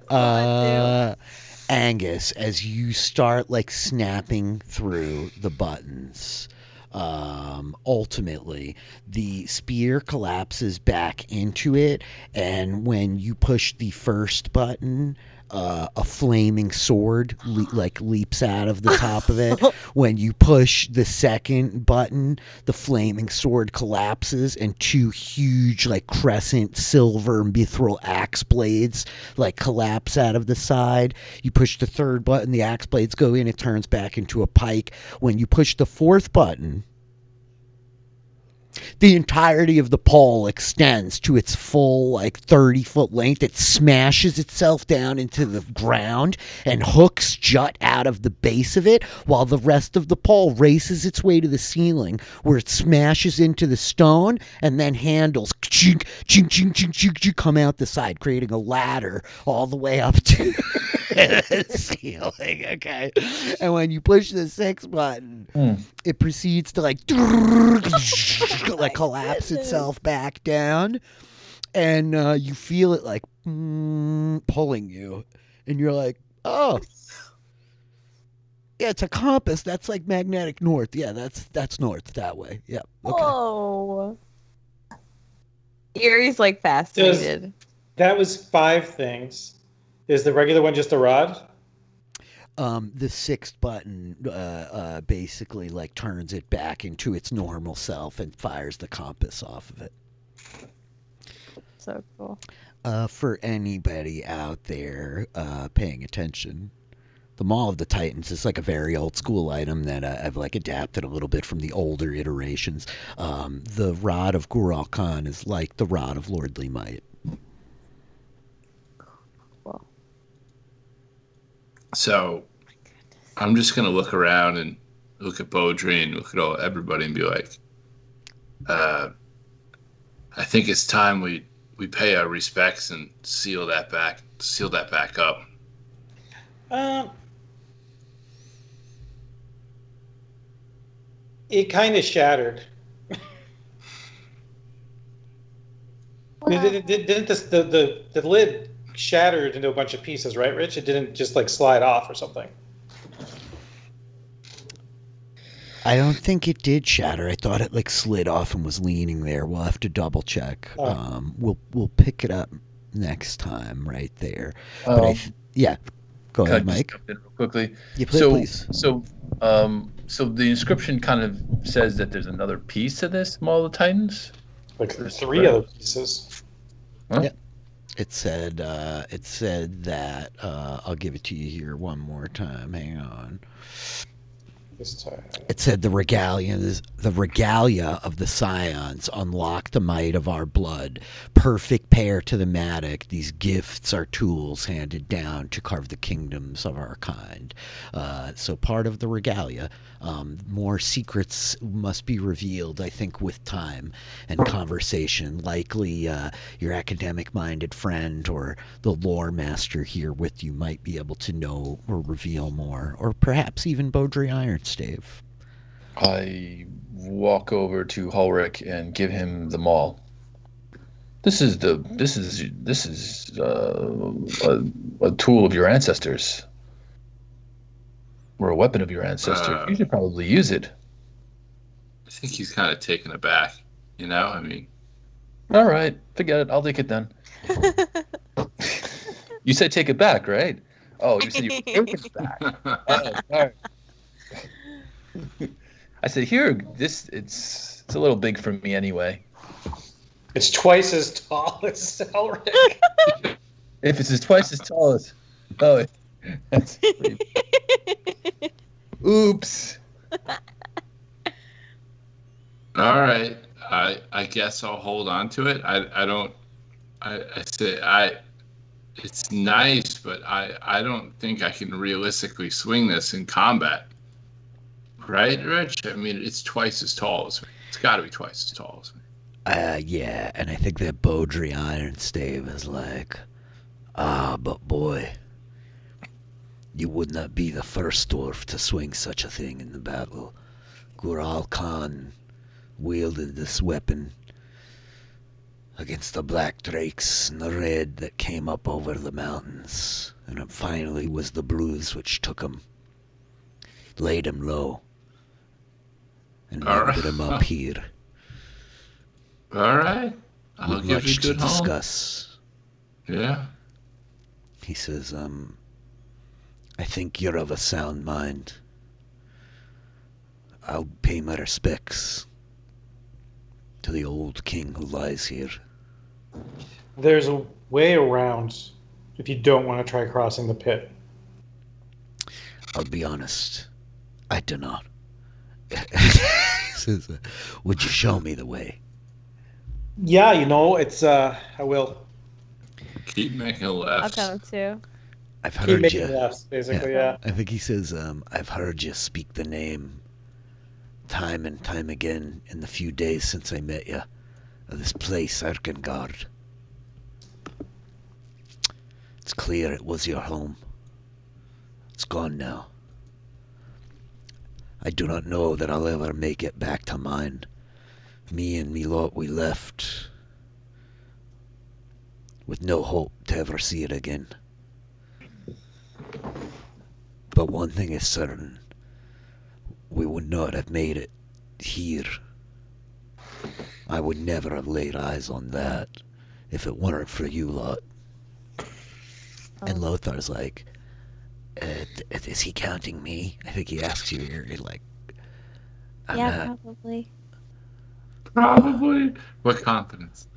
Angus, as you start like snapping through the buttons, ultimately the spear collapses back into it, and when you push the first button, a flaming sword leaps out of the top of it. When you push the second button, the flaming sword collapses and 2 huge like crescent silver mithril axe blades like collapse out of the side. You push the third button, the axe blades go in, it turns back into a pike. When you push the fourth button, the entirety of the pole extends to its full, like, 30-foot length. It smashes itself down into the ground, and hooks jut out of the base of it, while the rest of the pole races its way to the ceiling, where it smashes into the stone, and then handles come out the side, creating a ladder all the way up to the ceiling, okay? And when you push the 6th button, it proceeds to, like collapse itself back down, and you feel it like pulling you, and you're like, oh yeah, it's a compass. That's like magnetic north. Yeah, that's north that way. Yeah. Okay. Whoa. Eerie's like fascinated. That was 5 things. Is the regular one just a rod? The 6th button basically like turns it back into its normal self and fires the compass off of it. So cool. For anybody out there paying attention, The Maul of the Titans is like a very old school item that I've like adapted a little bit from the older iterations. The Rod of Gurahl Khan is like the Rod of Lordly Might. Well, So I'm just gonna look around and look at Beaudry and look at everybody and be like, I think it's time we pay our respects and seal that back up. It kind of shattered. Didn't the lid shattered into a bunch of pieces, right, Rich? It didn't just like slide off or something. I don't think it did shatter. I thought it like slid off and was leaning there. We'll have to double check. Oh. We'll pick it up next time, right there. But yeah, go ahead, Mike. Jump in real quickly. Yeah, please. So the inscription kind of says that there's another piece to this Maul of the Titans. Like three other pieces. Huh? Yeah. It said that I'll give it to you here one more time. Hang on. This time. It said the regalia of the Scions unlock the might of our blood. Perfect pair to the Matic. These gifts are tools handed down to carve the kingdoms of our kind. So part of the regalia. More secrets must be revealed, I think, with time and conversation. Likely your academic-minded friend or the lore master here with you might be able to know or reveal more. Or perhaps even Beaudry Ironstave. I walk over to Ulrich and give him the Maul. This is a tool of your ancestors. Or a weapon of your ancestors. You should probably use it. I think he's kind of taken aback. I mean. All right, forget it. I'll take it then. You said take it back, right? Oh, you said you take it back. Oh, all right. I said, here, it's a little big for me anyway. It's twice as tall as Ulrich. If it's twice as tall as... Oh, that's pretty... Oops. All right. I guess I'll hold on to it. It's nice, but I don't think I can realistically swing this in combat. Right, Rich? I mean, it's twice as tall as me. It's got to be twice as tall as me. Yeah, and I think that Beaudry Ironstave is like, but boy, you would not be the first dwarf to swing such a thing in the battle. Gurahl Khan wielded this weapon against the black drakes and the red that came up over the mountains, and it finally was the blues which took him, laid him low, and landed him up here. All right. I'll give you a good home. Discuss. Yeah. He says, I think you're of a sound mind. I'll pay my respects to the old king who lies here. There's a way around if you don't want to try crossing the pit. I'll be honest, I do not. He says, would you show me the way? Yeah, it's, I will. Keep making lefts. I'll come too. I've Keep heard making you. lefts, basically, yeah. I think he says, I've heard you speak the name time and time again in the few days since I met you of this place, Erkengard. It's clear it was your home. It's gone now. I do not know that I'll ever make it back to mine. Me and me lot, we left with no hope to ever see it again. But one thing is certain. We would not have made it here. I would never have laid eyes on that if it weren't for you lot. And Lothar's like, is he counting me? I think he asks you, you're like, Yeah, probably. Probably. What confidence?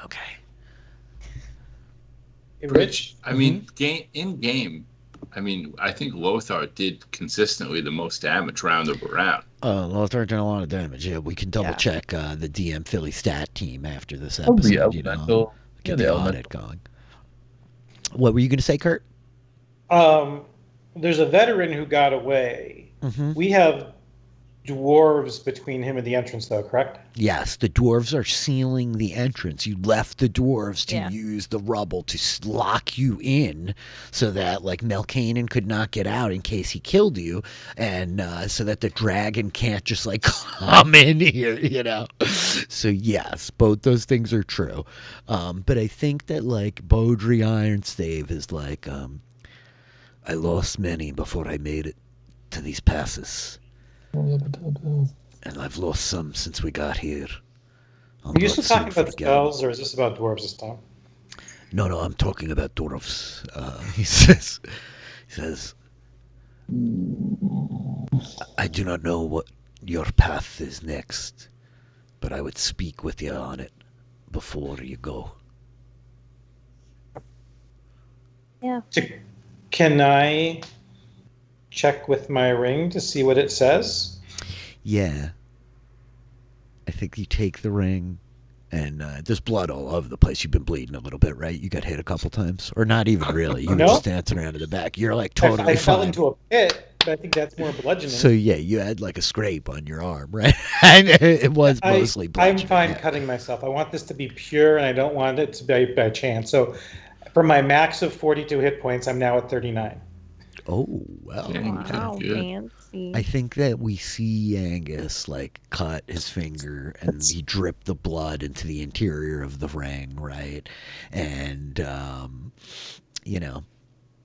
Okay. Hey, Rich? I mean, in game, I mean, I think Lothar did consistently the most damage round over round. Lothar did a lot of damage. Yeah, we can double check the DM Philly stat team after this episode. The elemental. Get the audit going. What were you going to say, Kurt? There's a veteran who got away. Mm-hmm. We have dwarves between him and the entrance, though, correct? Yes, the dwarves are sealing the entrance. You left the dwarves to use the rubble to lock you in so that, like, Melkanen could not get out in case he killed you, and so that the dragon can't just, like, come in here, you know? So, yes, both those things are true. But I think that, like, Beaudry Ironstave is like, I lost many before I made it to these passes. And I've lost some since we got here. Are you still talking about spells, or is this about dwarves this time? No, I'm talking about dwarves. He says, I do not know what your path is next, but I would speak with you on it before you go. Yeah. Can I check with my ring to see what it says? Yeah. I think you take the ring, and there's blood all over the place. You've been bleeding a little bit, right? You got hit a couple times? Or not even really. You were just dancing around in the back. You're like totally I fell fine. into a pit, but I think that's more bludgeoning. So, yeah, you had like a scrape on your arm, right? And it was mostly bludgeoning. I'm fine cutting myself. I want this to be pure, and I don't want it to be by chance. So, from my max of 42 hit points, I'm now at 39. Oh, well. Wow, fancy. I think that we see Angus, like, cut his finger and he dripped the blood into the interior of the ring, right? And, you know,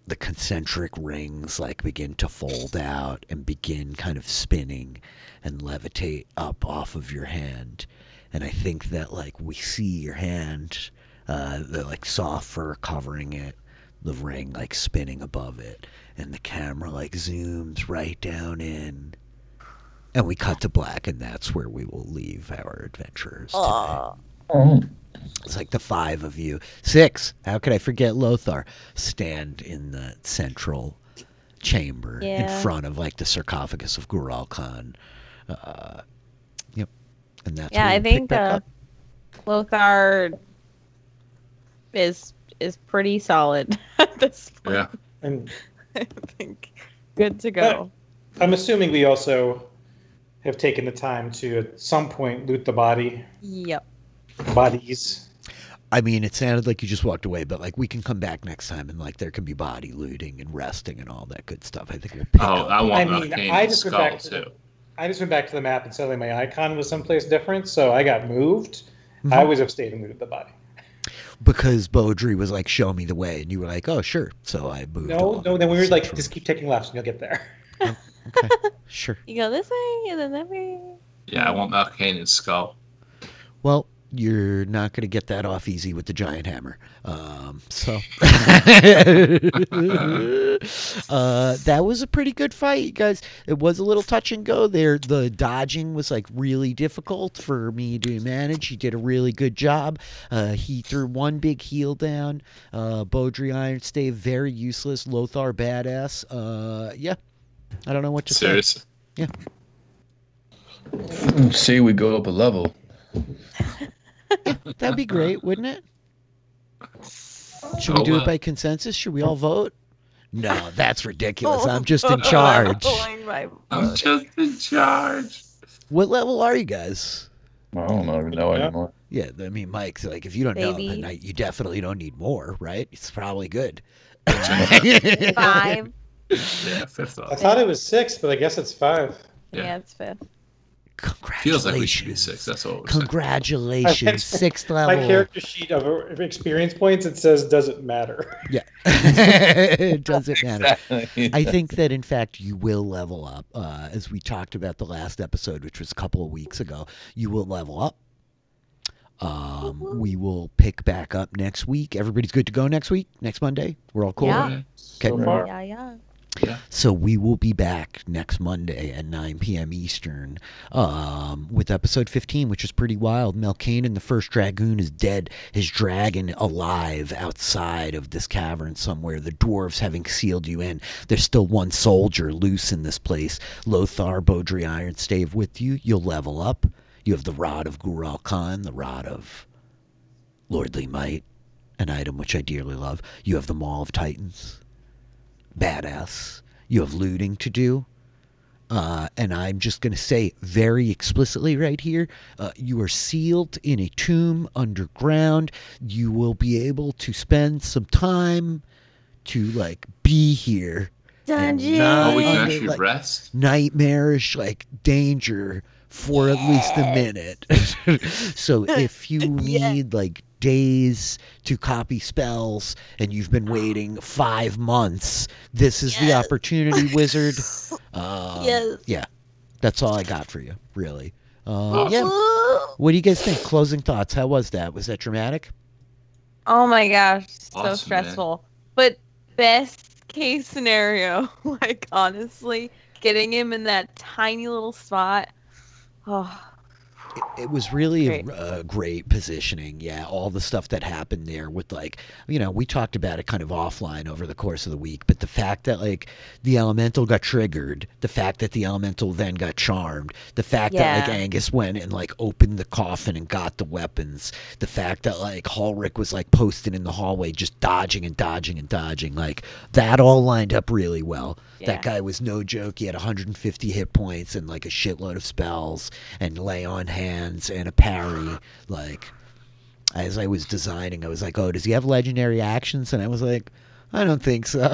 the concentric rings, like, begin to fold out and begin kind of spinning and levitate up off of your hand. And I think that, like, we see your hand, the, like, soft fur covering it, the ring, like, spinning above it. And the camera, like, zooms right down in. And we cut to black, and that's where we will leave our adventurers today. It's like the 5 of you. 6, how could I forget Lothar? Stand in the central chamber in front of, like, the sarcophagus of Gurahl Khan. Yep. And that's where I think Lothar is pretty solid at this point. Yeah. And I think good to go. I'm assuming we also have taken the time to, at some point, loot the body. Yep. Bodies. I mean, it sounded like you just walked away, but, like, we can come back next time and, like, there can be body looting and resting and all that good stuff. I think we'll pick up. I just went back to the map and suddenly my icon was someplace different, so I got moved. Mm-hmm. I would have stayed and looted the body. Because Beaudry was like, show me the way, and you were like, oh, sure. So I moved. No, then we were like, just keep taking lefts and you'll get there. Oh, okay, sure. You go this way and then that way. Yeah, I want Melkanen's skull. Well, you're not going to get that off easy with the giant hammer. So that was a pretty good fight, you guys. It was a little touch and go there. The dodging was like really difficult for me to manage. He did a really good job. He threw one big heel down. Beaudry Ironstave, very useless. Lothar, badass. Yeah, I don't know what to say. Yeah. Say we go up a level. Yeah, that'd be great, wouldn't it? Should we do it by consensus? Should we all vote? No, that's ridiculous. I'm just in charge. I'm just in charge. What level are you guys? I don't even know anymore. Yeah, I mean, Mike, like, if you don't know, then you definitely don't need more, right? It's probably good. 5. Yeah, 5th off. I thought it was 6, but I guess it's 5. Yeah, it's 5th. Congratulations. Feels like we should be 6. That's all. Congratulations, 6th level. My character sheet of experience points, it says doesn't matter. Yeah, it doesn't matter. Exactly. I think that in fact you will level up, as we talked about the last episode, which was a couple of weeks ago. You will level up. We will pick back up next week. Everybody's good to go next week, next Monday. We're all cool. Yeah. Okay. Yeah. Yeah. So we will be back next Monday at 9 p.m. Eastern with episode 15, which is pretty wild. Malkainen, the first dragoon, is dead. His dragon alive outside of this cavern somewhere. The dwarves having sealed you in. There's still one soldier loose in this place. Lothar, Beaudry Ironstave with you. You'll level up. You have the Rod of Gurahl Khan, the Rod of Lordly Might, an item which I dearly love. You have the Maul of Titans. Badass. You have looting to do. And I'm just going to say very explicitly right here, you are sealed in a tomb underground. You will be able to spend some time to, like, be here. Dungeon. Oh, we can actually rest? Nightmarish, like, danger for at least a minute. So if you need, like, days to copy spells and you've been waiting 5 months, this is the opportunity, wizard. Yeah, that's all I got for you, really. Yeah. What do you guys think? Closing thoughts. How was that? Was that dramatic? Oh my gosh, so Awesome, stressful. Man. But best case scenario, like, honestly, getting him in that tiny little spot. Oh. It was really a great positioning. Yeah, all the stuff that happened there with, like, you know, we talked about it kind of offline over the course of the week, but the fact that, like, the elemental got triggered, the fact that the elemental then got charmed, the fact that, like, Angus went and, like, opened the coffin and got the weapons, the fact that, like, Ulrich was, like, posted in the hallway just dodging and dodging and dodging, like, that all lined up really well. That guy was no joke. He had 150 hit points and, like, a shitload of spells and lay on hands and a parry. Like, as I was designing, I was like, oh, does he have legendary actions? And I was like, I don't think so.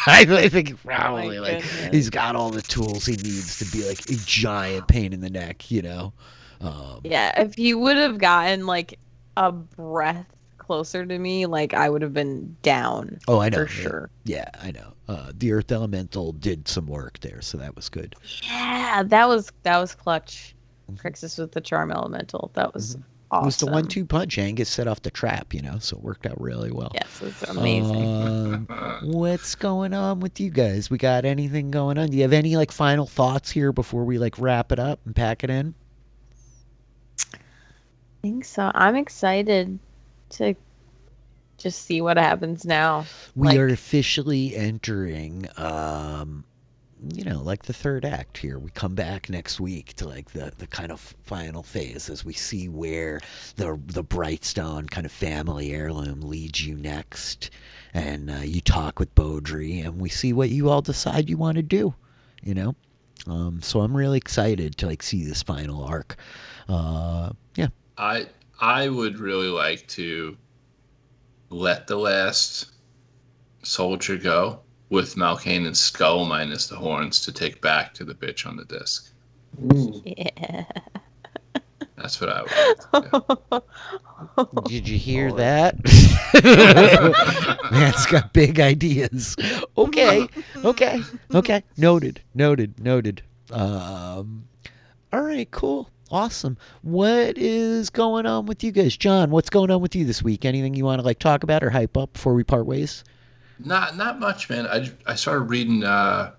I think probably, like, he's got all the tools he needs to be, like, a giant pain in the neck, you know? Yeah, if you would have gotten, like, a breath closer to me, like, I would have been down. Oh, I know. For sure. Yeah, I know. The Earth Elemental did some work there, so that was good. Yeah, that was clutch. Crixus with the Charm Elemental. That was awesome. It was the 1-2 punch. Angus set off the trap, you know, so it worked out really well. Yes, it was amazing. What's going on with you guys? We got anything going on? Do you have any, like, final thoughts here before we, like, wrap it up and pack it in? I think so. I'm excited to just see what happens now. We are officially entering, you know, like, the third act here. We come back next week to, like, the kind of final phase as we see where the Brightstone kind of family heirloom leads you next. And you talk with Beaudry, and we see what you all decide you want to do, you know? So I'm really excited to, like, see this final arc. Yeah. I would really like to let the last soldier go with Malkainen's skull minus the horns to take back to the bitch on the disc. Yeah. That's what I would do. Did you hear that? Man's got big ideas. Okay. Noted. All right, cool. Awesome. What is going on with you guys? John, what's going on with you this week? Anything you want to, like, talk about or hype up before we part ways? Not much, man. I started reading a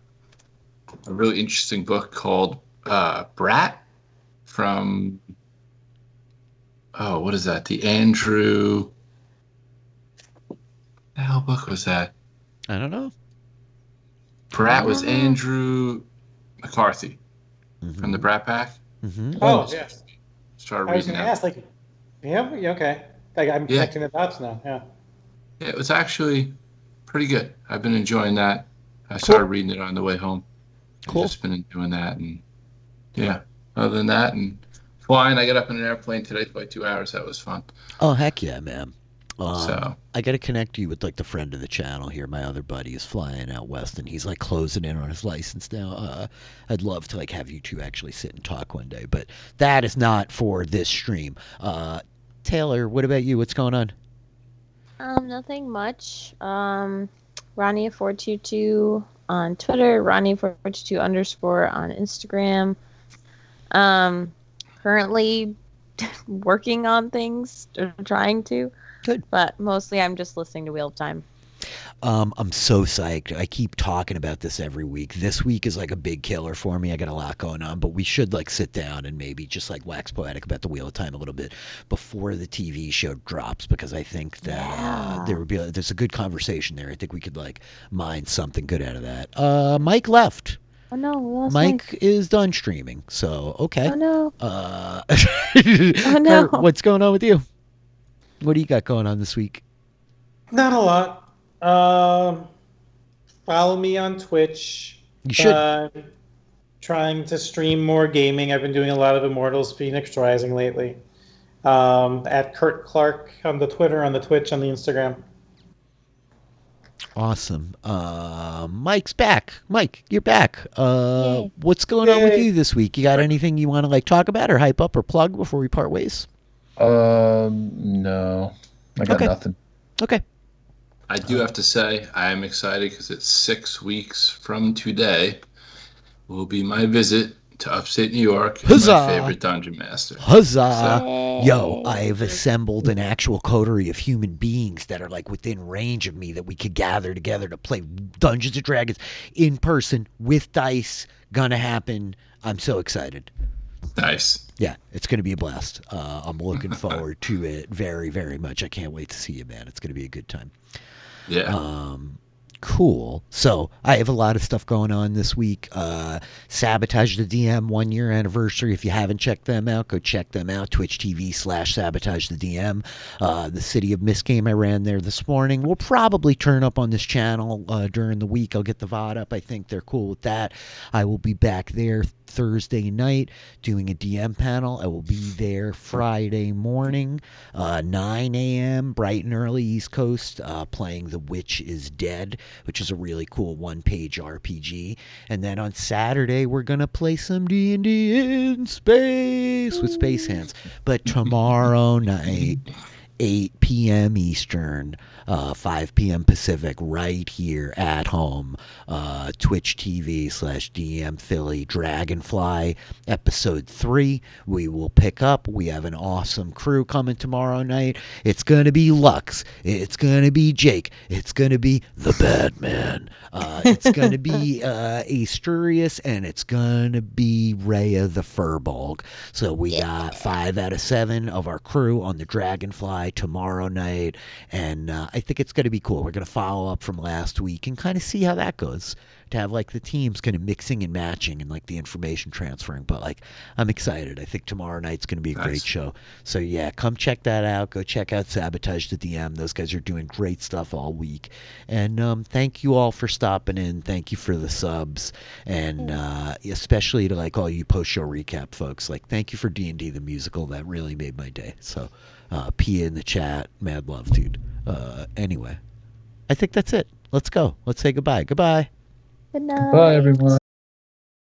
really interesting book called Brat from what is that? The Andrew. What the hell book was that? I don't know. Brat was Andrew McCarthy from the Brat Pack. Mm-hmm. Oh, yes. Started I was reading going to ask, like, yeah, okay. Like, I'm connecting the dots now. Yeah. Yeah, it was actually pretty good. I've been enjoying that. I started reading it on the way home. Cool. I've just been doing that, and yeah. Other than that, and flying. I got up in an airplane today for like 2 hours. That was fun. Oh, heck yeah, man. So I got to connect you with, like, the friend of the channel here. My other buddy is flying out west, and he's, like, closing in on his license now. I'd love to, like, have you two actually sit and talk one day, but that is not for this stream. Taylor, what about you? What's going on? Nothing much. Ronnie422 on Twitter, Ronnie422_ on Instagram. Currently working on things, or trying to. Good. But mostly I'm just listening to Wheel of Time. I'm so psyched. I keep talking about this every week. This week is like a big killer for me. I got a lot going on, but we should like sit down and maybe just like wax poetic about the Wheel of Time a little bit before the TV show drops, because I think that there's a good conversation there. I think we could like mine something good out of that. Mike left. Oh no, we lost Mike is done streaming, so okay. Oh no. Oh no. Kurt, what's going on with you? What do you got going on this week? Not a lot. Follow me on Twitch. You should. Trying to stream more gaming. I've been doing a lot of Immortals Phoenix Rising lately. At Kurt Clark on the Twitter, on the Twitch, on the Instagram. Awesome. Mike's back. Mike, you're back. What's going on with you this week? You got anything you want to like talk about or hype up or plug before we part ways? No. I got nothing. Okay. I do have to say I am excited because it's 6 weeks from today will be my visit to upstate New York and my favorite dungeon master. Huzzah! Yo, I've assembled an actual coterie of human beings that are like within range of me that we could gather together to play Dungeons & Dragons in person with dice. Gonna happen. I'm so excited. Nice. Yeah, it's going to be a blast. I'm looking forward to it very, very much. I can't wait to see you, man. It's going to be a good time. Yeah. Cool. So I have a lot of stuff going on this week. Sabotage the DM 1 year anniversary. If you haven't checked them out, go check them out. Twitch TV/Sabotage the DM. The City of Mist game I ran there this morning. We'll probably turn up on this channel during the week. I'll get the VOD up. I think they're cool with that. I will be back there Thursday night doing a DM panel. I will be there Friday morning, 9 a.m. bright and early East Coast, playing The Witch is Dead, which is a really cool one-page RPG. And then on Saturday we're gonna play some D&D in space with Space Hands. But tomorrow night, 8 p.m. Eastern, 5 p.m. Pacific, right here at home, Twitch TV/DM Philly Dragonfly episode 3. We will pick up. We have an awesome crew coming tomorrow night. It's going to be Lux. It's going to be Jake. It's going to be the Batman. It's going to be Asturias, and it's going to be Rhea the Furbolg. So we got 5 out of 7 of our crew on the Dragonfly tomorrow night, and I think it's going to be cool. We're going to follow up from last week and kind of see how that goes, to have like the teams kind of mixing and matching and like the information transferring. But like, I'm excited. I think tomorrow night's going to be a great show. So yeah, come check that out. Go check out Sabotage the DM. Those guys are doing great stuff all week. And thank you all for stopping in. Thank you for the subs, and especially to like all you post show recap folks. Like, thank you for D&D the musical. That really made my day. So Pia in the chat, mad love, dude. Anyway, I think that's it. Let's go. Let's say goodbye. Goodbye. Good night. Bye, everyone.